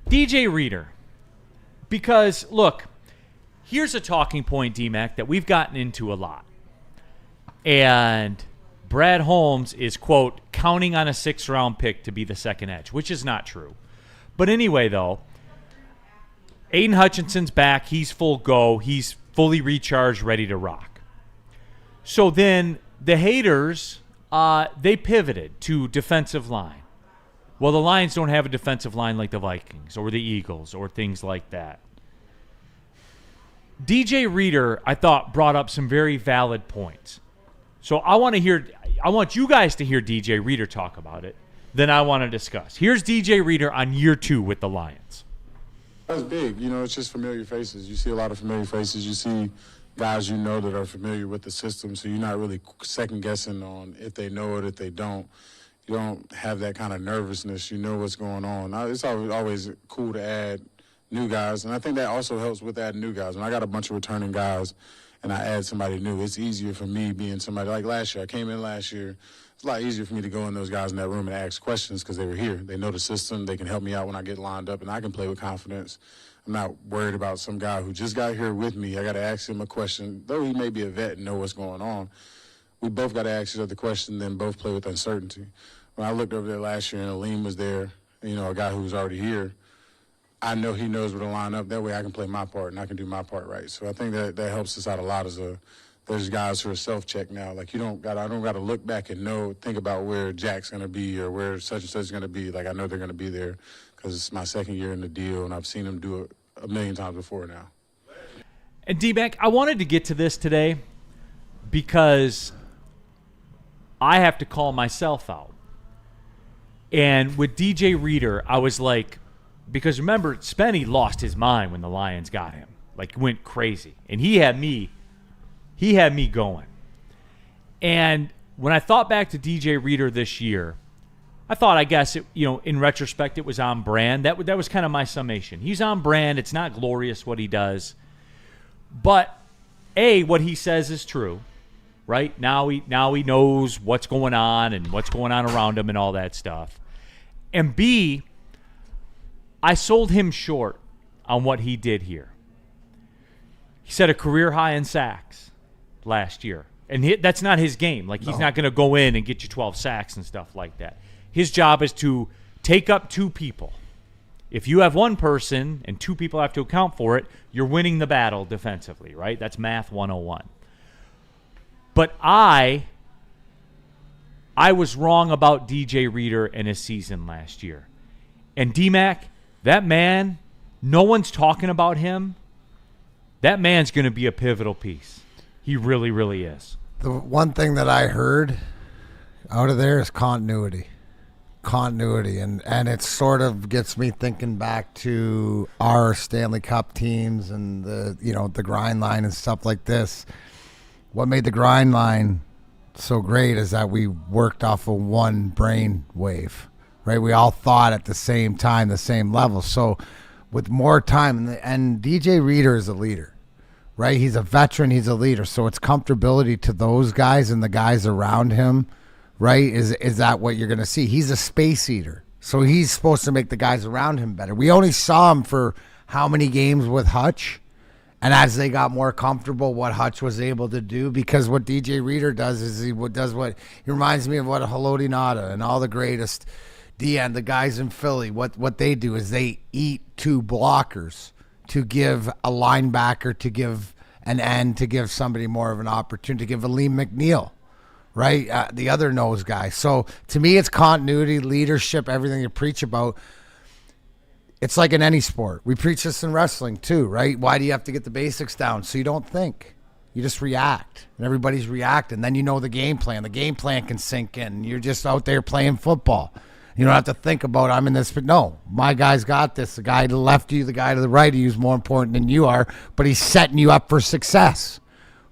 DJ Reader. Because, look, here's a talking point, D-Mac, that we've gotten into a lot. And Brad Holmes is, quote, counting on a 6th-round pick to be the second edge, which is not true. But anyway, though, Aiden Hutchinson's back. He's full go. He's fully recharged, ready to rock. So then the haters, they pivoted to defensive line. Well, the Lions don't have a defensive line like the Vikings or the Eagles or things like that. DJ Reader, I thought, brought up some very valid points. So I want you guys to hear DJ Reader talk about it. Then I want to discuss. Here's DJ Reader on year 2 with the Lions. That's big. You know, it's just familiar faces. You see a lot of familiar faces. You see guys you know that are familiar with the system, so you're not really second-guessing on if they know it, if they don't. You don't have that kind of nervousness. You know what's going on. It's always cool to add new guys, and I think that also helps with adding new guys. When I got a bunch of returning guys and I add somebody new, it's easier for me being somebody like last year. I came in last year. It's a lot easier for me to go in those guys in that room and ask questions because they were here. They know the system. They can help me out when I get lined up, and I can play with confidence. I'm not worried about some guy who just got here with me. I got to ask him a question. Though he may be a vet and know what's going on, we both got to ask each other the question, then both play with uncertainty. When I looked over there last year and Aleem was there, you know, a guy who was already here, I know he knows where to line up. That way I can play my part and I can do my part right. So I think that helps us out a lot as there's guys who are self-check now. Like I don't got to look back and think about where Jack's going to be or where such and such is going to be. Like I know they're going to be there because it's my second year in the deal and I've seen them do it a million times before now. And D-Mac, I wanted to get to this today because I have to call myself out. And with DJ Reader, I was like, because remember, Spenny lost his mind when the Lions got him. Like, went crazy. And he had me going. And when I thought back to DJ Reader this year, I thought, I guess, in retrospect, it was on brand. That was kind of my summation. He's on brand. It's not glorious what he does. But, A, what he says is true. Right? Now he knows what's going on and what's going on around him and all that stuff. And B, I sold him short on what he did here. He set a career high in sacks last year. And that's not his game. Like, he's not going to go in and get you 12 sacks and stuff like that. His job is to take up 2 people. If you have one person and 2 people have to account for it, you're winning the battle defensively, right? That's math 101. But I was wrong about DJ Reader and his season last year. And D-Mac, that man, no one's talking about him. That man's going to be a pivotal piece. He really, really is. The one thing that I heard out of there is continuity. Continuity. And it sort of gets me thinking back to our Stanley Cup teams and the grind line and stuff like this. What made the grind line so great is that we worked off of one brain wave, right? We all thought at the same time, the same level. So with more time, and DJ Reader is a leader, right? He's a veteran. He's a leader. So it's comfortability to those guys and the guys around him, right? Is that what you're going to see? He's a space eater. So he's supposed to make the guys around him better. We only saw him for how many games with Hutch? And as they got more comfortable, what Hutch was able to do, because what DJ Reader does is he reminds me of what Haloti Ngata and all the greatest DN, the guys in Philly, what they do is they eat 2 blockers to give a linebacker, to give an end, to give somebody more of an opportunity, to give Aleem McNeil, right? The other nose guy. So to me, it's continuity, leadership, everything you preach about. It's like in any sport. We preach this in wrestling too, right? Why do you have to get the basics down? So you don't think. You just react. And everybody's reacting. Then you know the game plan. The game plan can sink in. You're just out there playing football. You don't have to think about, I'm in this. But no, my guy's got this. The guy to the left of you, the guy to the right of you is more important than you are. But he's setting you up for success,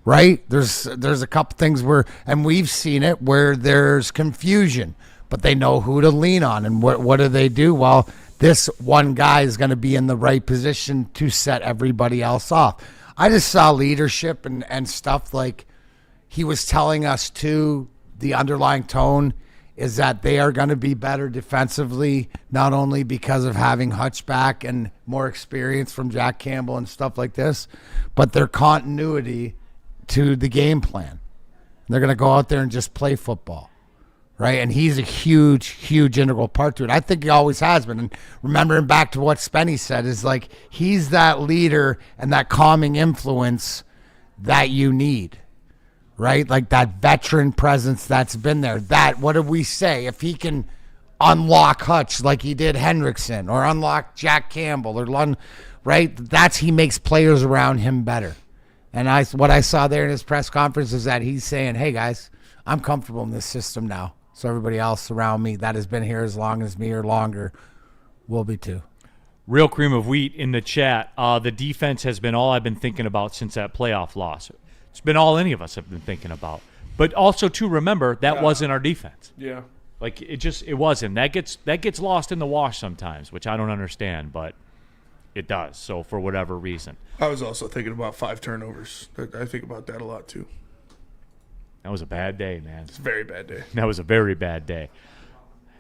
right? There's a couple things and we've seen it where there's confusion, but they know who to lean on. And what do they do? Well, this one guy is going to be in the right position to set everybody else off. I just saw leadership and stuff like he was telling us too, the underlying tone is that they are going to be better defensively, not only because of having Hutch back and more experience from Jack Campbell and stuff like this, but their continuity to the game plan. They're going to go out there and just play football, right? And he's a huge, huge integral part to it. I think he always has been. And remembering back to what Spenny said is like he's that leader and that calming influence that you need. Right? Like that veteran presence that's been there. That, what did we say? If he can unlock Hutch like he did Hendrickson or unlock Jack Campbell right? He makes players around him better. And what I saw there in his press conference is that he's saying, hey guys, I'm comfortable in this system now. So everybody else around me that has been here as long as me or longer will be too. Real cream of wheat in the chat. The defense has been all I've been thinking about since that playoff loss. It's been all any of us have been thinking about. But also, to remember, that wasn't our defense. Yeah. Like, it wasn't. That gets lost in the wash sometimes, which I don't understand, but it does. So, for whatever reason. I was also thinking about 5 turnovers. I think about that a lot, too. That was a bad day, man. It's a very bad day. That was a very bad day.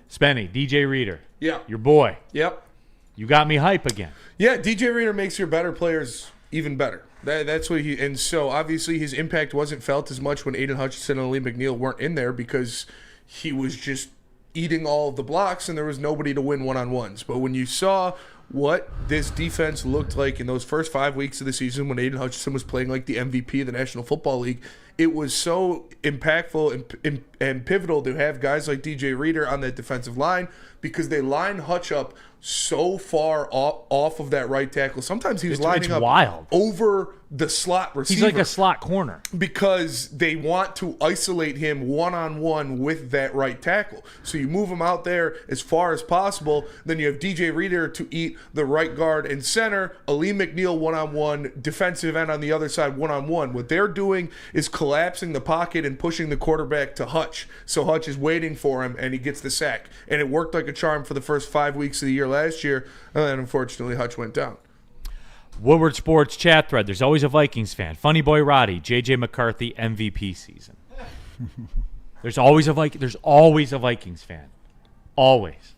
Spenny, DJ Reader. Yeah. Your boy. Yep. You got me hype again. Yeah, DJ Reader makes your better players even better. That's what and so obviously his impact wasn't felt as much when Aiden Hutchinson and Lee McNeil weren't in there because he was just eating all of the blocks and there was nobody to win one-on-ones. But when you saw what this defense looked like in those first 5 weeks of the season when Aiden Hutchinson was playing like the MVP of the National Football League, it was so impactful and pivotal to have guys like DJ Reader on that defensive line because they line Hutch up so far off of that right tackle. Sometimes he was lining up wild. Over the slot receiver. He's like a slot corner. Because they want to isolate him one-on-one with that right tackle. So you move him out there as far as possible. Then you have DJ Reader to eat the right guard and center. Ali McNeil one-on-one, defensive end on the other side one-on-one. What they're doing is collapsing the pocket and pushing the quarterback to Hutch. So Hutch is waiting for him, and he gets the sack. And it worked like a charm for the first 5 weeks of the year last year. And then, unfortunately, Hutch went down. Woodward Sports chat thread. There's always a Vikings fan. Funny Boy Roddy, J.J. McCarthy, MVP season. There's always a Vikings fan. Always.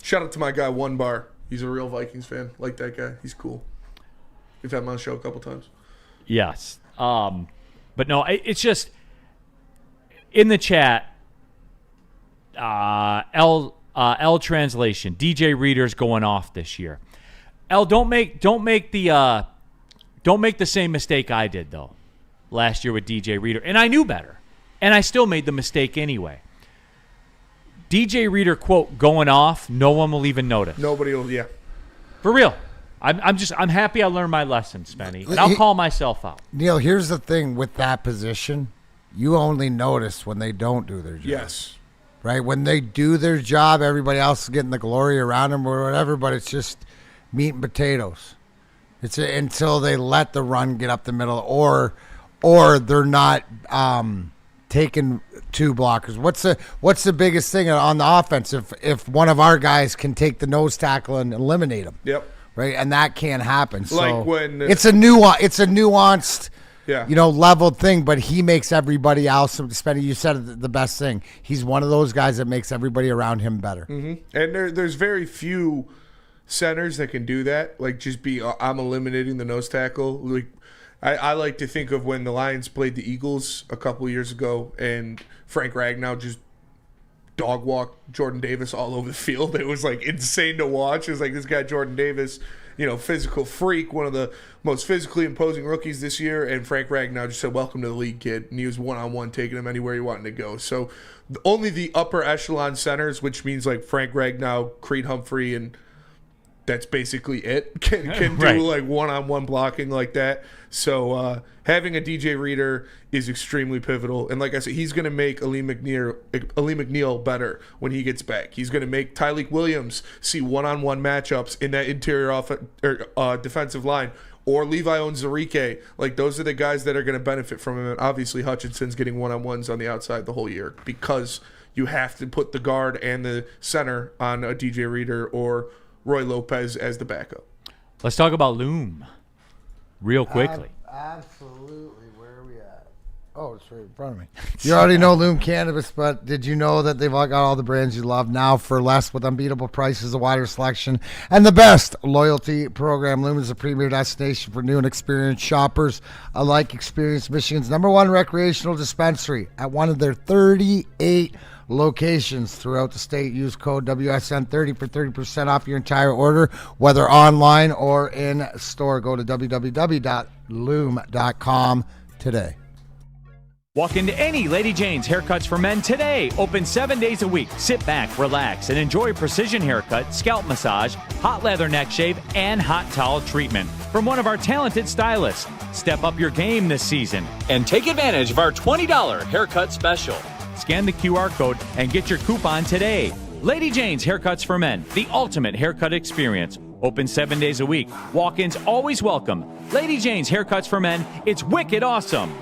Shout out to my guy, One Bar. He's a real Vikings fan. Like that guy. He's cool. We've had him on the show a couple times. Yes. But no, it's just in the chat, L translation, DJ Reader's going off this year. L, don't make the same mistake I did though last year with DJ Reader, and I knew better, and I still made the mistake anyway. DJ Reader quote going off, no one will even notice. Nobody will, yeah. For real. I'm happy I learned my lesson, Spenny, and I'll call myself out. Neil, here's the thing with that position: you only notice when they don't do their job. Yes. Right? When they do their job, everybody else is getting the glory around them or whatever, but it's just meat and potatoes. It's until they let the run get up the middle or they're not taking 2 blockers. What's the biggest thing on the offense if one of our guys can take the nose tackle and eliminate them? Yep. Right? And that can't happen. So like when it's a nuanced yeah. leveled thing, but he makes everybody else, Spenny, you said the best thing. He's one of those guys that makes everybody around him better. Mm-hmm. And there's very few centers that can do that. Like just I'm eliminating the nose tackle. Like I like to think of when the Lions played the Eagles a couple of years ago and Frank Ragnow just dog walked Jordan Davis all over the field. It was like insane to watch. It was like this guy Jordan Davis, physical freak, one of the most physically imposing rookies this year, and Frank Ragnow just said, "Welcome to the league, kid." And he was one-on-one taking him anywhere he wanted to go. So only the upper echelon centers, which means like Frank Ragnow, Creed Humphrey, and that's basically it, can do like one-on-one blocking like that. So having a DJ Reader is extremely pivotal. And like I said, he's going to make Ali McNeil better when he gets back. He's going to make Tyleik Williams see one-on-one matchups in that interior defensive line or Levi Onwuzurike. Like, those are the guys that are going to benefit from him. And obviously, Hutchinson's getting one-on-ones on the outside the whole year because you have to put the guard and the center on a DJ Reader or Roy Lopez as the backup. Let's talk about Loom real quickly. Absolutely. Where are we at? Oh, it's right in front of me. You already know Loom Cannabis, but did you know that they've all got all the brands you love now for less with unbeatable prices, a wider selection, and the best loyalty program? Loom is a premier destination for new and experienced shoppers alike. Experience Michigan's #1 recreational dispensary at one of their 38 locations throughout the state. Use code WSN30 for 30% off your entire order, whether online or in store. Go to www.loom.com today. Walk into any Lady Jane's Haircuts for Men today. Open 7 days a week. Sit back, relax, and enjoy precision haircut, scalp massage, hot leather neck shave, and hot towel treatment from one of our talented stylists. Step up your game this season and take advantage of our $20 haircut special. Scan the QR code and get your coupon today. Lady Jane's Haircuts for Men, the ultimate haircut experience. Open 7 days a week. Walk-ins always welcome. Lady Jane's Haircuts for Men. It's wicked awesome.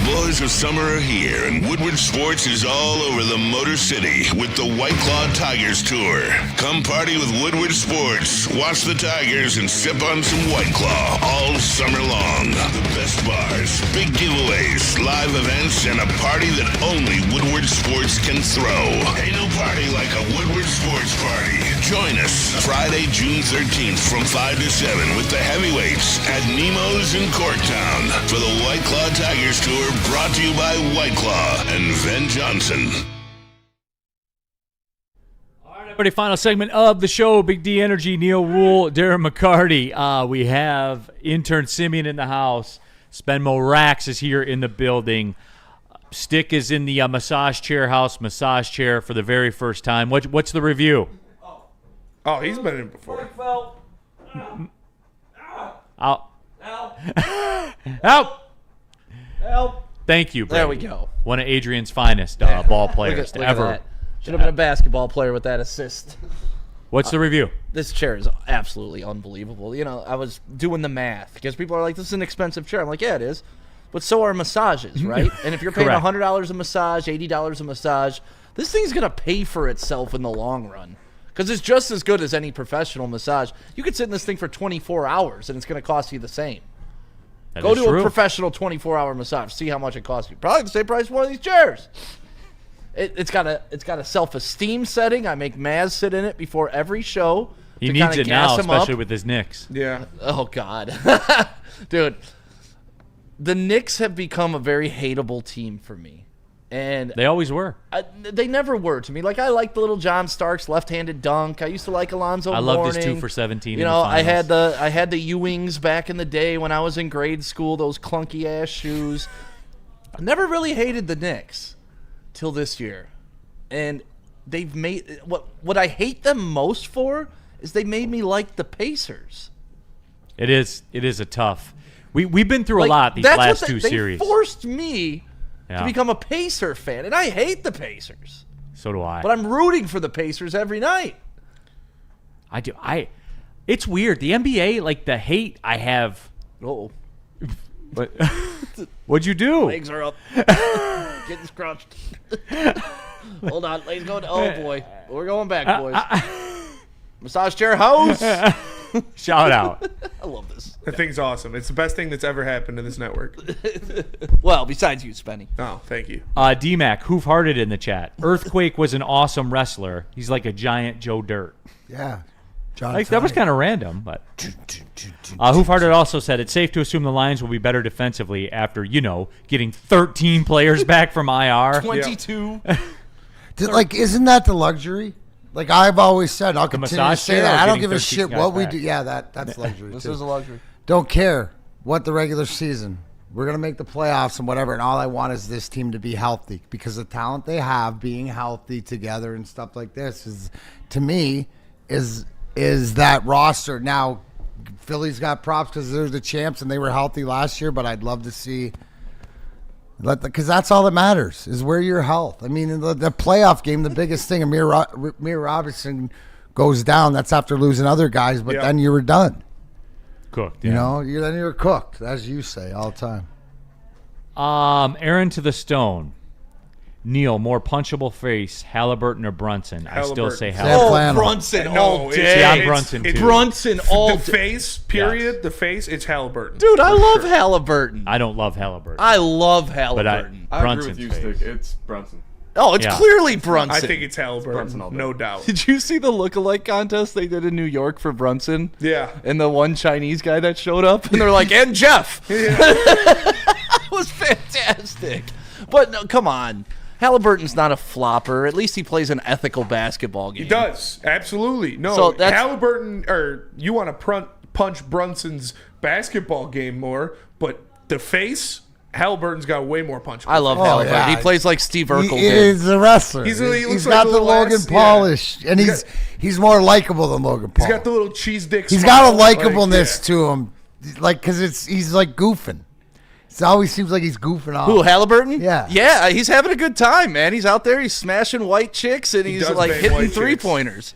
The boys of summer are here, and Woodward Sports is all over the Motor City with the White Claw Tigers Tour. Come party with Woodward Sports, watch the Tigers, and sip on some White Claw all summer long. The best bars, big giveaways, live events, and a party that only Woodward Sports can throw. Ain't no party like a Woodward Sports party. Join us Friday, June 13th from 5 to 7 with the heavyweights at Nemo's in Corktown for the White Claw Tigers Tour, brought to you by White Claw and Ven Johnson. All right, everybody, final segment of the show. Big D Energy, Neil Rule, Darren McCarty. We have intern Simeon in the house. Spenmo Rax is here in the building. Stick is in the massage chair house, massage chair for the very first time. What's the review? Oh, he's been in before. Out. Help! Help. Thank you, Brady. There we go. One of Adrian's finest ball players look ever. At that. Should have been a basketball player with that assist. What's the review? This chair is absolutely unbelievable. You know, I was doing the math because people are like, this is an expensive chair. I'm like, yeah, it is. But so are massages, right? And if you're paying $100 a massage, $80 a massage, this thing's going to pay for itself in the long run. Because it's just as good as any professional massage. You could sit in this thing for 24 hours, and it's going to cost you the same. Go to a professional 24-hour massage. See how much it costs you. Probably the same price as one of these chairs. It's got a self-esteem setting. I make Maz sit in it before every show. He needs it now, especially with his Knicks. Yeah. Oh, God. Dude, the Knicks have become a very hateable team for me. And they always were. They never were to me. Like, I like the little John Starks left-handed dunk. I used to like Alonzo Mourning. I loved his 2 for 17. You know, I had the Ewings back in the day when I was in grade school. Those clunky ass shoes. I never really hated the Knicks till this year, and they've made what I hate them most for is they made me like the Pacers. It is a tough. We've been through a lot these last two series. They forced me to become a Pacer fan, and I hate the Pacers. So do I. But I'm rooting for the Pacers every night. I do. It's weird. The NBA, like the hate I have. Oh. But what'd you do? Legs are up. Getting scrunched. Hold on. Legs going. Oh, boy. We're going back, boys. Massage chair house. Shout out. I love this. That thing's awesome. It's the best thing that's ever happened to this network. Well, besides you, Spenny. Oh, thank you. D-Mac, Hoof-Hearted in the chat. Earthquake was an awesome wrestler. He's like a giant Joe Dirt. Yeah. That was kind of random, but Hoof-Hearted also said it's safe to assume the Lions will be better defensively after, getting 13 players back from IR. 22. Isn't that the luxury? Like I've always said, I'll continue to say that. I don't give a shit what we do. Yeah, that's luxury. This is a luxury. Don't care what the regular season. We're going to make the playoffs and whatever, and all I want is this team to be healthy because the talent they have being healthy together and stuff like this is, to me, is that roster. Now, Philly's got props because they're the champs and they were healthy last year, but I'd love to see – because that's all that matters is where your health. I mean, the playoff game, the biggest thing, Amir Robertson goes down. That's after losing other guys, but then you were done. Cooked. You Yeah. know, then you're cooked, as you say all the time. Aaron to the Stone. Neil, more punchable face, Halliburton or Brunson? I still say Halliburton. Brunson No, all it's- day. Yeah, I'm Brunson, too. Brunson all the day. face, period. The face, it's Halliburton. Dude, I love Halliburton. I don't love Halliburton. I love but Halliburton. I agree Brunson's with you, face. Stick. It's Brunson. Oh, it's Yeah. clearly Brunson. I think it's Halliburton, Brunson all day. no doubt. Did you see the lookalike contest they did in New York for Brunson? Yeah. And the one Chinese guy that showed up, and they're like, and Jeff. Yeah. That was fantastic. But no, come on. Halliburton's not a flopper. At least he plays an ethical basketball game. He does, absolutely. No, So that's- Halliburton, or you want to punch Brunson's basketball game more, but the face, Halliburton's got way more punch. I love Halliburton. yeah. He plays like Steve Urkel did. He's a wrestler. He looks He's like got a the little Logan ass- Paul yeah. ish, and he's more likable than Logan Paul. He's got the little cheese dick. He's smile, got a likableness to him, like because he's like goofing. It always seems like he's goofing off. Who, Halliburton? Yeah. Yeah, he's having a good time, man. He's out there, he's smashing white chicks, and he's does like bang hitting white chicks. three-pointers.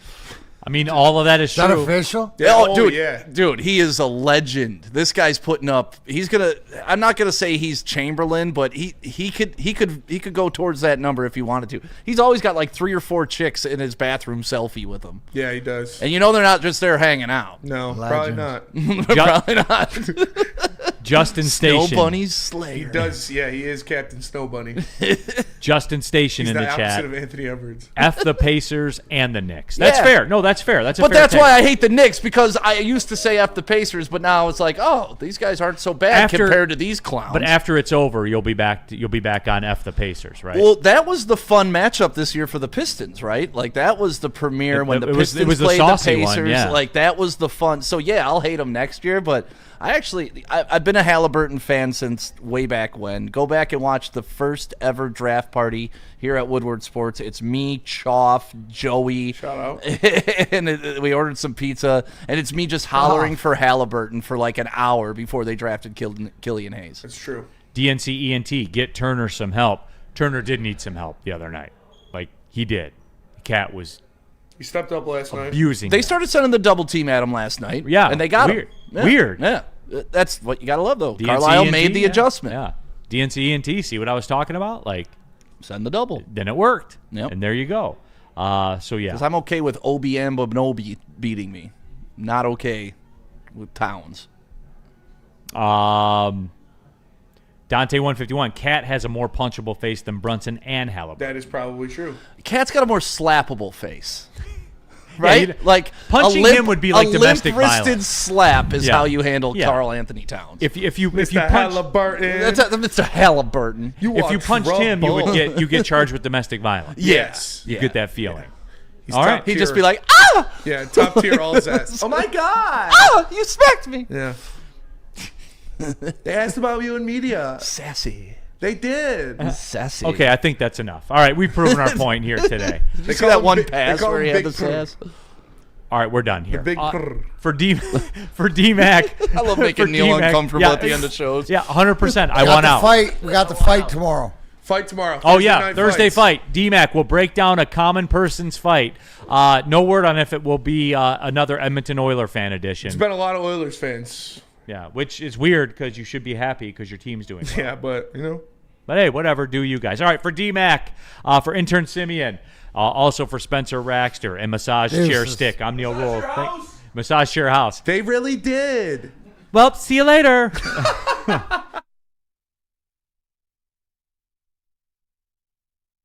I mean, all of that is Is that true. official? Yeah, Oh, oh, dude, yeah. dude, he is a legend. This guy's putting up. I'm not gonna say he's Chamberlain, but he could go towards that number if he wanted to. He's always got like 3 or 4 chicks in his bathroom selfie with him, Yeah, he does. and you know they're not just there hanging out. No, probably Legend. not. Probably not. Justin Snow Station. Bunny's He Slayer. does. Yeah, he is Captain Snow Bunny. Justin Station He's in the the opposite chat. of Anthony Edwards. F the Pacers and the Knicks. That's Yeah. fair. No, that's fair. That's a But fair that's take. why I hate the Knicks, because I used to say F the Pacers, but now it's like, oh, these guys aren't so bad After- compared to these clowns. But after it's over, you'll be back on F the Pacers, right? Well, that was the fun matchup this year for the Pistons, right? Like that was the premiere when the it was Pistons the played the saucy Pacers. one, yeah. Like that was the fun. So yeah, I'll hate them next year, but I've been a Halliburton fan since way back when. Go back and watch the first ever draft party here at Woodward Sports. It's me, Choff, Joey. Shout out. And we ordered some pizza, and it's me just hollering for Halliburton for like an hour before they drafted Killian Hayes. That's true. DNC ENT, get Turner some help. Turner did need some help the other night. Like, he did. Cat was He stepped up last night. abusing They him. started sending the double team at him last night. Yeah, and they got weird. him. Yeah. Weird. Yeah, that's what you gotta love though. DNC Carlisle ENT, made the yeah. adjustment. Yeah. DNC ENT, see what I was talking about? Like, Send the double. then it worked. Yep. And there you go. So, yeah. Because I'm okay with OBM Bobnobi beating me. Not okay with Towns. Dante 151, Cat has a more punchable face than Brunson and Halliburton. That is probably true. Cat's got a more slappable face. Right? you'd- Like punching him would be like domestic A limp-wristed violence. slap is Yeah. how you handle Yeah. Karl Anthony Towns. If you punch Halliburton. That's Mr. Halliburton. You if are you punched him, you trouble. would get charged with domestic violence. Yes. You Yeah. get that feeling. He's All top right. He'd tier. just be like, ah! Yeah, top tier all zest. Oh my god. Ah! You smacked me. Yeah. They asked about you in media. Sassy. They did. Sassy. Okay, I think that's enough. All right, we've proven our point here today. Did you see call that him one big- they pass call where him he had Big the Prr. sass? All right, we're done here. big prr. For DMAC. I love making Neil uncomfortable at the end of shows. Yeah, 100%. I We got want the out. fight. We got the fight tomorrow. Fight tomorrow. Oh, Thursday yeah, night Thursday fights. fight. DMAC will break down a common person's fight. No word on if it will be another Edmonton Oiler fan edition. It's been a lot of Oilers fans. Yeah, which is weird because you should be happy because your team's doing well. Yeah, but you know. But hey, whatever, do you guys. All right, for DMAC, for intern Simeon, also for Spencer Raxter and Massage Chair Stick, I'm Neil Rule. Massage Chair House. They really did. Well, see you later.